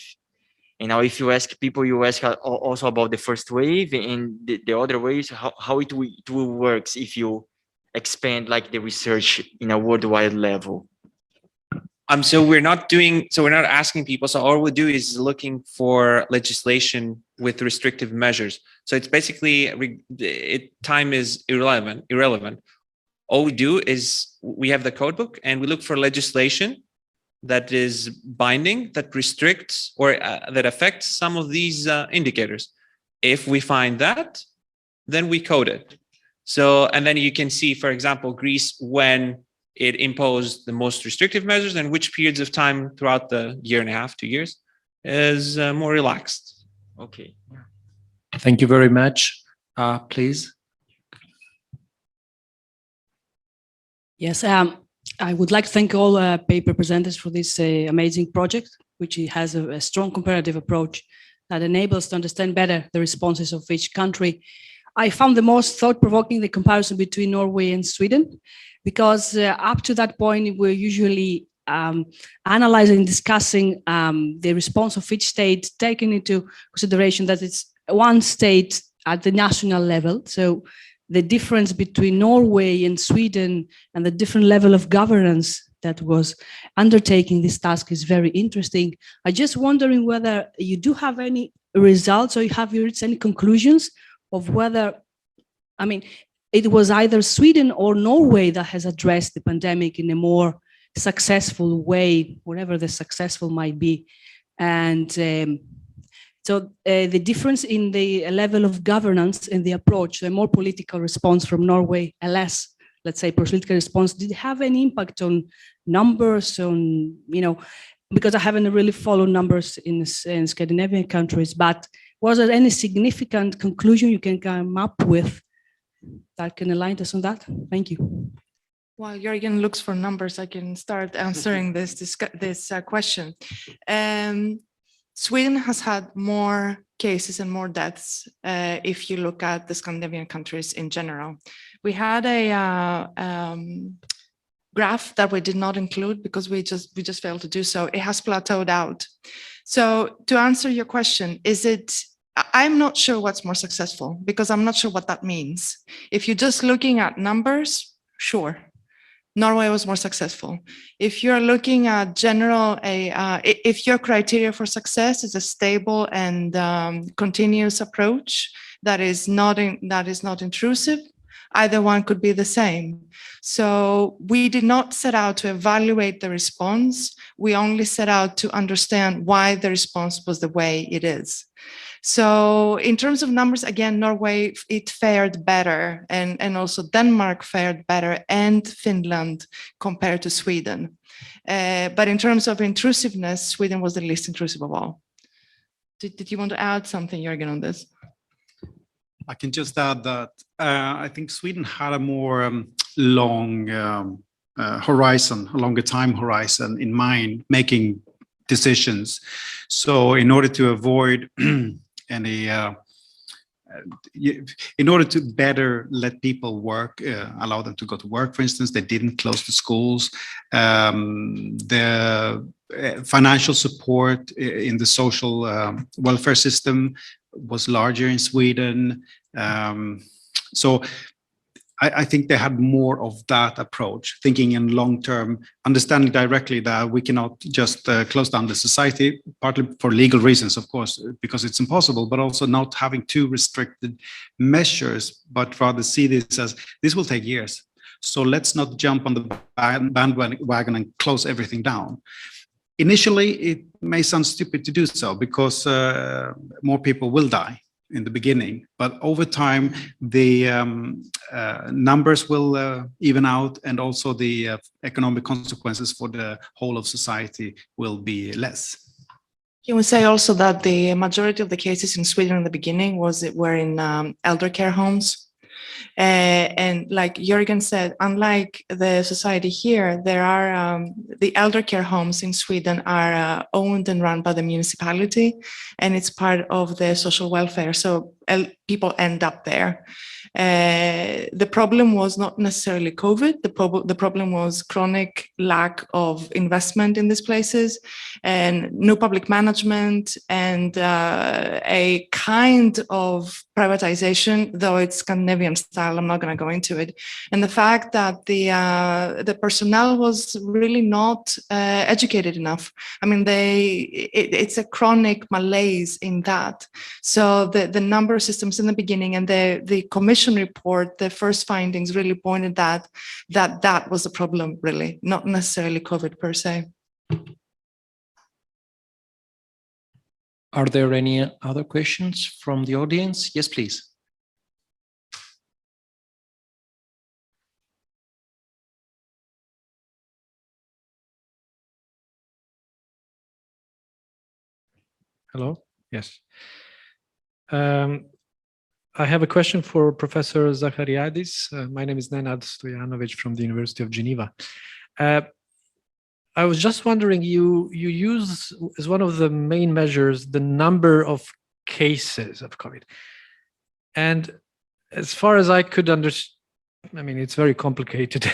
And now if you ask people, you ask also about the first wave and the other waves, how it will works if you expand like the research in a worldwide level. So we're not asking people. So all we do is looking for legislation with restrictive measures. So it's basically time is irrelevant. All we do is we have the code book and we look for legislation that is binding, that restricts or that affects some of these indicators. If we find that, then we code it. So, and then you can see, for example, Greece, when it imposed the most restrictive measures and which periods of time throughout the year and a half, 2 years, is more relaxed. Okay. Thank you very much. Please. Yes, I would like to thank all paper presenters for this amazing project, which has a strong comparative approach that enables to understand better the responses of each country. I found the most thought-provoking the comparison between Norway and Sweden, because up to that point, we're usually analyzing, discussing the response of each state, taking into consideration that it's one state at the national level. So the difference between Norway and Sweden and the different level of governance that was undertaking this task is very interesting. I'm just wondering whether you do have any results or have you reached any conclusions of whether, I mean, it was either Sweden or Norway that has addressed the pandemic in a more successful way, whatever the successful might be. And so the difference in the level of governance and the approach, a more political response from Norway, a less, let's say, political response, did it have any impact on numbers, on, you know, because I haven't really followed numbers in Scandinavian countries, but was there any significant conclusion you can come up with that can enlighten us on that? Thank you. While Jörgen looks for numbers, I can start answering this question. Sweden has had more cases and more deaths if you look at the Scandinavian countries in general. We had a graph that we did not include because we just failed to do so. It has plateaued out. So to answer your question, I'm not sure what's more successful because I'm not sure what that means. If you're just looking at numbers, sure. Norway was more successful. If you're looking at if your criteria for success is a stable and continuous approach that is not intrusive, either one could be the same. So we did not set out to evaluate the response. We only set out to understand why the response was the way it is. So in terms of numbers, again, Norway, it fared better, and also Denmark fared better, and Finland compared to Sweden. But in terms of intrusiveness, Sweden was the least intrusive of all. Did you want to add something, Jörgen, on this? I can just add that I think Sweden had a more long horizon, a longer time horizon in mind, making decisions. So in order to avoid in order to better let people work, allow them to go to work, for instance, they didn't close the schools. The financial support in the social welfare system was larger in Sweden. So I think they had more of that approach, thinking in long term, understanding directly that we cannot just close down the society, partly for legal reasons, of course, because it's impossible, but also not having too restricted measures, but rather see this as this will take years. So let's not jump on the bandwagon and close everything down. Initially, it may sound stupid to do so because more people will die in the beginning, but over time the numbers will even out, and also the economic consequences for the whole of society will be less. Can we say also that the majority of the cases in Sweden in the beginning were in elder care homes? And like Jörgen said, unlike the society here, there are the elder care homes in Sweden are owned and run by the municipality, and it's part of the social welfare. So people end up there. The problem was not necessarily COVID. The problem was chronic lack of investment in these places and no public management and a kind of privatization, though it's Scandinavian style. I'm not going to go into it. And the fact that the personnel was really not educated enough. I mean, it's a chronic malaise in that. So the number of systems in the beginning and the commission report, the first findings really pointed that was the problem, really, not necessarily COVID per se. Are there any other questions from the audience? Yes, please. Hello. Yes. I have a question for Professor Zahariadis. My name is Nenad Stojanovic from the University of Geneva. I was just wondering, you use as one of the main measures the number of cases of COVID. And as far as I could understand, I mean, it's very complicated.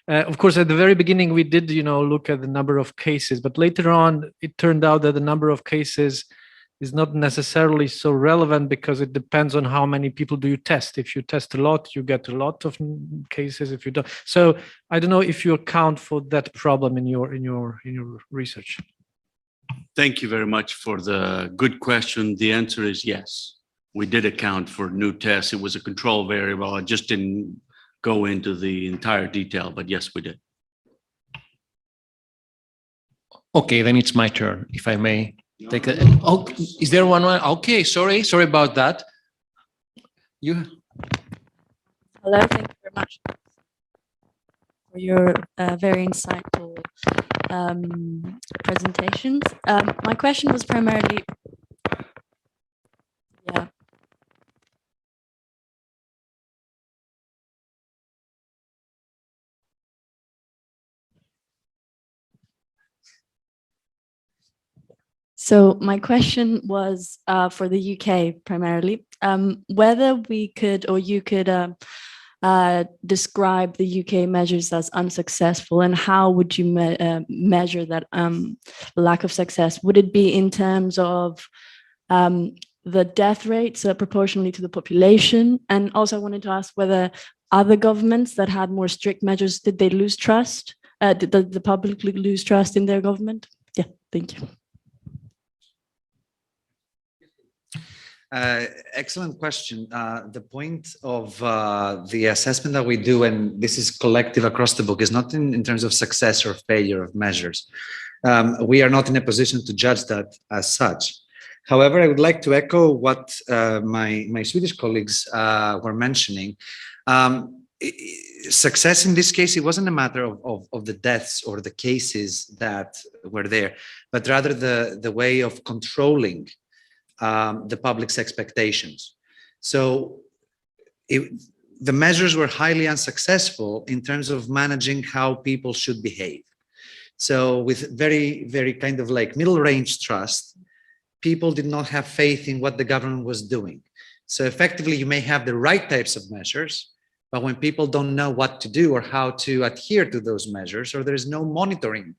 Of course, at the very beginning, we did, look at the number of cases, but later on, it turned out that the number of cases is not necessarily so relevant because it depends on how many people do you test. If you test a lot, you get a lot of cases. If you don't, so I don't know if you account for that problem in your research. Thank you very much for the good question. The answer is yes. We did account for new tests. It was a control variable. I just didn't go into the entire detail, but yes, we did. Okay, then it's my turn, if I may. Take a, oh, is there one? Okay, sorry about that. You. Hello, thank you very much for your very insightful presentations. My question was primarily, yeah. So my question was for the UK primarily, whether we could or you could describe the UK measures as unsuccessful, and how would you measure that lack of success? Would it be in terms of the death rates proportionally to the population? And also I wanted to ask whether other governments that had more strict measures, did they lose trust? Did the public lose trust in their government? Yeah, thank you. Excellent question. The point of the assessment that we do, and this is collective across the book, is not in terms of success or failure of measures. We are not in a position to judge that as such. However, I would like to echo what my Swedish colleagues were mentioning. Success in this case, it wasn't a matter of the deaths or the cases that were there, but rather the way of controlling the public's expectations. So the measures were highly unsuccessful in terms of managing how people should behave. So with very, very kind of like middle range trust, people did not have faith in what the government was doing. So effectively, you may have the right types of measures, but when people don't know what to do or how to adhere to those measures, or there is no monitoring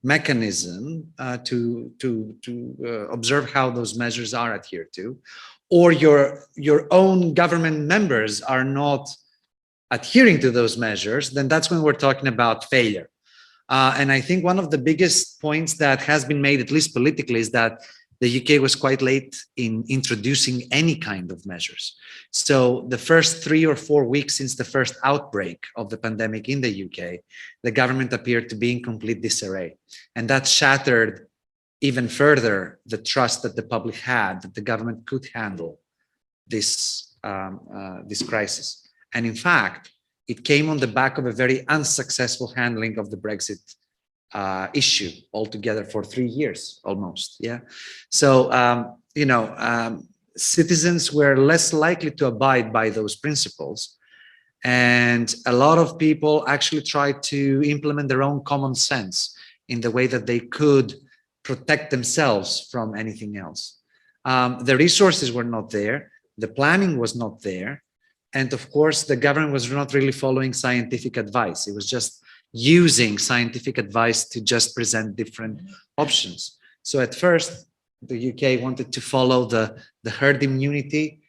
mechanism to observe how those measures are adhered to, or your own government members are not adhering to those measures, then that's when we're talking about failure. And I think one of the biggest points that has been made, at least politically, is that the UK was quite late in introducing any kind of measures. So the first 3 or 4 weeks since the first outbreak of the pandemic in the UK, the government appeared to be in complete disarray. And that shattered even further the trust that the public had that the government could handle this crisis. And in fact, it came on the back of a very unsuccessful handling of the Brexit issue altogether for 3 years almost. Yeah. So, citizens were less likely to abide by those principles. And a lot of people actually tried to implement their own common sense in the way that they could protect themselves from anything else. The resources were not there. The planning was not there. And of course, the government was not really following scientific advice. It was just using scientific advice to just present different options. So at first, the UK wanted to follow the herd immunity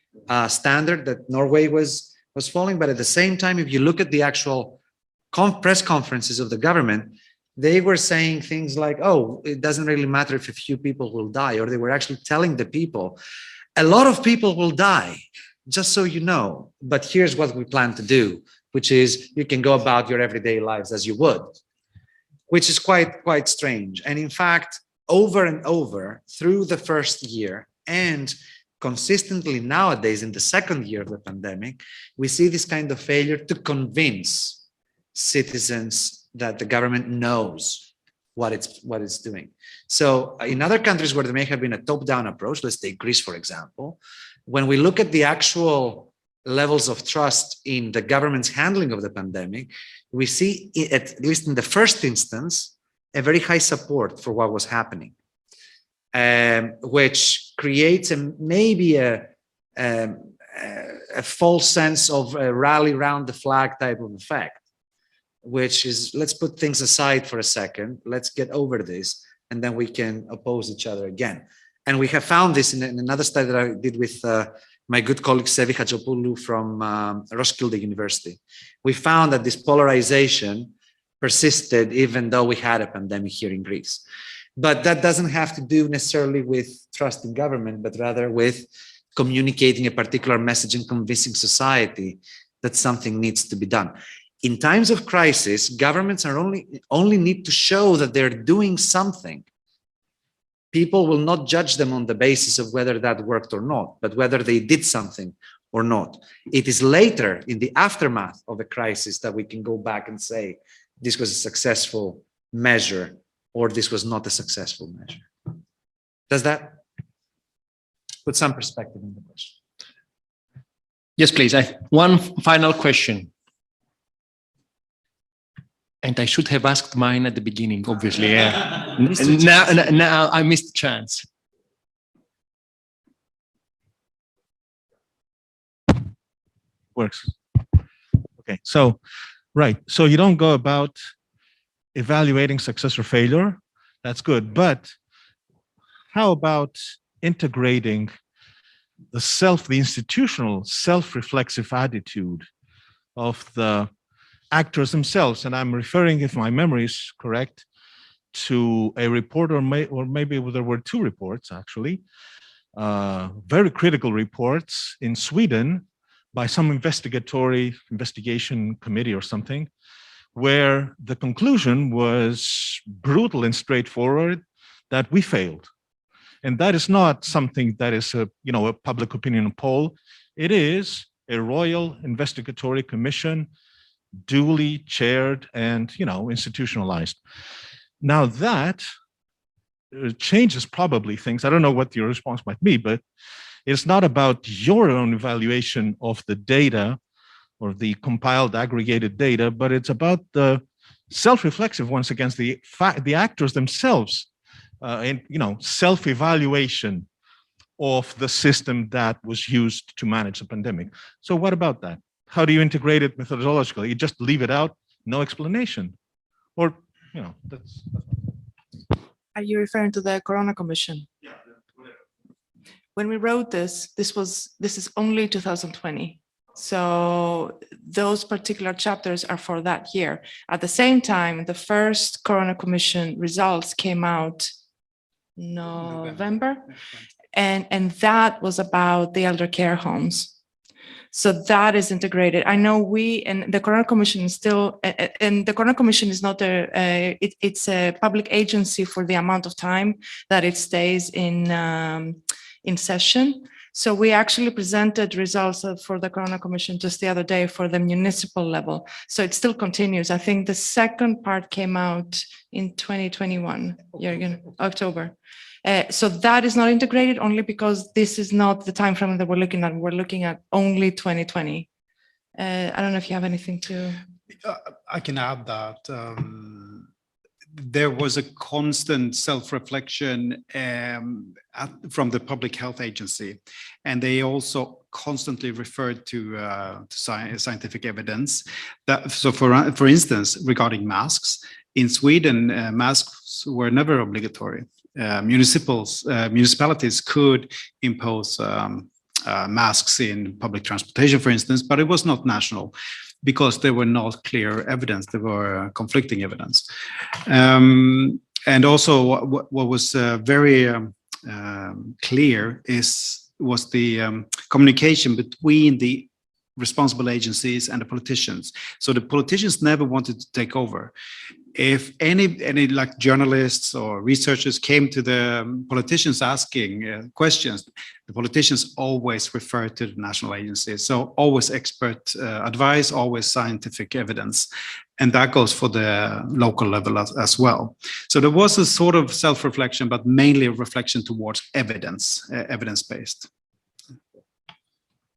standard that Norway was following. But at the same time, if you look at the actual press conferences of the government, they were saying things like, oh, it doesn't really matter if a few people will die, or they were actually telling the people, a lot of people will die, just so you know, but here's what we plan to do, which is you can go about your everyday lives as you would, which is quite strange. And in fact, over and over through the first year and consistently nowadays in the second year of the pandemic, we see this kind of failure to convince citizens that the government knows what it's doing. So in other countries where there may have been a top-down approach, let's take Greece, for example, when we look at the actual levels of trust in the government's handling of the pandemic, we see, at least in the first instance, a very high support for what was happening, which creates maybe a false sense of a rally round the flag type of effect, which is, let's put things aside for a second, let's get over this, and then we can oppose each other again. And we have found this in another study that I did with my good colleague Sevi Hatzopoulou from Roskilde University. We found that this polarization persisted even though we had a pandemic here in Greece. But that doesn't have to do necessarily with trust in government, but rather with communicating a particular message and convincing society that something needs to be done. In times of crisis, governments are only need to show that they're doing something. People will not judge them on the basis of whether that worked or not, but whether they did something or not. It is later in the aftermath of a crisis that we can go back and say, this was a successful measure or this was not a successful measure. Does that put some perspective in the question? Yes, please. One final question. And I should have asked mine at the beginning, obviously. Yeah. Now I missed the chance. Works. Okay, so, right. So you don't go about evaluating success or failure. That's good. But how about integrating the institutional self-reflexive attitude of the actors themselves? And I'm referring, if my memory is correct, to a report, or maybe there were two reports actually, very critical reports in Sweden by some investigation committee or something, where the conclusion was brutal and straightforward, that we failed. And that is not something that is a public opinion poll. It is a royal investigatory commission, duly chaired and institutionalized. Now that changes probably things. I don't know what your response might be, but it's not about your own evaluation of the data or the compiled aggregated data, but it's about the self-reflexive, once against the actors themselves, and self-evaluation of the system that was used to manage the pandemic. So what about that? How do you integrate it methodologically? You just leave it out, no explanation, or that's. Are you referring to the Corona Commission? Yeah. When we wrote this is only 2020. So those particular chapters are for that year. At the same time, the first Corona Commission results came out November. And that was about the elder care homes. So that is integrated. I know and the Corona Commission is still, and the Corona Commission is not it's a public agency for the amount of time that it stays in session. So we actually presented results for the Corona Commission just the other day for the municipal level. So it still continues. I think the second part came out in 2021, Jörgen, October. So that is not integrated only because this is not the time frame that we're looking at. We're looking at only 2020. I don't know if you have anything to. I can add that there was a constant self-reflection from the Public Health Agency, and they also constantly referred to scientific evidence. So, for instance, regarding masks, in Sweden, masks were never obligatory. Municipalities could impose masks in public transportation, for instance, but it was not national because there were not clear evidence. There were conflicting evidence. And also what was very clear was the communication between the responsible agencies and the politicians. So the politicians never wanted to take over. If any like journalists or researchers came to the politicians asking questions, the politicians always referred to the national agencies. So always expert advice, always scientific evidence. And that goes for the local level as well. So there was a sort of self-reflection, but mainly a reflection towards evidence, evidence-based.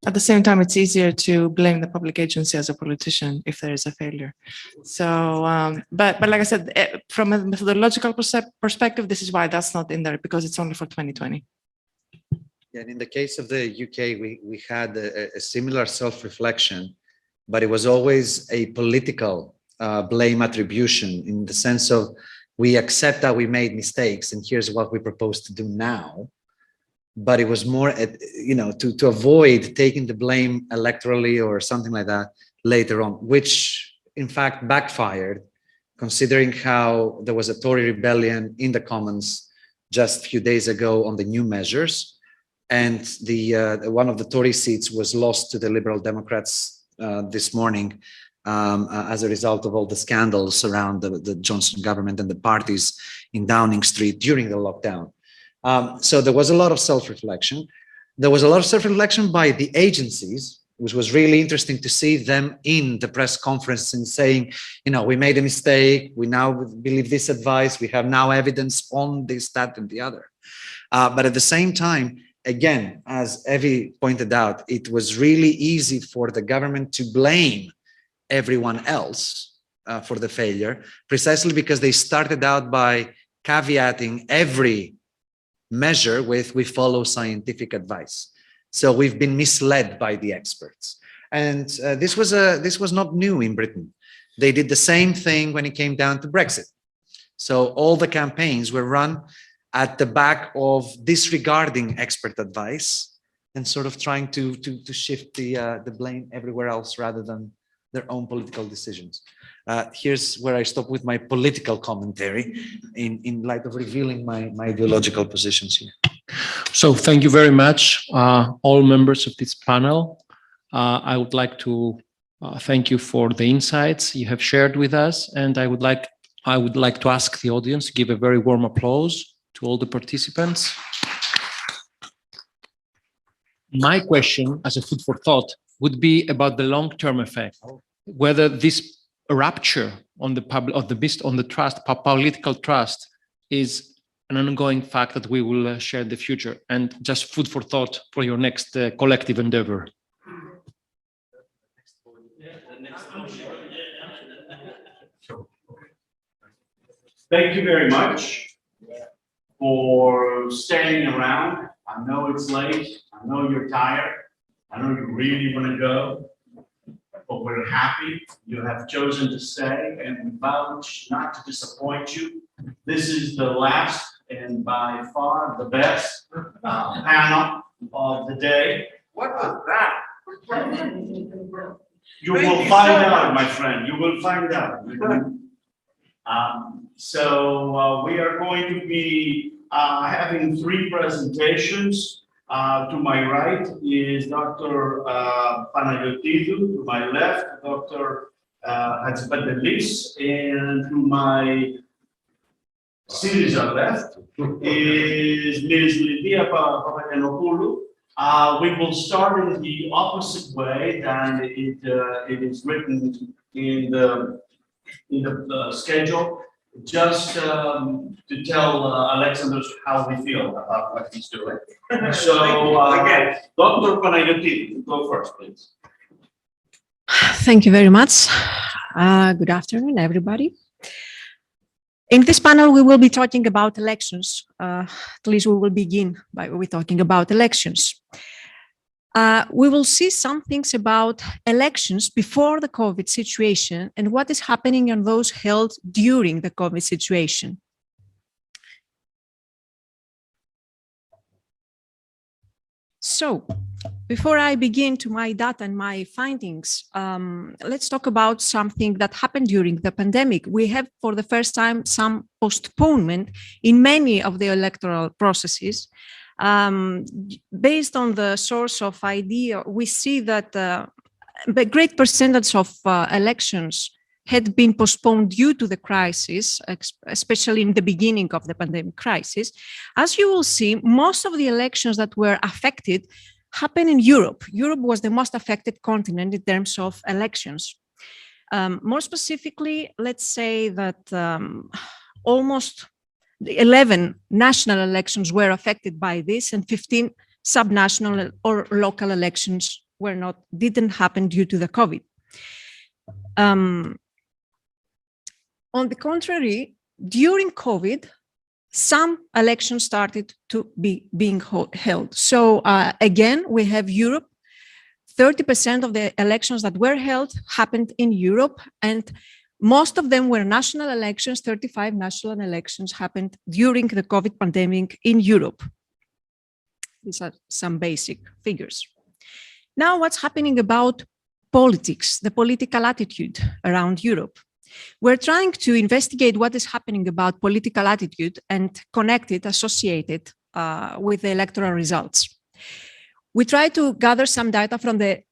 At the same time, it's easier to blame the public agency as a politician if there is a failure. So, but like I said, from a methodological perspective, this is why that's not in there, because it's only for 2020. Yeah, and in the case of the UK, we had a similar self-reflection, but it was always a political blame attribution, in the sense of we accept that we made mistakes and here's what we propose to do now. But it was more, to avoid taking the blame electorally or something like that later on, which in fact backfired, considering how there was a Tory rebellion in the Commons just a few days ago on the new measures. And one of the Tory seats was lost to the Liberal Democrats this morning as a result of all the scandals around the Johnson government and the parties in Downing Street during the lockdown. So there was a lot of self-reflection. There was a lot of self-reflection by the agencies, which was really interesting to see them in the press conference and saying, we made a mistake. We now believe this advice. We have now evidence on this, that, and the other. But at the same time, again, as Evie pointed out, it was really easy for the government to blame everyone else for the failure, precisely because they started out by caveating every measure with we follow scientific advice. So we've been misled by the experts. And this was not new in Britain. They did the same thing when it came down to Brexit. So all the campaigns were run at the back of disregarding expert advice and sort of trying to shift the blame everywhere else rather than their own political decisions. Here's where I stop with my political commentary in light of revealing my ideological positions here. So thank you very much, all members of this panel. I would like to thank you for the insights you have shared with us, and I would like to ask the audience to give a very warm applause to all the participants. My question, as a food for thought, would be about the long-term effect, whether this rupture on the political trust is an ongoing fact that we will share in the future, and just food for thought for your next collective endeavor. Thank you very much for staying around. I know it's late. I know you're tired. I know you really want to go. But we're happy you have chosen to stay, and we vouch not to disappoint you. This is the last and by far the best panel of the day. What was that? You will find out, my friend. You will find out. So we are going to be having 3 presentations. To my right is Dr. Panagiotidou, to my left, Dr. Chatzipantelis, and to my Syriza left is Ms. Lydia Papagiannopoulou, We will start in the opposite way than it is written in the schedule, just to tell Alexandros how we feel about what he's doing. So again, Dr. Panagiotidou, go first, please. Thank you very much. Good afternoon, everybody. In this panel, we will be talking about elections. At least we will begin with talking about elections. We will see some things about elections before the COVID situation and what is happening in those held during the COVID situation. So, before I begin to my data and my findings, let's talk about something that happened during the pandemic. We have, for the first time, some postponement in many of the electoral processes. Based on the source of idea, we see that a great percentage of elections had been postponed due to the crisis, especially in the beginning of the pandemic crisis. As you will see, most of the elections that were affected happened in Europe. Europe was the most affected continent in terms of elections. More specifically, let's say that almost 11 national elections were affected by this, and 15 subnational or local elections didn't happen due to the COVID. On the contrary, during COVID, some elections started to be being held. So again, we have Europe. 30% of the elections that were held happened in Europe, and most of them were national elections. 35 national elections happened during the COVID pandemic in Europe. These are some basic figures. Now, what's happening about politics, the political attitude around Europe? We're trying to investigate what is happening about political attitude and connect it, associate it with the electoral results. We try to gather some data from the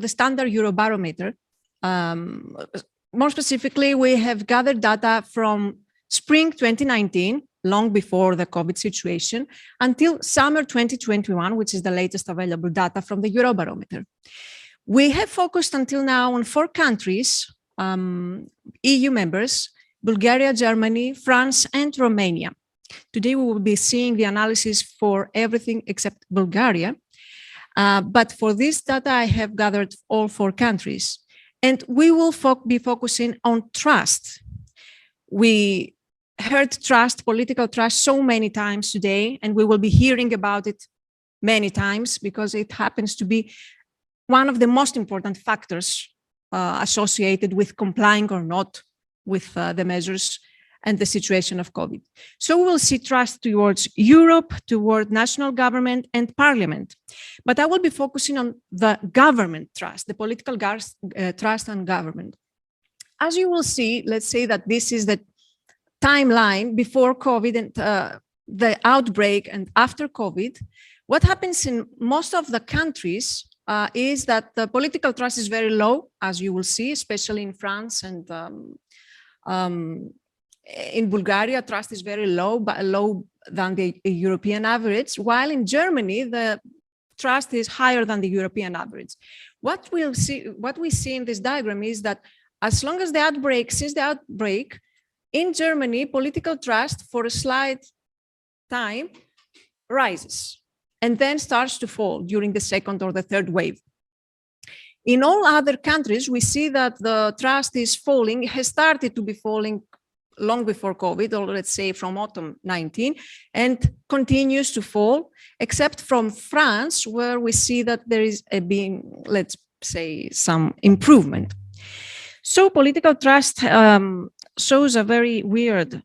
standard Eurobarometer. More specifically, we have gathered data from spring 2019, long before the COVID situation, until summer 2021, which is the latest available data from the Eurobarometer. We have focused until now on 4 countries, EU members: Bulgaria, Germany, France, and Romania. Today, we will be seeing the analysis for everything except Bulgaria. But for this data, I have gathered all 4 countries. And we will be focusing on trust. We heard trust, political trust, so many times today, and we will be hearing about it many times because it happens to be one of the most important factors associated with complying or not with the measures and the situation of COVID. So we will see trust towards Europe, toward national government and parliament. But I will be focusing on the government trust, the political trust on government. As you will see, let's say that this is the timeline before COVID and the outbreak and after COVID. What happens in most of the countries is that the political trust is very low, as you will see, especially in France and in Bulgaria, trust is very low, but lower than the European average, while in Germany, the trust is higher than the European average. What we see in this diagram is that as long as since the outbreak, in Germany, political trust for a slight time rises and then starts to fall during the second or the third wave. In all other countries, we see that the trust is falling, has started to be falling long before COVID, or let's say from autumn 19, and continues to fall, except from France, where we see that there is let's say, some improvement. So political trust shows a very weird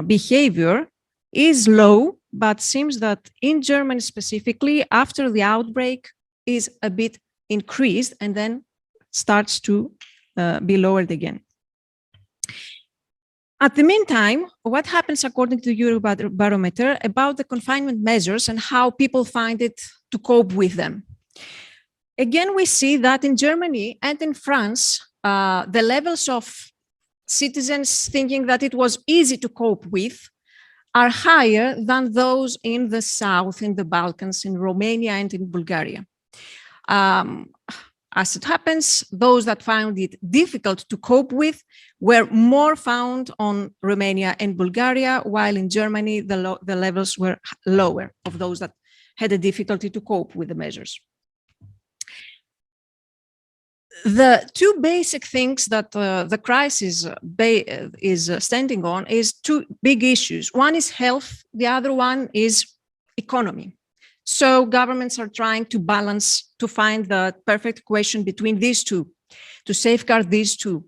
behavior, is low, but seems that in Germany specifically, after the outbreak, is a bit increased and then starts to be lowered again. At the meantime, what happens according to the Eurobarometer about the confinement measures and how people find it to cope with them? Again, we see that in Germany and in France, the levels of citizens thinking that it was easy to cope with are higher than those in the south, in the Balkans, in Romania and in Bulgaria. As it happens, those that found it difficult to cope with were more found on Romania and Bulgaria, while in Germany, the levels were lower of those that had a difficulty to cope with the measures. The two basic things that the crisis is standing on is two big issues. One is health, the other one is economy. So governments are trying to balance, to find the perfect equation between these two, to safeguard these two.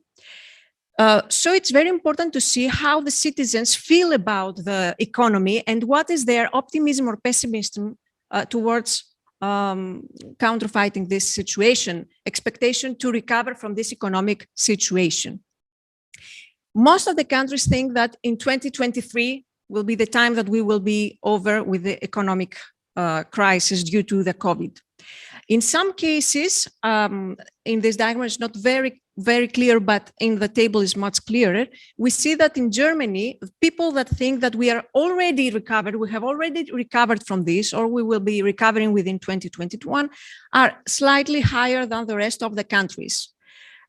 So it's very important to see how the citizens feel about the economy and what is their optimism or pessimism towards counterfighting this situation, expectation to recover from this economic situation. Most of the countries think that in 2023 will be the time that we will be over with the economic crisis due to the COVID. In some cases, in this diagram, it's not very clear, but in the table is much clearer. We see that in Germany, people that think that we are already recovered, we have already recovered from this, or we will be recovering within 2021, are slightly higher than the rest of the countries.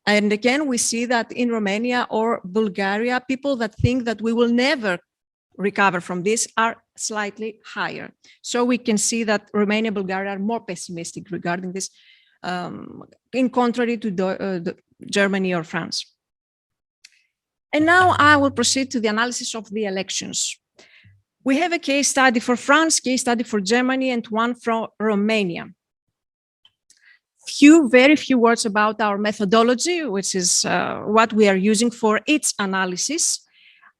And again, we see that in Romania or Bulgaria, people that think that we will never recover from this are slightly higher. So we can see that Romania and Bulgaria are more pessimistic regarding this, in contrary to Germany or France. And now I will proceed to the analysis of the elections. We have a case study for France, case study for Germany, and one from Romania. Very few words about our methodology, which is what we are using for its analysis.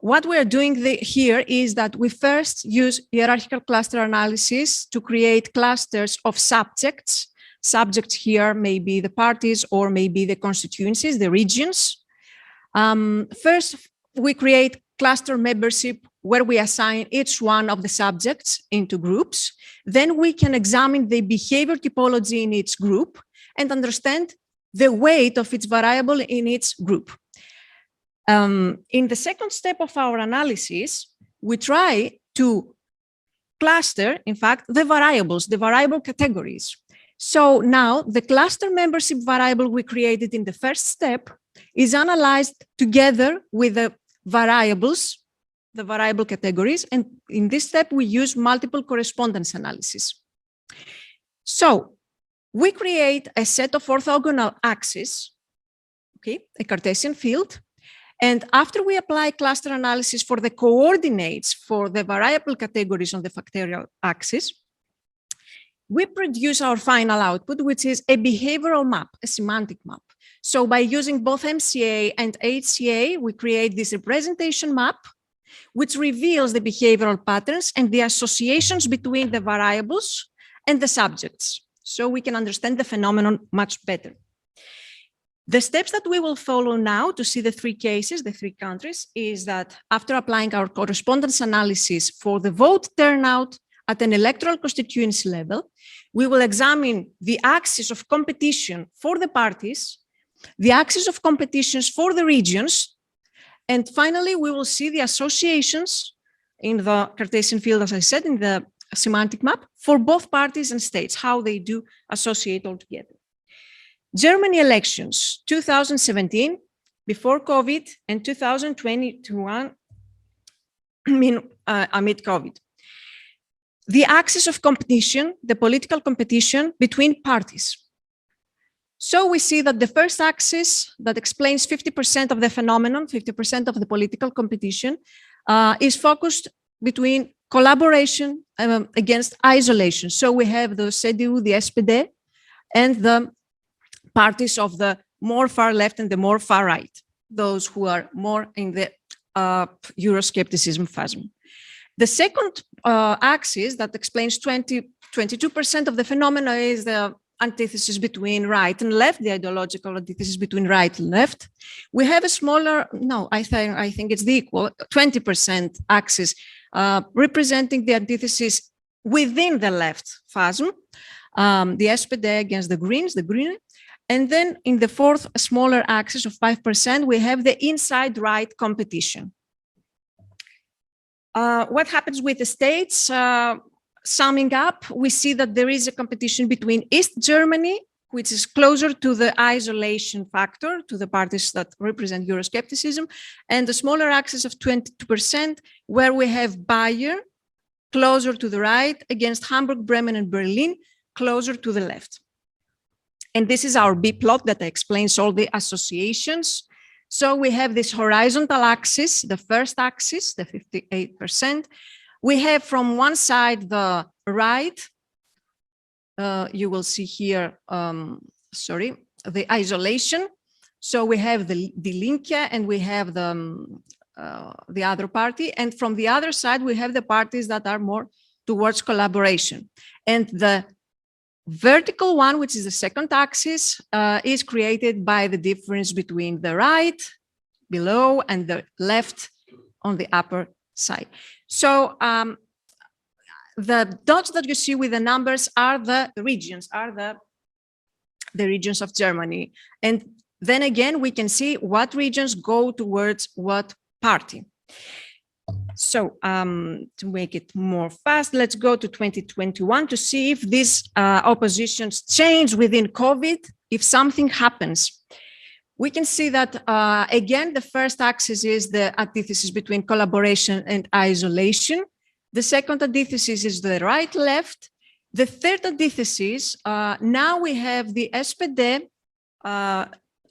What we are doing here is that we first use hierarchical cluster analysis to create clusters of subjects. Subjects here may be the parties or maybe the constituencies, the regions. First, we create cluster membership where we assign each one of the subjects into groups. Then we can examine the behavior typology in each group and understand the weight of its variable in each group. In the second step of our analysis, we try to cluster, in fact, the variables, the variable categories. So now the cluster membership variable we created in the first step is analyzed together with the variables, the variable categories. And in this step, we use multiple correspondence analysis. So we create a set of orthogonal axes, okay, a Cartesian field. And after we apply cluster analysis for the coordinates for the variable categories on the factorial axis, we produce our final output, which is a behavioral map, a semantic map. So by using both MCA and HCA, we create this representation map, which reveals the behavioral patterns and the associations between the variables and the subjects. So we can understand the phenomenon much better. The steps that we will follow now to see the three cases, the three countries, is that after applying our correspondence analysis for the vote turnout at an electoral constituency level, we will examine the axis of competition for the parties, the axis of competitions for the regions, and finally, we will see the associations in the Cartesian field, as I said, in the semantic map for both parties and states, how they do associate all together. Germany elections, 2017, before COVID, and 2021, amid COVID. The axis of competition, the political competition between parties. So we see that the first axis that explains 50% of the phenomenon, 50% of the political competition, is focused between collaboration against isolation. So we have the CDU, the SPD, and the parties of the more far left and the more far right, those who are more in the Euroscepticism phasm. The second axis that explains 22% of the phenomena is the antithesis between right and left, the ideological antithesis between right and left. We have a smaller, no, I think it's the equal, 20% axis representing the antithesis within the left phasm, the SPD against the Greens, the Green. And then in the fourth smaller axis of 5%, we have the inside right competition. What happens with the states? Summing up, we see that there is a competition between East Germany, which is closer to the isolation factor, to the parties that represent Euroscepticism, and the smaller axis of 22%, where we have Bayer closer to the right against Hamburg, Bremen, and Berlin closer to the left. And this is our B plot that explains all the associations. So we have this horizontal axis, the first axis, the 58%. We have from one side the right, you will see here, the isolation. So we have the Linke and we have the other party. And from the other side, we have the parties that are more towards collaboration. And the vertical one, which is the second axis, is created by the difference between the right below and the left on the upper side. So the dots that you see with the numbers are the regions, the regions of Germany. And then again, we can see what regions go towards what party. So to make it more fast, let's go to 2021 to see if these oppositions change within COVID, if something happens. We can see that, again, the first axis is the antithesis between collaboration and isolation. The second antithesis is the right-left. The third antithesis, now we have the SPD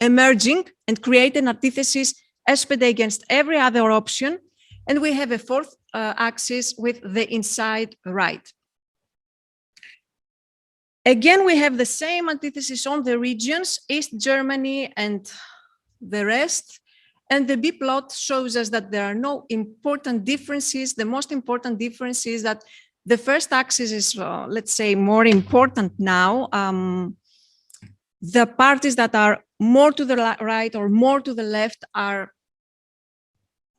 emerging and create an antithesis, SPD against every other option. And we have a fourth axis with the inside right. Again, we have the same antithesis on the regions, East Germany and the rest. And the B plot shows us that there are no important differences. The most important difference is that the first axis is, let's say, more important now. The parties that are more to the right or more to the left are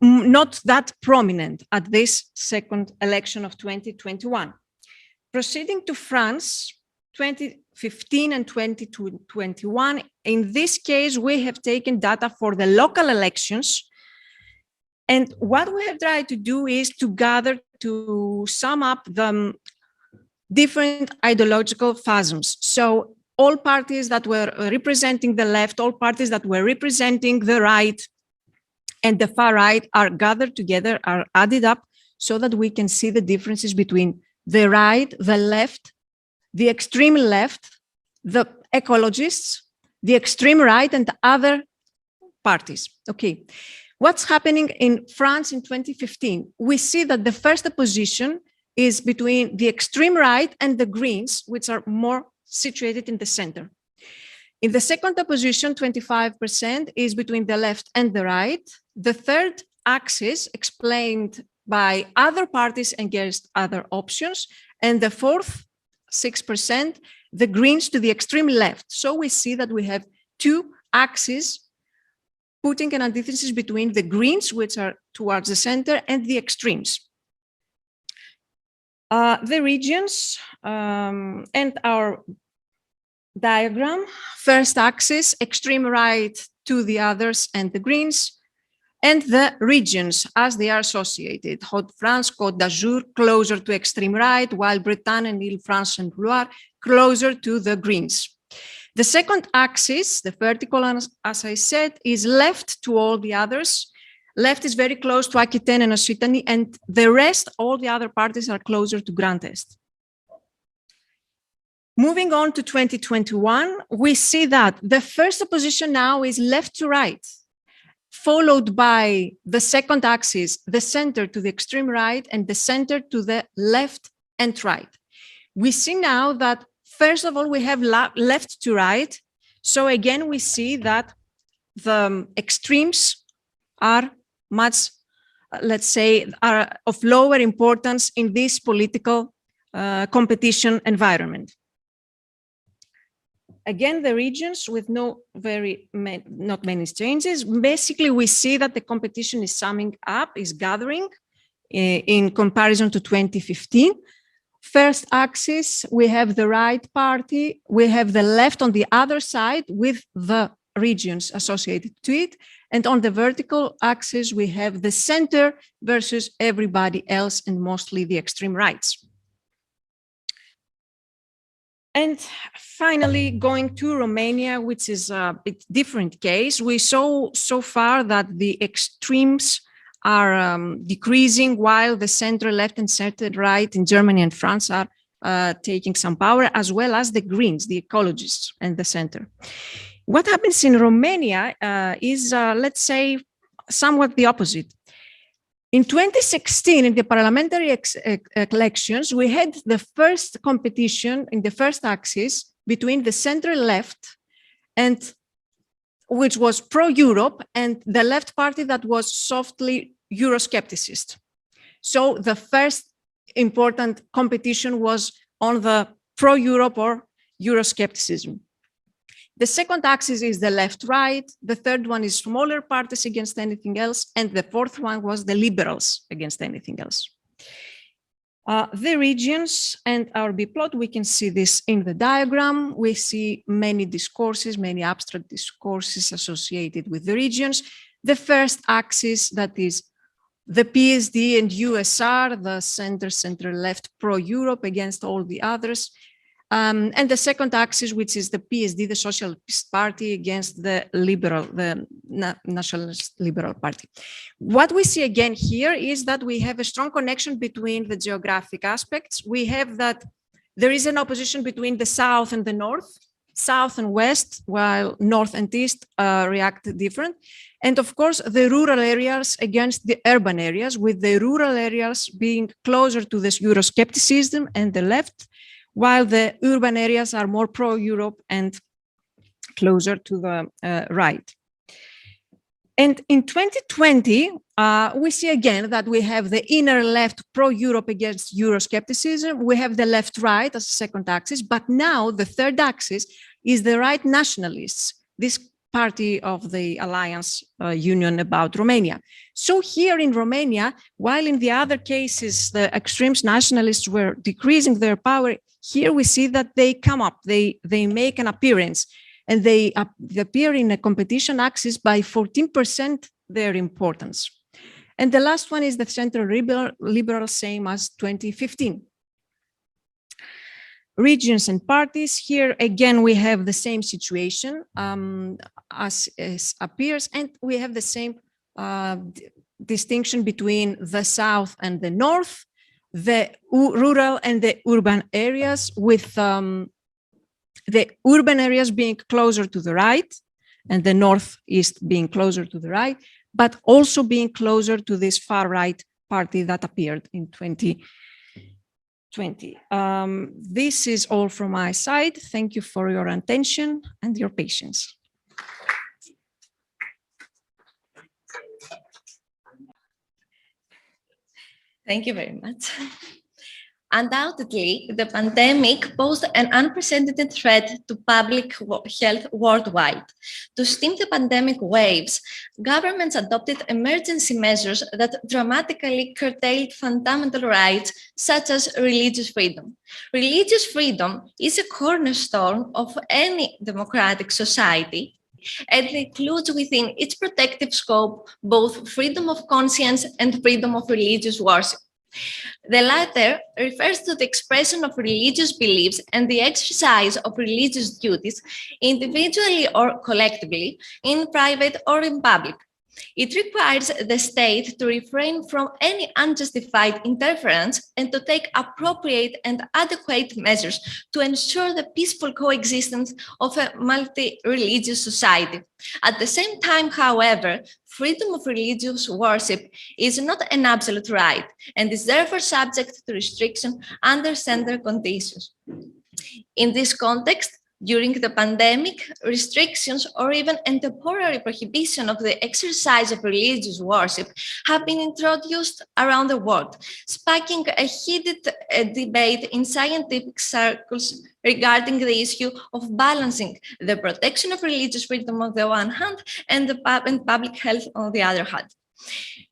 not that prominent at this second election of 2021. Proceeding to France, 2015 and 2021, in this case, we have taken data for the local elections. And what we have tried to do is to gather, to sum up the different ideological phasms. So all parties that were representing the left, all parties that were representing the right and the far right are gathered together, are added up so that we can see the differences between the right, the left, the extreme left, the ecologists, the extreme right, and the other parties. Okay, what's happening in France in 2015? We see that the first opposition is between the extreme right and the Greens, which are more situated in the center. In the second opposition, 25% is between the left and the right. The third axis explained by other parties against other options. And the fourth, 6%, the Greens to the extreme left. So we see that we have two axes putting an antithesis between the Greens, which are towards the center, and the extremes. The regions and our diagram, first axis, extreme right to the others and the Greens, and the regions as they are associated. Haute-France, Côte d'Azur, closer to extreme right, while Bretagne and Ile-France and Loire, closer to the Greens. The second axis, the vertical, as I said, is left to all the others. Left is very close to Aquitaine and Occitanie, and the rest, all the other parties are closer to Grand Est. Moving on to 2021, we see that the first opposition now is left to right, followed by the second axis, the center to the extreme right, and the center to the left and right. We see now that, first of all, we have left to right. So again, we see that the extremes are much, let's say, are of lower importance in this political competition environment. Again, the regions with not many changes. Basically, we see that the competition is summing up, is gathering in comparison to 2015. First axis, we have the right party, we have the left on the other side with the regions associated to it. And on the vertical axis, we have the center versus everybody else, and mostly the extreme rights. And finally, going to Romania, which is a bit different case, we saw so far that the extremes are decreasing while the center left and center right in Germany and France are taking some power, as well as the Greens, the ecologists, and the center. What happens in Romania is, let's say, somewhat the opposite. In 2016, in the parliamentary elections, we had the first competition in the first axis between the center left, and which was pro-Europe, and the left party that was softly Euroscepticist. So the first important competition was on the pro-Europe or Euroscepticism. The second axis is the left-right. The third one is smaller parties against anything else. And the fourth one was the liberals against anything else. The regions and our B plot, we can see this in the diagram. We see many discourses, many abstract discourses associated with the regions. The first axis, that is the PSD and USR, the center-left pro-Europe against all the others. And the second axis, which is the PSD, the Socialist Party, against the liberal, the Nationalist Liberal Party. What we see again here is that we have a strong connection between the geographic aspects. We have that there is an opposition between the south and the north, south and west, while north and east react different. And of course, the rural areas against the urban areas, with the rural areas being closer to this Euroscepticism and the left, while the urban areas are more pro-Europe and closer to the right. And in 2020, we see again that we have the inner left pro-Europe against Euroscepticism. We have the left-right as a second axis, but now the third axis is the right nationalists, this party of the Alliance Union about Romania. So here in Romania, while in the other cases, the extremist nationalists were decreasing their power, here we see that they come up, they make an appearance, and they appear in a competition axis by 14% their importance. And the last one is the central liberal, same as 2015. Regions and parties, here again we have the same situation as appears, and we have the same distinction between the south and the north, the rural and the urban areas, with the urban areas being closer to the right and the northeast being closer to the right, but also being closer to this far right party that appeared in 2020. This is all from my side. Thank you for your attention and your patience. Thank you very much. Undoubtedly, the pandemic posed an unprecedented threat to public health worldwide. To stem the pandemic waves, governments adopted emergency measures that dramatically curtailed fundamental rights, such as religious freedom. Religious freedom is a cornerstone of any democratic society, and includes within its protective scope both freedom of conscience and freedom of religious worship. The latter refers to the expression of religious beliefs and the exercise of religious duties, individually or collectively, in private or in public. It requires the state to refrain from any unjustified interference and to take appropriate and adequate measures to ensure the peaceful coexistence of a multi-religious society. At the same time, however, freedom of religious worship is not an absolute right and is therefore subject to restriction under certain conditions. In this context, during the pandemic, restrictions or even a temporary prohibition of the exercise of religious worship have been introduced around the world, sparking a heated debate in scientific circles regarding the issue of balancing the protection of religious freedom on the one hand and public health on the other hand.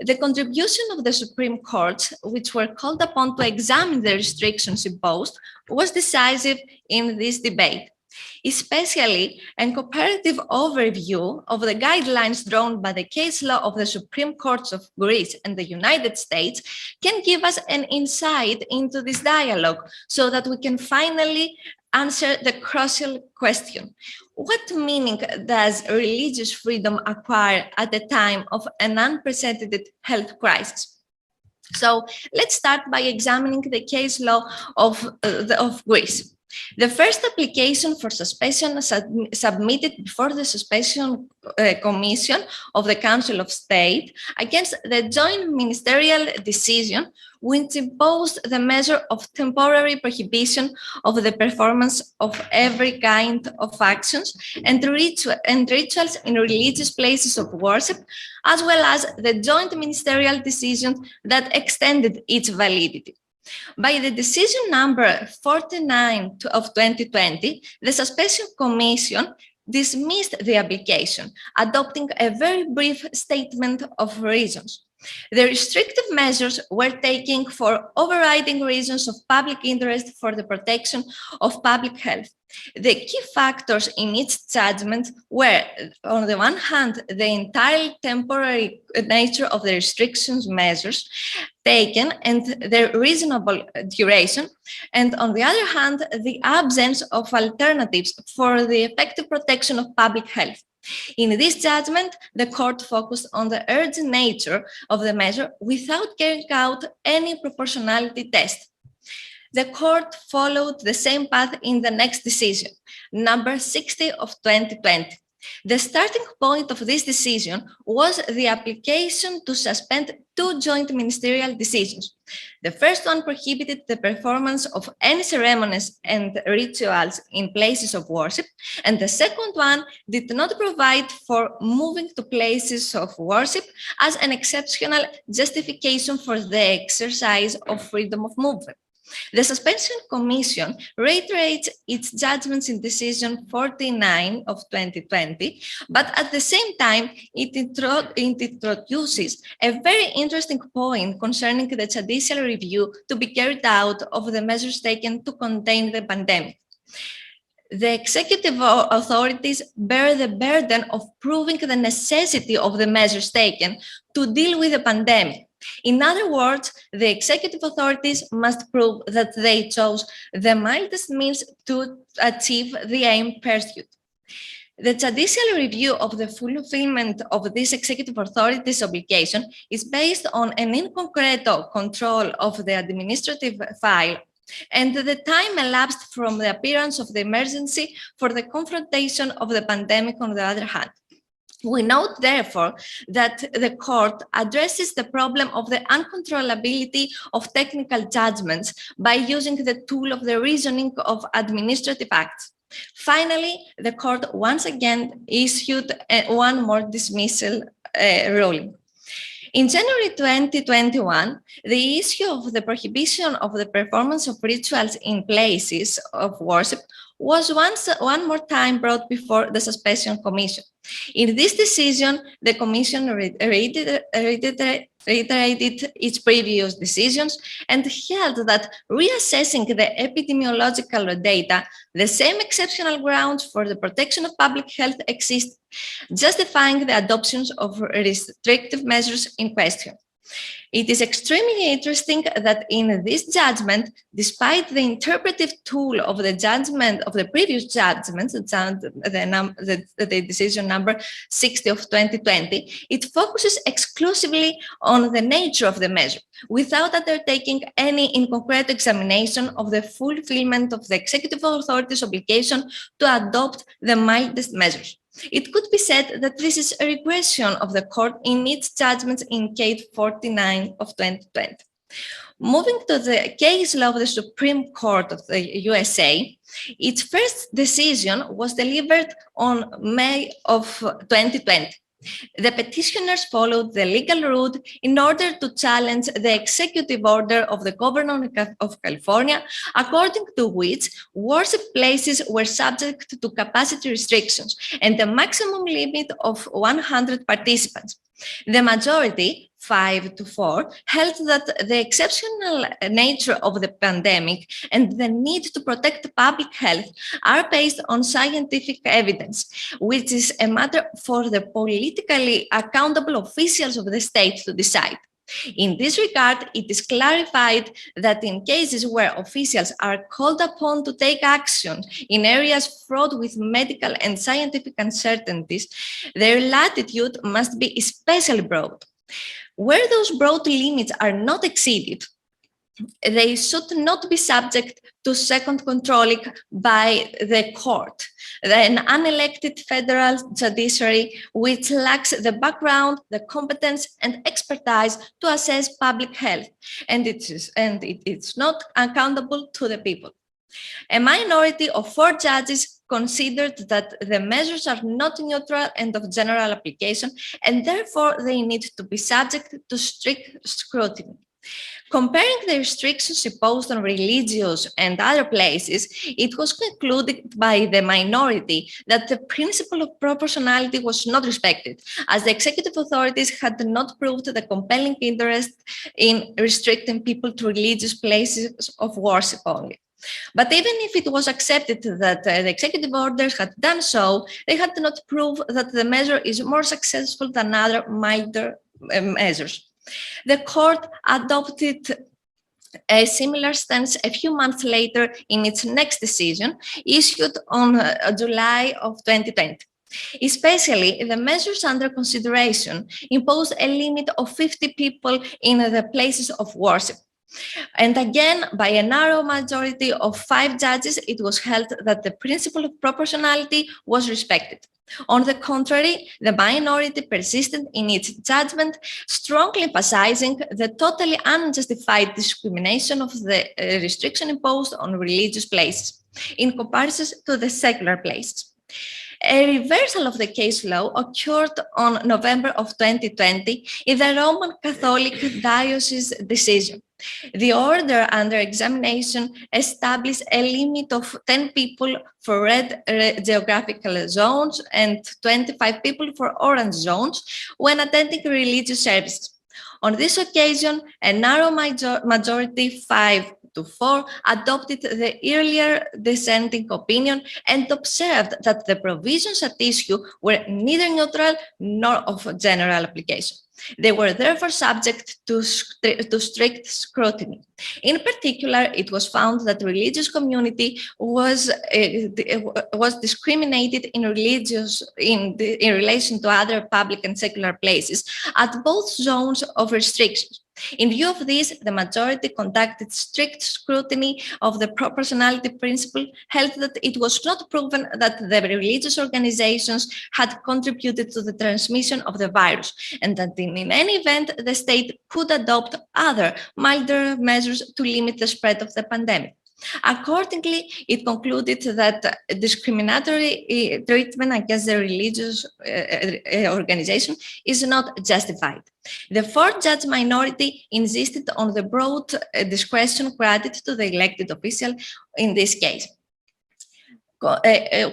The contribution of the Supreme Court, which were called upon to examine the restrictions imposed, was decisive in this debate. especially a comparative overview of the guidelines drawn by the case law of the Supreme Courts of Greece and the United States can give us an insight into this dialogue so that we can finally answer the crucial question. What meaning does religious freedom acquire at the time of an unprecedented health crisis? So let's start by examining the case law of Greece. The first application for suspension submitted before the Suspension Commission of the Council of State against the joint ministerial decision which imposed the measure of temporary prohibition of the performance of every kind of actions and rituals in religious places of worship, as well as the joint ministerial decision that extended its validity. By the decision number 49 of 2020, the Suspension Commission dismissed the application, adopting a very brief statement of reasons. The restrictive measures were taken for overriding reasons of public interest for the protection of public health. The key factors in its judgment were, on the one hand, the entirely temporary nature of the restrictions measures taken and their reasonable duration, and on the other hand, the absence of alternatives for the effective protection of public health. In this judgment, the court focused on the urgent nature of the measure without carrying out any proportionality test. The court followed the same path in the next decision, number 60 of 2020. The starting point of this decision was the application to suspend two joint ministerial decisions. The first one prohibited the performance of any ceremonies and rituals in places of worship, and the second one did not provide for moving to places of worship as an exceptional justification for the exercise of freedom of movement. The Suspension Commission reiterates its judgments in Decision 49 of 2020, but at the same time, it introduces a very interesting point concerning the judicial review to be carried out of the measures taken to contain the pandemic. The executive authorities bear the burden of proving the necessity of the measures taken to deal with the pandemic. In other words, the executive authorities must prove that they chose the mildest means to achieve the aim pursued. The judicial review of the fulfillment of this executive authority's obligation is based on an in concreto control of the administrative file and the time elapsed from the appearance of the emergency for the confrontation of the pandemic on the other hand. We note, therefore, that the court addresses the problem of the uncontrollability of technical judgments by using the tool of the reasoning of administrative acts. Finally, the court once again issued one more dismissal ruling. In January 2021, the issue of the prohibition of the performance of rituals in places of worship was one more time brought before the Suspension Commission. In this decision, the Commission reiterated its previous decisions and held that reassessing the epidemiological data, the same exceptional grounds for the protection of public health exist, justifying the adoption of restrictive measures in question. It is extremely interesting that in this judgment, despite the interpretive tool of the judgment of the previous judgments, the decision number 60 of 2020, it focuses exclusively on the nature of the measure, without undertaking any in concrete examination of the fulfillment of the executive authority's obligation to adopt the mildest measures. It could be said that this is a regression of the court in its judgments in case 49 of 2020. Moving to the case law of the Supreme Court of the USA, its first decision was delivered on May of 2020. The petitioners followed the legal route in order to challenge the executive order of the Governor of California, according to which worship places were subject to capacity restrictions and a maximum limit of 100 participants. The majority, 5-4 held that the exceptional nature of the pandemic and the need to protect public health are based on scientific evidence, which is a matter for the politically accountable officials of the state to decide. In this regard, it is clarified that in cases where officials are called upon to take action in areas fraught with medical and scientific uncertainties, their latitude must be especially broad. Where those broad limits are not exceeded, they should not be subject to second controlling by the court, an unelected federal judiciary which lacks the background, the competence and expertise to assess public health, and it's not accountable to the people. A minority of 4 judges considered that the measures are not neutral and of general application, and therefore they need to be subject to strict scrutiny. Comparing the restrictions imposed on religious and other places, it was concluded by the minority that the principle of proportionality was not respected, as the executive authorities had not proved the compelling interest in restricting people to religious places of worship only. But even if it was accepted that the executive orders had done so, they had not proved that the measure is more successful than other milder measures. The court adopted a similar stance a few months later in its next decision, issued on July of 2020. Especially, the measures under consideration imposed a limit of 50 people in the places of worship. And again, by a narrow majority of 5 judges, it was held that the principle of proportionality was respected. On the contrary, the minority persisted in its judgment, strongly emphasizing the totally unjustified discrimination of the restriction imposed on religious places in comparison to the secular places. A reversal of the case law occurred on November of 2020 in the Roman Catholic Diocese decision. The order under examination established a limit of 10 people for red geographical zones and 25 people for orange zones when attending religious services. On this occasion, a narrow majority, 5-4, adopted the earlier dissenting opinion and observed that the provisions at issue were neither neutral nor of general application. They were therefore subject to strict scrutiny. In particular, it was found that the religious community was discriminated in relation to other public and secular places at both zones of restrictions. In view of this, the majority conducted strict scrutiny of the proportionality principle, held that it was not proven that the religious organizations had contributed to the transmission of the virus, and that in any event, the state could adopt other milder measures to limit the spread of the pandemic. Accordingly, it concluded that discriminatory treatment against the religious organization is not justified. The 4-judge minority insisted on the broad discretion granted to the elected official in this case.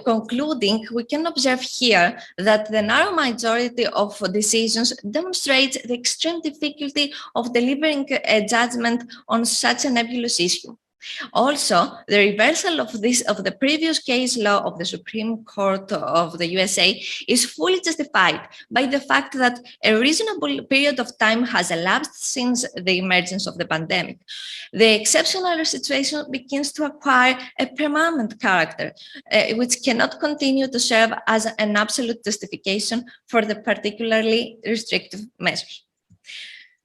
Concluding, we can observe here that the narrow majority of decisions demonstrates the extreme difficulty of delivering a judgment on such a nebulous issue. Also, the reversal of the previous case law of the Supreme Court of the USA is fully justified by the fact that a reasonable period of time has elapsed since the emergence of the pandemic. The exceptional situation begins to acquire a permanent character, which cannot continue to serve as an absolute justification for the particularly restrictive measures.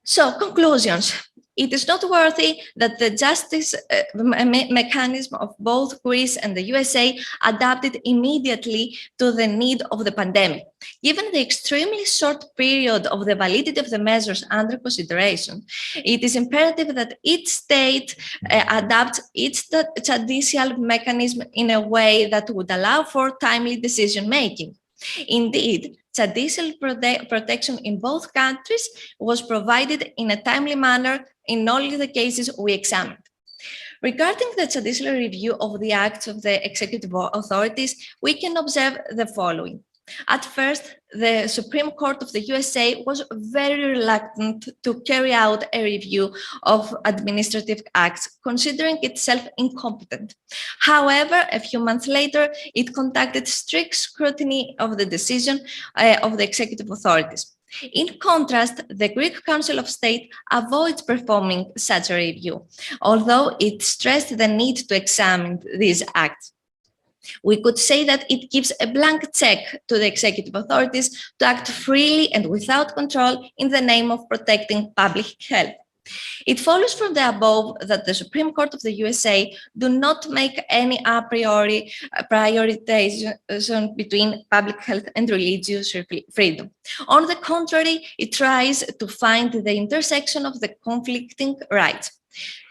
So, conclusions. It is noteworthy that the justice mechanism of both Greece and the USA adapted immediately to the need of the pandemic. Given the extremely short period of the validity of the measures under consideration, it is imperative that each state adapts its judicial mechanism in a way that would allow for timely decision-making. Indeed, judicial protection in both countries was provided in a timely manner in all the cases we examined. Regarding the judicial review of the acts of the executive authorities, we can observe the following. At first, the Supreme Court of the USA was very reluctant to carry out a review of administrative acts, considering itself incompetent. However, a few months later, it conducted strict scrutiny of the decision of the executive authorities. In contrast, the Greek Council of State avoids performing such a review, although it stressed the need to examine these acts. We could say that it gives a blank check to the executive authorities to act freely and without control in the name of protecting public health. It follows from the above that the Supreme Court of the USA do not make any a priori prioritization between public health and religious freedom. On the contrary, it tries to find the intersection of the conflicting rights.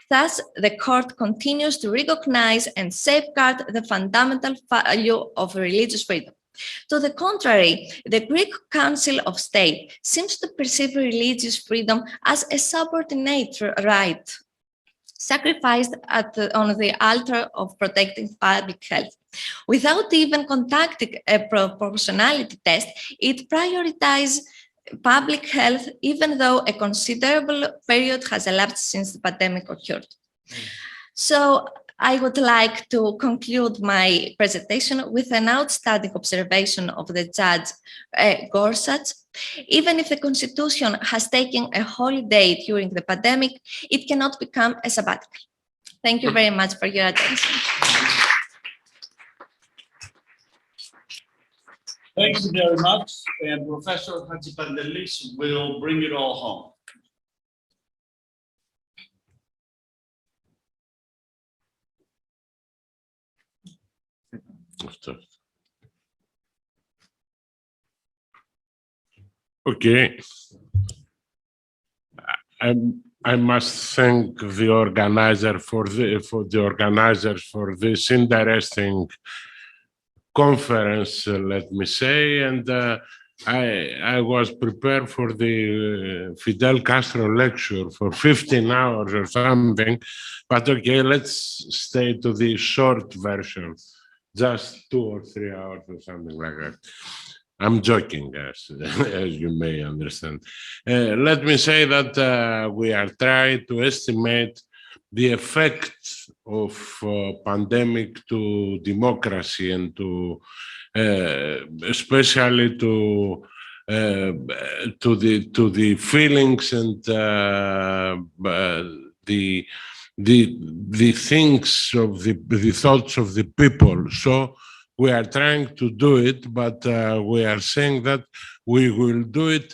Thus, the court continues to recognize and safeguard the fundamental value of religious freedom. To the contrary, the Greek Council of State seems to perceive religious freedom as a subordinate right, sacrificed on the altar of protecting public health. Without even conducting a proportionality test, it prioritizes public health, even though a considerable period has elapsed since the pandemic occurred. So I would like to conclude my presentation with an outstanding observation of the judge Gorsuch. Even if the Constitution has taken a holiday during the pandemic, it cannot become a sabbatical. Thank you very much for your attention. Thank you very much. And Professor Chatzipantelis will bring it all home. Okay. I must thank the organizer for the organizers for this interesting conference, let me say, and I was prepared for the Fidel Castro lecture for 15 hours or something, but okay, let's stay to the short version, just 2 or 3 hours or something like that. I'm joking, as you may understand. Let me say that we are trying to estimate the effect of pandemic to democracy and to especially to the feelings and the things of the thoughts of the people. So we are trying to do it, but we are saying that we will do it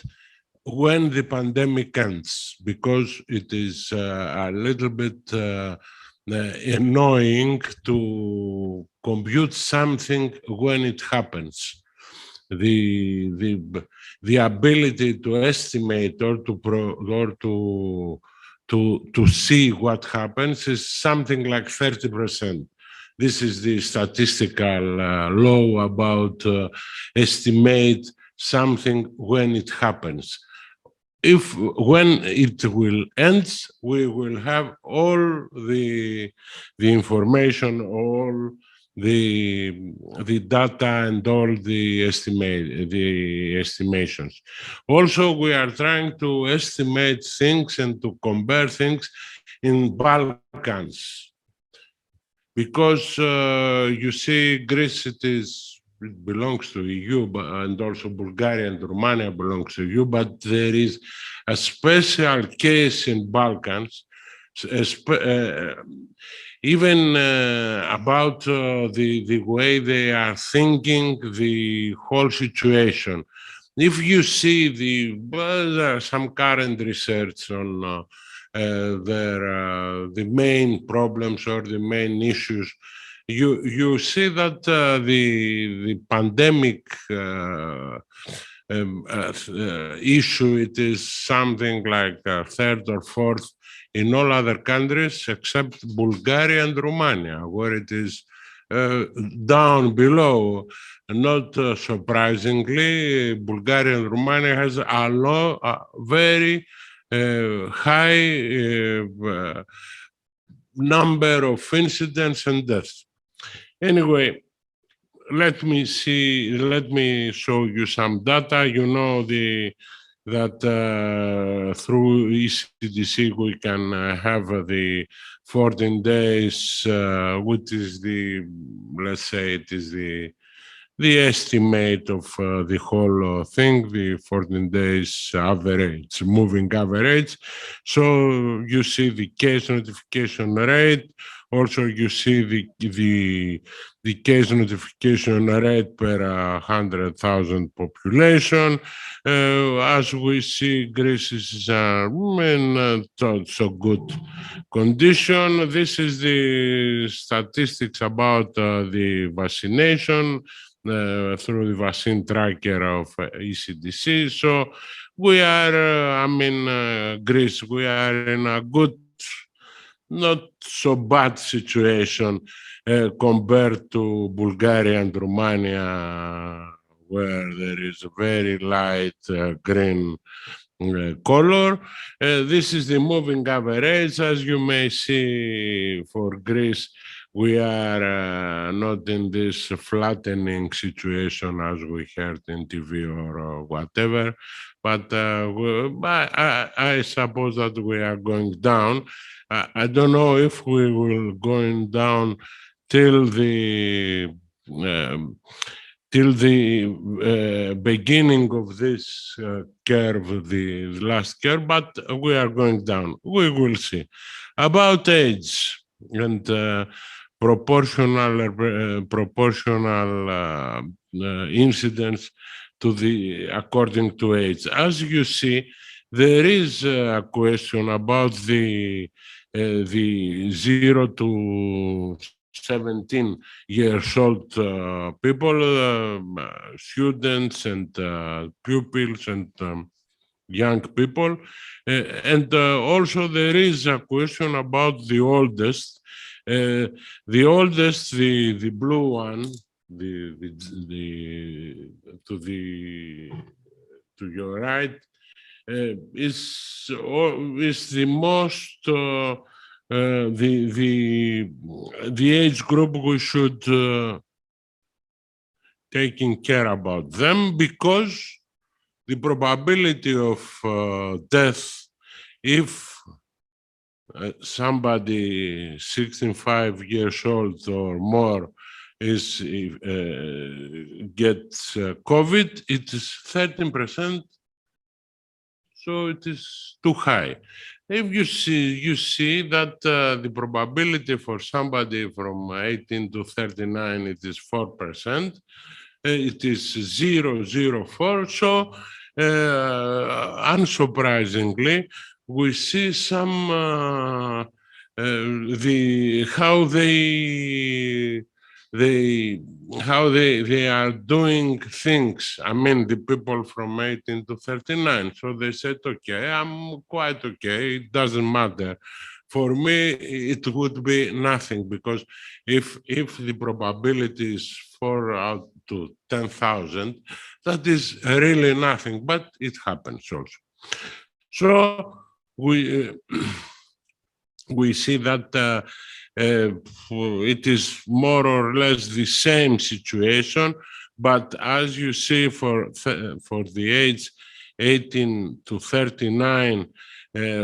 when the pandemic ends, because it is a little bit annoying to compute something when it happens. The ability to estimate or to see what happens is something like 30%. This is the statistical law about estimate something when it happens. When it will end, we will have all the information, all the data, and all the estimations. Also, we are trying to estimate things and to compare things in Balkans, because you see, Greece, it belongs to EU, and also Bulgaria and Romania belongs to EU, but there is a special case in Balkans, even about the way they are thinking the whole situation. If you see there are some current research on the main problems or the main issues, you see that the pandemic issue, it is something like third or fourth in all other countries except Bulgaria and Romania, where it is down below. Not surprisingly, Bulgaria and Romania has a very high number of incidents and deaths. Anyway, let me show you some data. You know that through ECDC we can have the 14 days, which is let's say it is the estimate of the whole thing, the 14 days average, moving average. So you see the case notification rate. Also, you see the case notification rate per 100,000 population. As we see, Greece is in not so good condition. This is the statistics about the vaccination through the vaccine tracker of ECDC. So we are, Greece, we are in a good, not so bad situation compared to Bulgaria and Romania, where there is a very light green color. This is the moving average. As you may see for Greece, we are not in this flattening situation as we heard in TV or whatever, but I suppose that we are going down. I don't know if we will going down till the beginning of this curve, the last curve, but we are going down. We will see. About age and proportional incidence according to age. As you see, there is a question about the 0 to 17 years old people, students and pupils and young people. And also there is a question about the oldest. The oldest, the blue one, to your right, is the most the age group we should taking care about them, because the probability of death if somebody 65 years old or more is gets COVID, it is 13%. So it is too high. If you see that the probability for somebody from 18 to 39, it is 4%. It is 0.04. So unsurprisingly, we see some how they are doing things. I mean, the people from 18 to 39. So they said, okay, I'm quite okay. It doesn't matter. For me, it would be nothing, because if the probability is 4 out to 10,000, that is really nothing, but it happens also. So we see that it is more or less the same situation, but as you see for the age 18 to 39,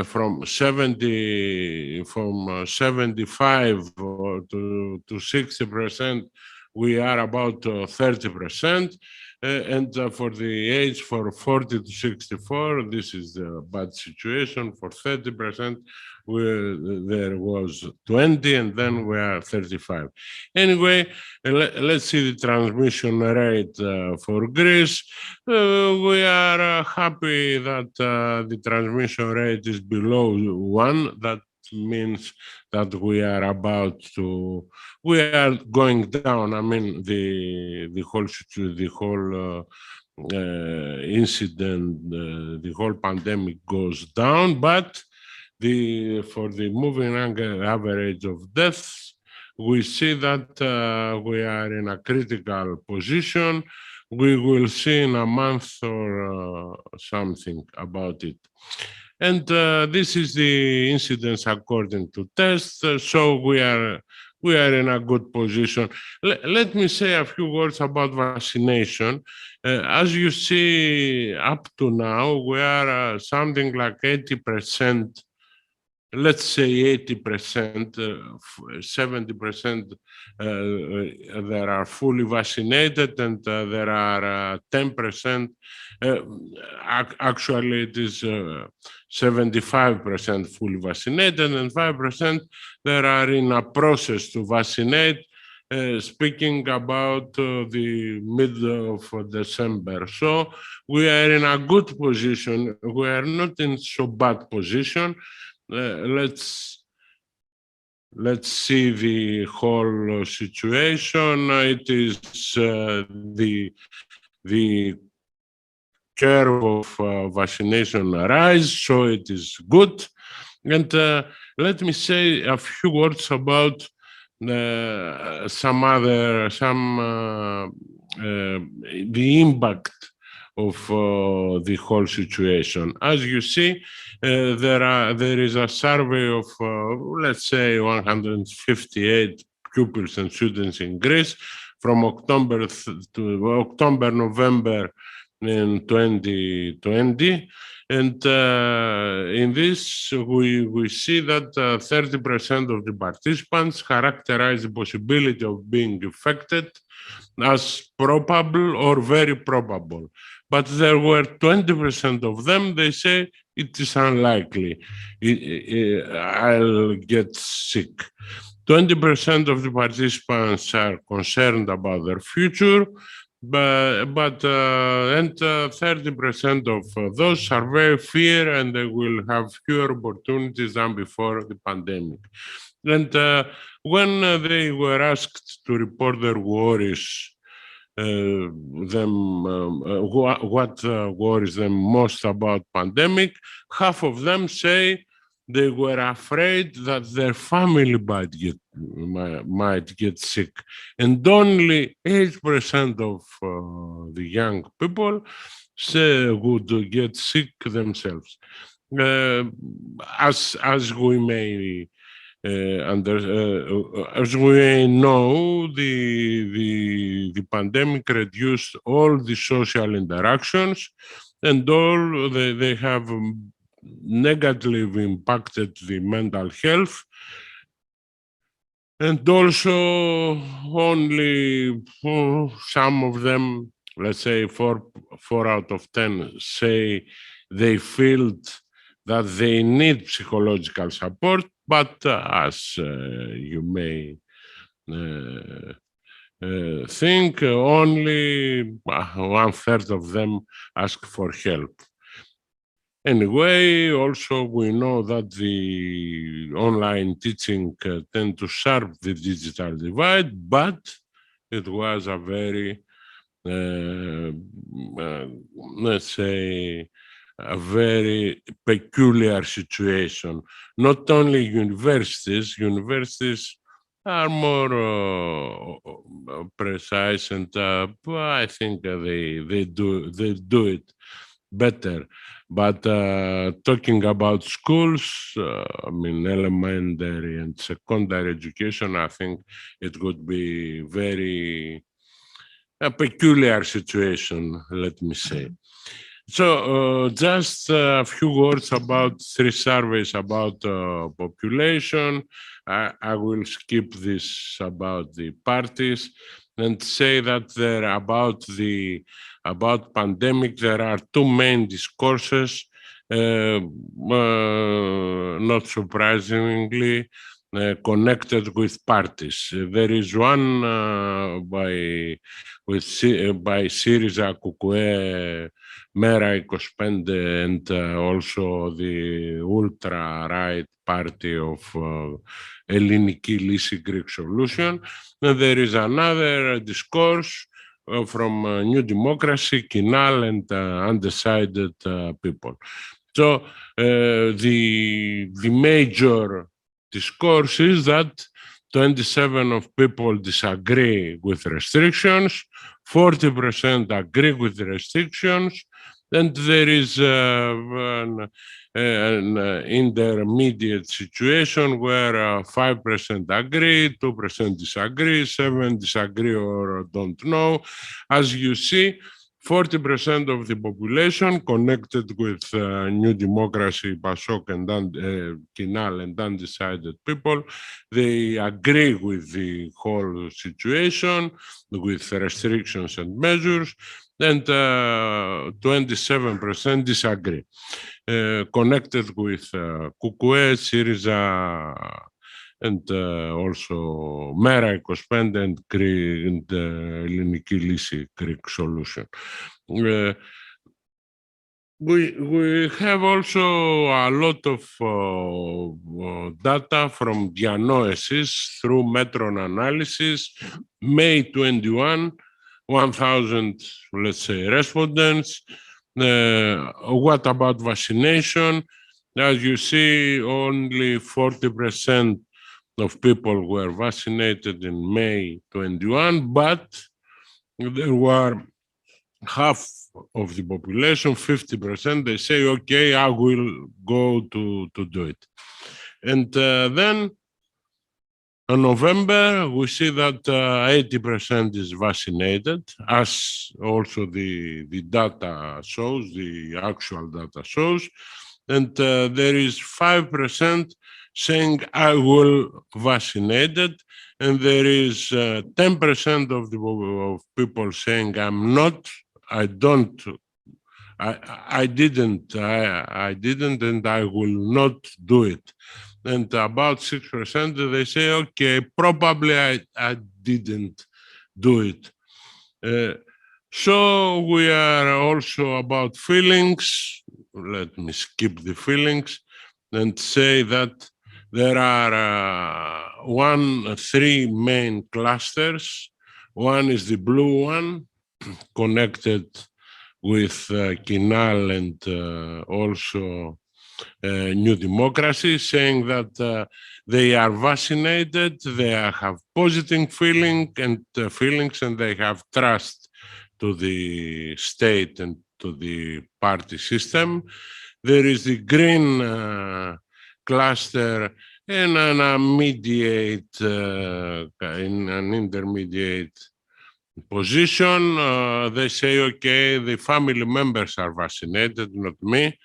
from 75 to 60%, we are about 30%. And for the age for 40 to 64, this is the bad situation. For 30%, there was 20, and then we are 35. Anyway, let's see the transmission rate for Greece. We are happy that the transmission rate is below 1. That means that we are going down. I mean, the whole incident, the whole pandemic goes down, but for the moving average of deaths, we see that we are in a critical position. We will see in a month or something about it. And this is the incidence according to tests. So we are we are in a good position. Let me say a few words about vaccination. As you see, up to now, we are something like 80%, let's say 80%, 70% that are fully vaccinated, and there are 10%. Actually, it is 75% fully vaccinated, and 5% that are in a process to vaccinate. Speaking about the middle of December. So we are in a good position. We are not in so bad position. Let's see the whole situation. It is the curve of vaccination rise, so it is good. And let me say a few words about the impact of the whole situation. As you see, there is a survey of let's say 158 pupils and students in Greece from October to November in 2020. And in this, we see that 30% of the participants characterize the possibility of being infected as probable or very probable. But there were 20% of them, they say, it is unlikely I'll get sick. 20% of the participants are concerned about their future, and 30% of those are very fear, and they will have fewer opportunities than before the pandemic. And when they were asked to report their worries, what worries them most about pandemic, half of them say they were afraid that their family might get sick, and only 8% of the young people would get sick themselves. As we may as we know, the pandemic reduced all the social interactions, and they have negatively impacted the mental health. And also only some of them, let's say 4 out of 10, say they feel that they need psychological support, but as you may think, only 1/3 of them ask for help. Anyway, also we know that the online teaching tend to sharpen the digital divide, but it was a very, let's say, a very peculiar situation. Not only universities are more precise, and I think they do it better. But talking about schools, I mean, elementary and secondary education, I think it would be a peculiar situation, let me say. So just a few words about 3 surveys about population. I will skip this about the parties and say that about pandemic, there are 2 main discourses, not surprisingly, connected with parties. There is one by Syriza, Κουκουέ, Mera 25, and also the ultra-right party of Elliniki Lisi Greek Solution. And there is another discourse from New Democracy, Kinal, and undecided people. So the major discourse is that 27% of people disagree with restrictions, 40% agree with the restrictions, And there is an intermediate situation where 5% agree, 2% disagree, 7% disagree or don't know. As you see, 40% of the population connected with New Democracy, Assoc and Kinal and undecided people, they agree with the whole situation, with restrictions and measures, and 27% disagree. Connected with Κουκουέ, Syriza, and also Mera 25 and Ελληνική Λύση, Greek solution. We have also a lot of data from diagnosis through Metron analysis. May 21, 1,000, let's say, respondents. What about vaccination? As you see, only 40% of people were vaccinated in May 21, but there were half of the population, 50%, they say, okay, I will go to do it. And then in November, we see that 80% is vaccinated, as also the data shows, the actual data shows. And there is 5% saying, I will vacinated. And there is 10% of people saying, I'm not, I don't, I didn't, and I will not do it. And about 6% they say, okay, probably I didn't do it. So we are also about feelings. Let me skip the feelings and say that there are three main clusters. One is the blue one, connected with Kinal and also New Democracy, saying that they are vaccinated, they have positive feelings, and they have trust to the state and to the party system. There is the green cluster in an intermediate position. They say, okay, the family members are vaccinated, not me.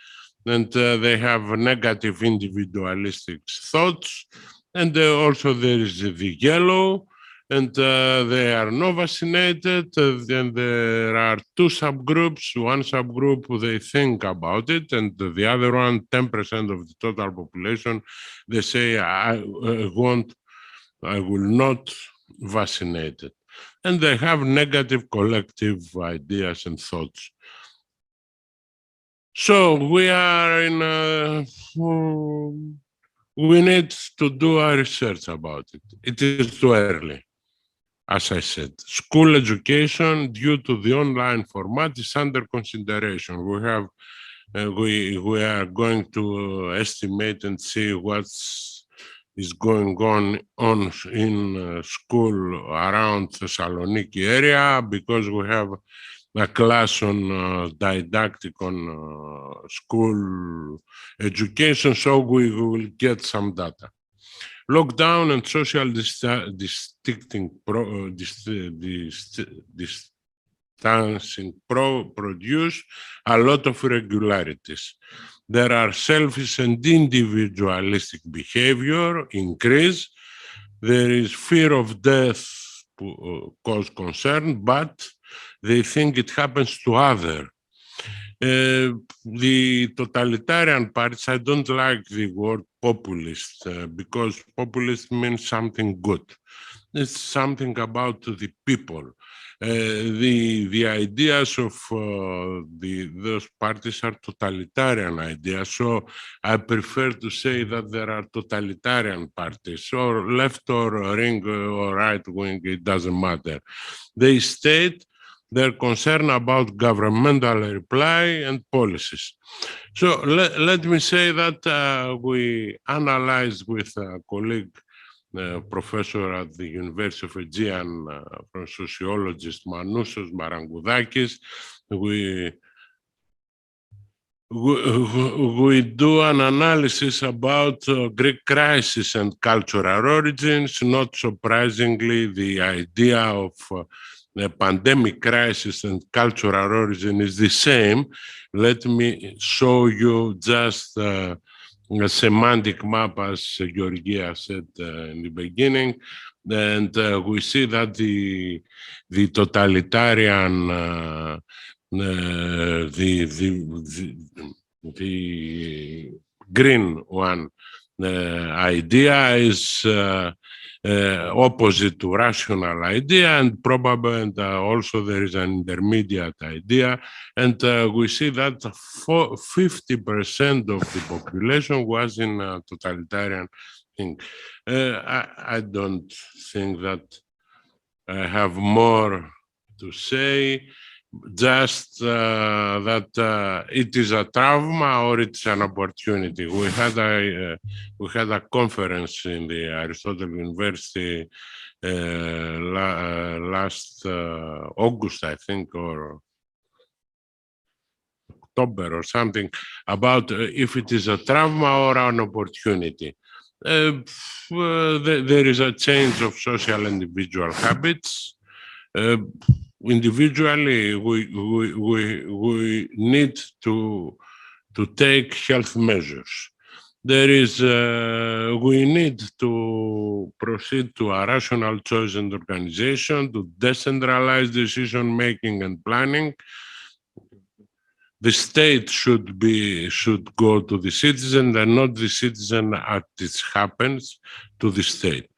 And they have negative individualistic thoughts. And also there is the yellow, and they are not vaccinated. Then there are two subgroups. One subgroup, they think about it, and the other one, 10% of the total population, they say, I will not vaccinate it. And they have negative collective ideas and thoughts. So we are in we need to do our research about it. It is too early. As I said, school education due to the online format is under consideration. We have we are going to estimate and see what is going on in school around Thessaloniki area, because we have a class on didactic on school education, so we will get some data. Lockdown and social distancing produce a lot of irregularities. There are selfish and individualistic behavior increase. There is fear of death cause concern, but they think it happens to others. The totalitarian parties, I don't like the word populist, because populist means something good. It's something about the people. The ideas of those parties are totalitarian ideas, so I prefer to say that there are totalitarian parties, or left or ring or right wing, it doesn't matter. They state their concern about governmental reply and policies. So let me say that we analyzed with a colleague, professor at the University of Aegean, from sociologist Manousos Marangoudakis. We we do an analysis about Greek crisis and cultural origins. Not surprisingly, the idea of the pandemic crisis and cultural origin is the same. Let me show you just a semantic map, as Georgia said in the beginning. And we see that the totalitarian the green one idea is opposite to rational idea, and probably also there is an intermediate idea, and we see that 50% of the population was in a totalitarian thing. I don't think that I have more to say. Just that it is a trauma or it's an opportunity. We had a conference in the Aristotle University last August, I think, or October or something, about if it is a trauma or an opportunity. There is a change of social and individual habits. Individually, we need to take health measures. There is, we need to proceed to a rational choice and organization, to decentralize decision-making and planning. The state should go to the citizen and not the citizen as it happens to the state.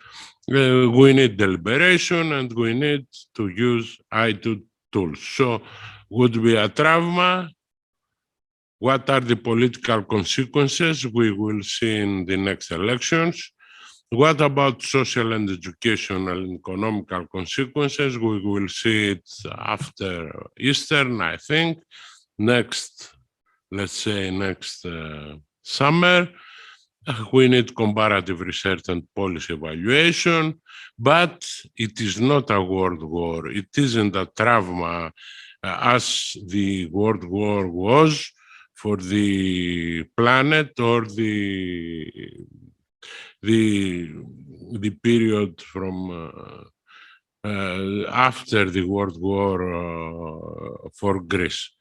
We need deliberation and we need to use IT tools. So would be a trauma. What are the political consequences? We will see in the next elections. What about social and educational and economical consequences? We will see it after Easter, I think. Next, let's say next summer. We need comparative research and policy evaluation, but it is not a world war. It isn't a trauma as the World War was for the planet or the period from after the World War for Greece.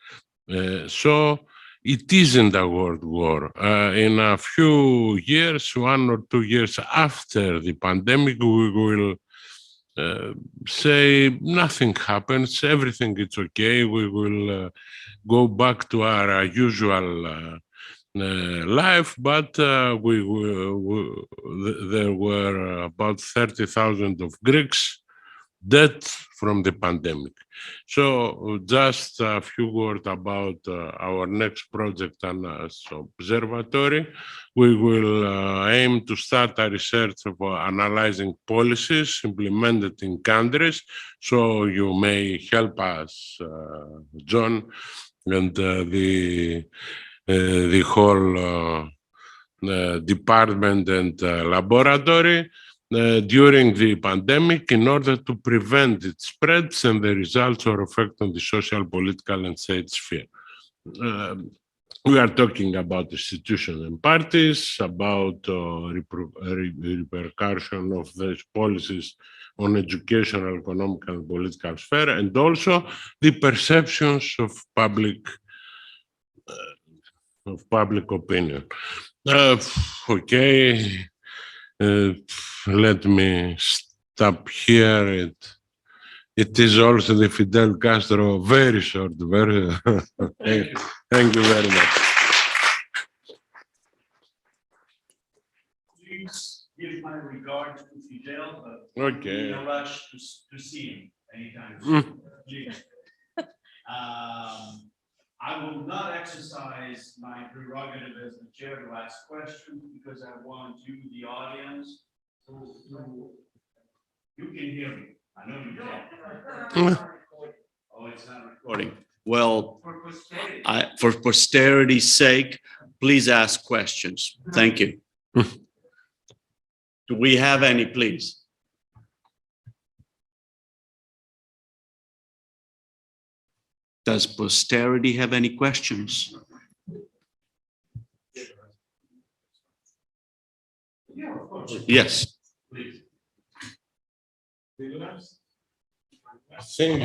So it isn't a world war. In a few years, 1 or 2 years after the pandemic, we will say nothing happens, everything is okay. We will go back to our usual life, but there were about 30,000 of Greeks dead from the pandemic. So just a few words about our next project on observatory. We will aim to start a research for analyzing policies implemented in countries. So you may help us, John, and the whole department and laboratory during the pandemic in order to prevent its spreads and the results or effect on the social, political, and state sphere. We are talking about institutions and parties, about repercussion of these policies on educational, economic, and political sphere, and also the perceptions of public opinion. Okay. Let me stop here. It is also the Fidel Castro very short version. Thank you very much. Please give my regards to Fidel, but okay. in a rush to see him anytime soon. Please. I will not exercise my prerogative as the chair to ask questions because I want you, the audience, you can hear me. I know you can. Oh, it's not recording. Well, for posterity's sake, please ask questions. Thank you. Do we have any, please? Does posterity have any questions? Yeah, of course. Yes. Please. The last thing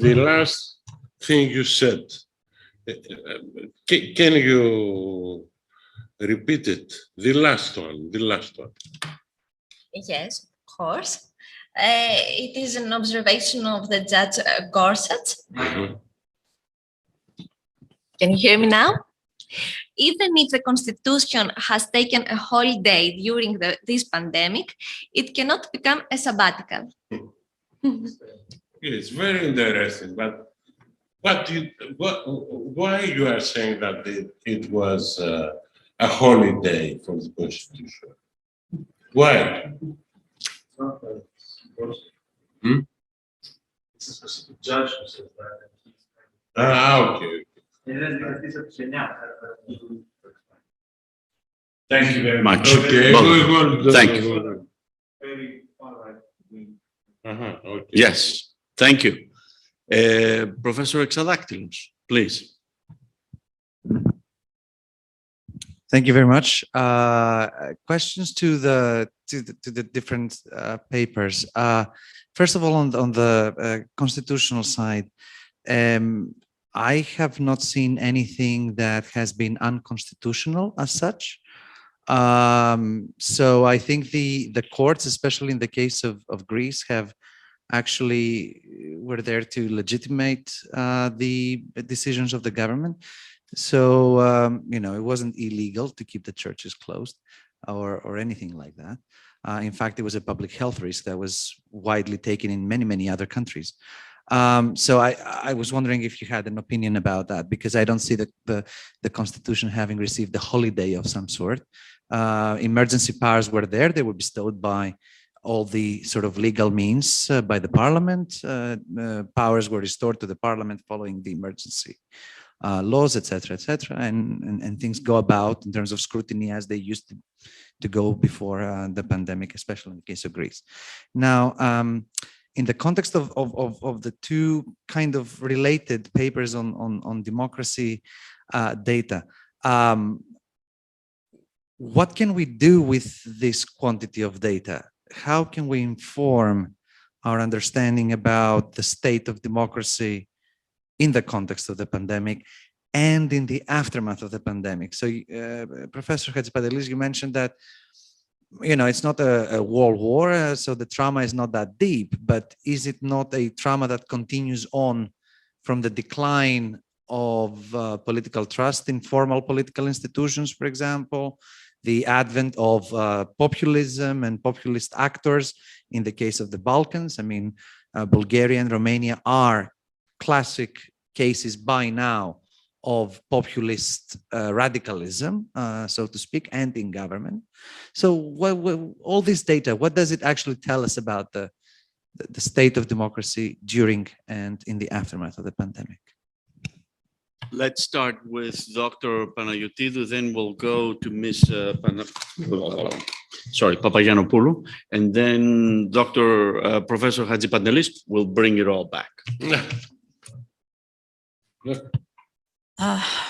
the last thing you said, can you repeat it? The last one. Yes, of course. It is an observation of the Judge Gorsuch. Mm-hmm. Can you hear me now? Even if the Constitution has taken a holiday during this pandemic, it cannot become a sabbatical. It's very interesting, but why you are saying that it was a holiday for the Constitution? Why? Hmm? Judge who says that. Okay. Thank you very much. Okay. Thank you. Okay. Yes, thank you. Professor Exadaktylos, please. Thank you very much. Questions to the different papers. First of all, on the constitutional side, I have not seen anything that has been unconstitutional as such. So I think the courts, especially in the case of Greece, have actually were there to legitimate the decisions of the government. So, it wasn't illegal to keep the churches closed or anything like that. In fact, it was a public health risk that was widely taken in many, many other countries. So I was wondering if you had an opinion about that, because I don't see the Constitution having received a holiday of some sort. Emergency powers were there. They were bestowed by all the sort of legal means by the parliament. Powers were restored to the parliament following the emergency laws, etc., and things go about in terms of scrutiny as they used to go before the pandemic, especially in the case of Greece. Now, in the context of the two kind of related papers on democracy data, what can we do with this quantity of data? How can we inform our understanding about the state of democracy in the context of the pandemic and in the aftermath of the pandemic? So, Professor Chatzipantelis, you mentioned that, it's not a world war, so the trauma is not that deep, but is it not a trauma that continues on from the decline of political trust in formal political institutions, for example, the advent of populism and populist actors in the case of the Balkans? I mean, Bulgaria and Romania are classic cases by now of populist radicalism, so to speak, and in government. So all this data, what does it actually tell us about the state of democracy during and in the aftermath of the pandemic? Let's start with Dr. Panagiotidou, then we'll go to Ms. Papagiannopoulou, and then Professor Chatzipantelis will bring it all back.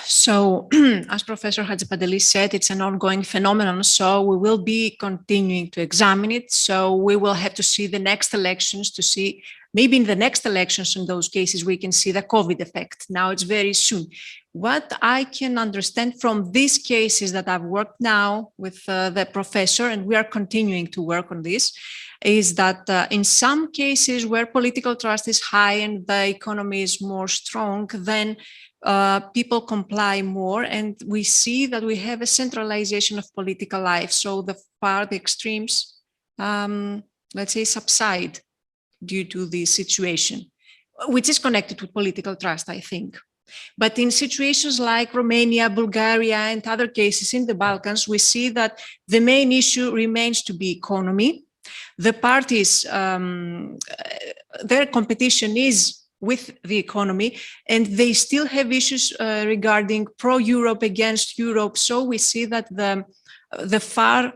So, as Professor Chatzipantelis said, it's an ongoing phenomenon, so we will be continuing to examine it. So we will have to see the next elections to see, maybe in the next elections in those cases, we can see the COVID effect. Now it's very soon. What I can understand from these cases that I've worked now with the professor, and we are continuing to work on this, is that in some cases where political trust is high and the economy is more strong, then people comply more, and we see that we have a centralization of political life. So the extremes, let's say, subside due to the situation, which is connected with political trust, I think. But in situations like Romania, Bulgaria, and other cases in the Balkans, we see that the main issue remains to be economy. The parties, their competition is with the economy, and they still have issues regarding pro-Europe against Europe. So we see that the far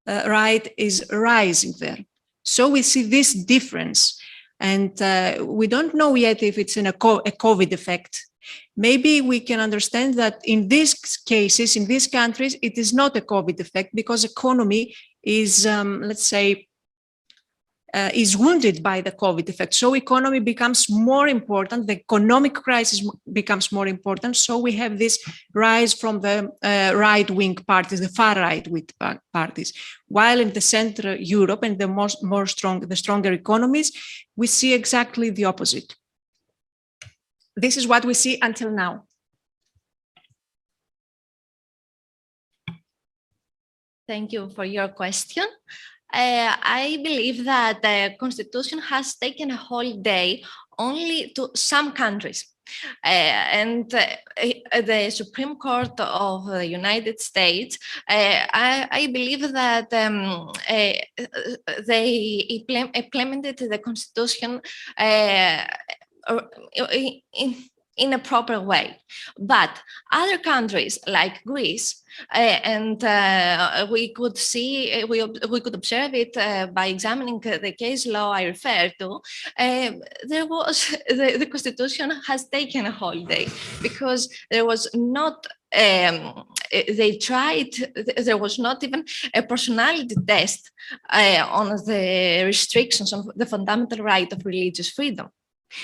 right is rising there. So we see this difference, and we don't know yet if it's a COVID effect. maybe we can understand that in these cases, in these countries, it is not a COVID effect because economy is, let's say, is wounded by the COVID effect. So economy becomes more important, the economic crisis becomes more important. So we have this rise from the right-wing parties, the far right-wing parties. While in the Central Europe and the stronger economies, we see exactly the opposite. This is what we see until now. Thank you for your question. I believe that the Constitution has taken a holiday only to some countries. And the Supreme Court of the United States, I believe that they implemented the Constitution in a proper way. But other countries like Greece, and we could see, we could observe it by examining the case law I referred to, there was, the Constitution has taken a holiday because there was not, they tried, there was not even a personality test on the restrictions of the fundamental right of religious freedom.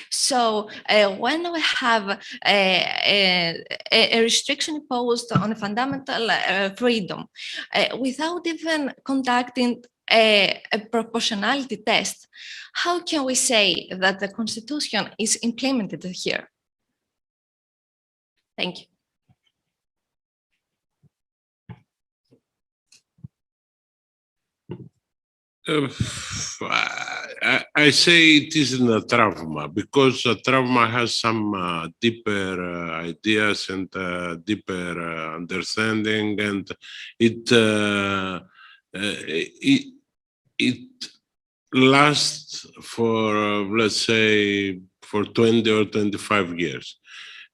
So when we have a restriction imposed on a fundamental freedom without even conducting a proportionality test, how can we say that the Constitution is implemented here? Thank you. I say it isn't a trauma because a trauma has some deeper ideas and deeper understanding, and it lasts for let's say for 20 or 25 years.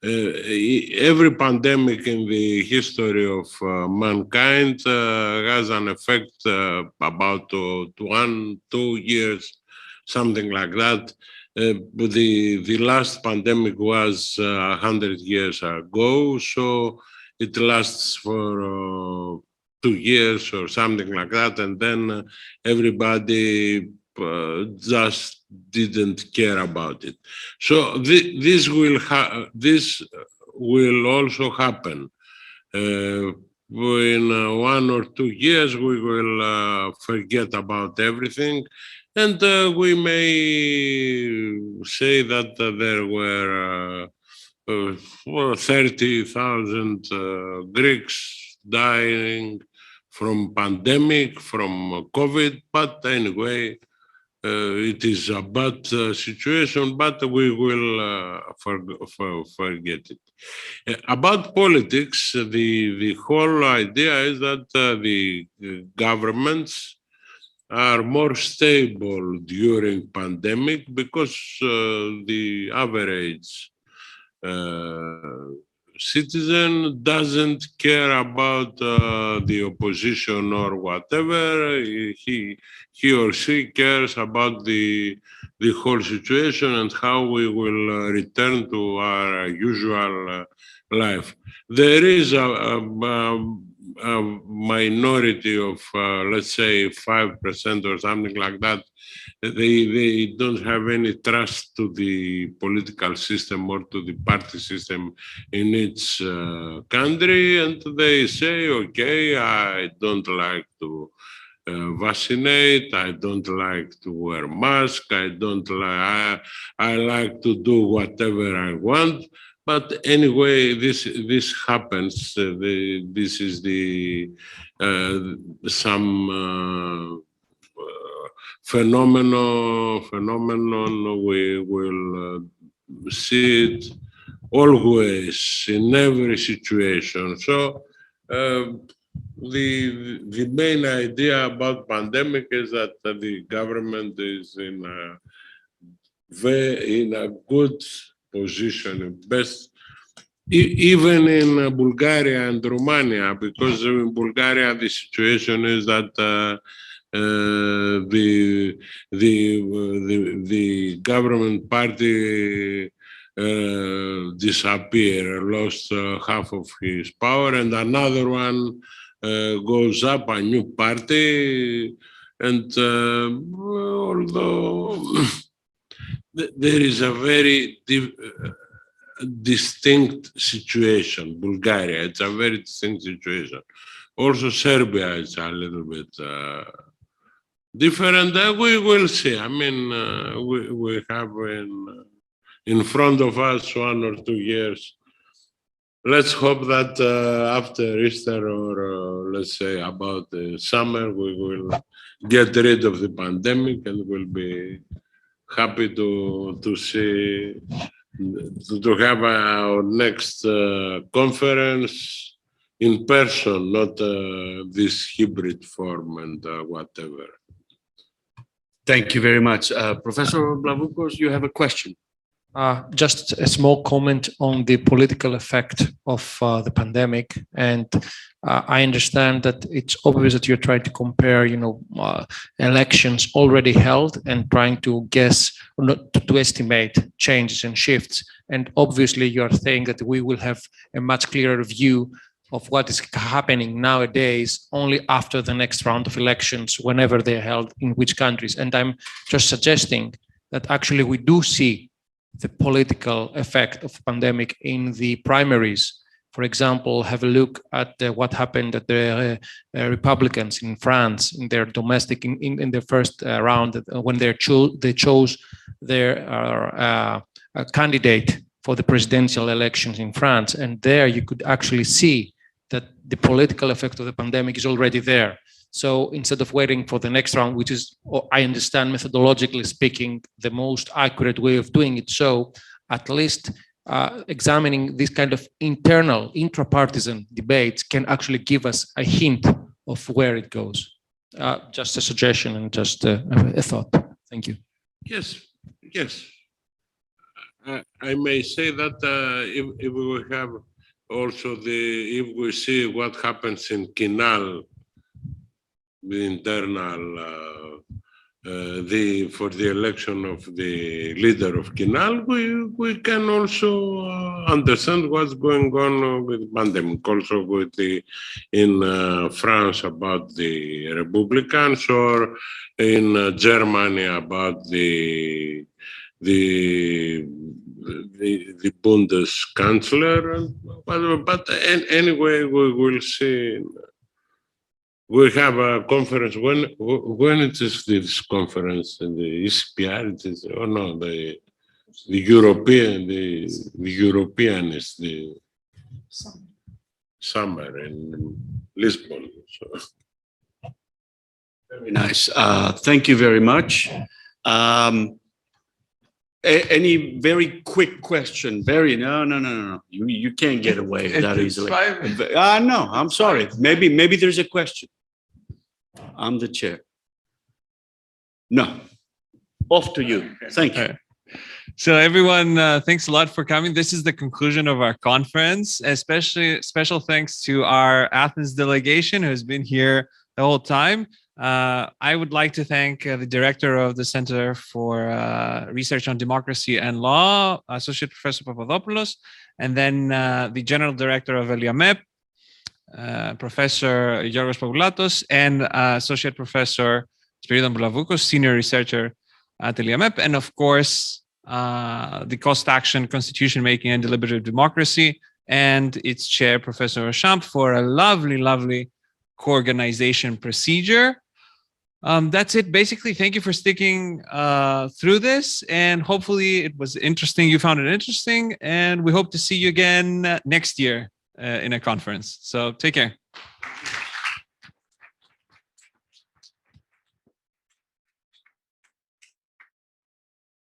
Every pandemic in the history of mankind has an effect about 1-2 years, something like that. The last pandemic was 100 years ago, so it lasts for 2 years or something like that, and then everybody just didn't care about it. So this will also happen. In 1 or 2 years, we will forget about everything, and we may say that there were 30,000 Greeks dying from pandemic, from COVID, but anyway, it is a bad situation, but we will forget it. About politics, the whole idea is that the governments are more stable during pandemic because the average citizen doesn't care about the opposition or whatever. He or she cares about the whole situation and how we will return to our usual life. There is a minority of, let's say, 5% or something like that. They don't have any trust to the political system or to the party system in each country, and they say, okay, I don't like to vaccinate, I don't like to wear mask, I don't like, I like to do whatever I want. But anyway, this happens. This is the some phenomenon. We will see it always in every situation. So the main idea about pandemic is that the government is in a good position, best, even in Bulgaria and Romania, because in Bulgaria the situation is that the government party disappear, lost half of his power, and another one goes up, a new party, and although there is a very distinct situation, Bulgaria, it's a very distinct situation. Also Serbia is a little bit different. We will see. I mean, we have in front of us 1 or 2 years. Let's hope that after Easter or let's say about the summer, we will get rid of the pandemic and we'll be happy to see, to have our next conference in person, not this hybrid form and whatever. Thank you very much. Professor Blavoukos, you have a question. Just a small comment on the political effect of the pandemic. And I understand that it's obvious that you're trying to compare, elections already held and trying to guess, or not to estimate changes and shifts. And obviously you're saying that we will have a much clearer view of what is happening nowadays only after the next round of elections, whenever they're held in which countries. And I'm just suggesting that actually we do see the political effect of the pandemic in the primaries. For example, have a look at what happened at the Republicans in France in their domestic, in their first round, when they chose their candidate for the presidential elections in France. And there you could actually see that the political effect of the pandemic is already there. So instead of waiting for the next round, which is, I understand methodologically speaking, the most accurate way of doing it, so at least examining this kind of internal, intra-partisan debates can actually give us a hint of where it goes. Just a suggestion and just a thought. Thank you. Yes, yes. I may say that if we have also if we see what happens in Kinal, the internal, for the election of the leader of Kinal, we can also understand what's going on with pandemic, also with in France about the Republicans, or in Germany about the Bundeskanzler, but anyway, we will see. We have a conference. When it is this conference in the ECPR? It is, oh no, the European, the European is the summer in Lisbon. So. Very nice. Thank you very much. Any very quick question? No. You can't get away that easily. No, I'm sorry. Maybe there's a question. I'm the chair. No. Off to you. Thank you. So everyone, thanks a lot for coming. This is the conclusion of our conference. Especially special thanks to our Athens delegation who has been here the whole time. I would like to thank the director of the Center for Research on Democracy and Law, Associate Professor Papadopoulos, and then the General Director of ELIAMEP, Professor Giorgos Pavlatos, and Associate Professor Spyridon Blavoukos, Senior Researcher at ELIAMEP, and of course, the Cost Action, Constitution Making and Deliberative Democracy, and its chair, Professor Rochamp, for a lovely co-organization procedure. That's it. Basically, thank you for sticking through this, and hopefully it was interesting. You found it interesting, and we hope to see you again next year in a conference. So take care.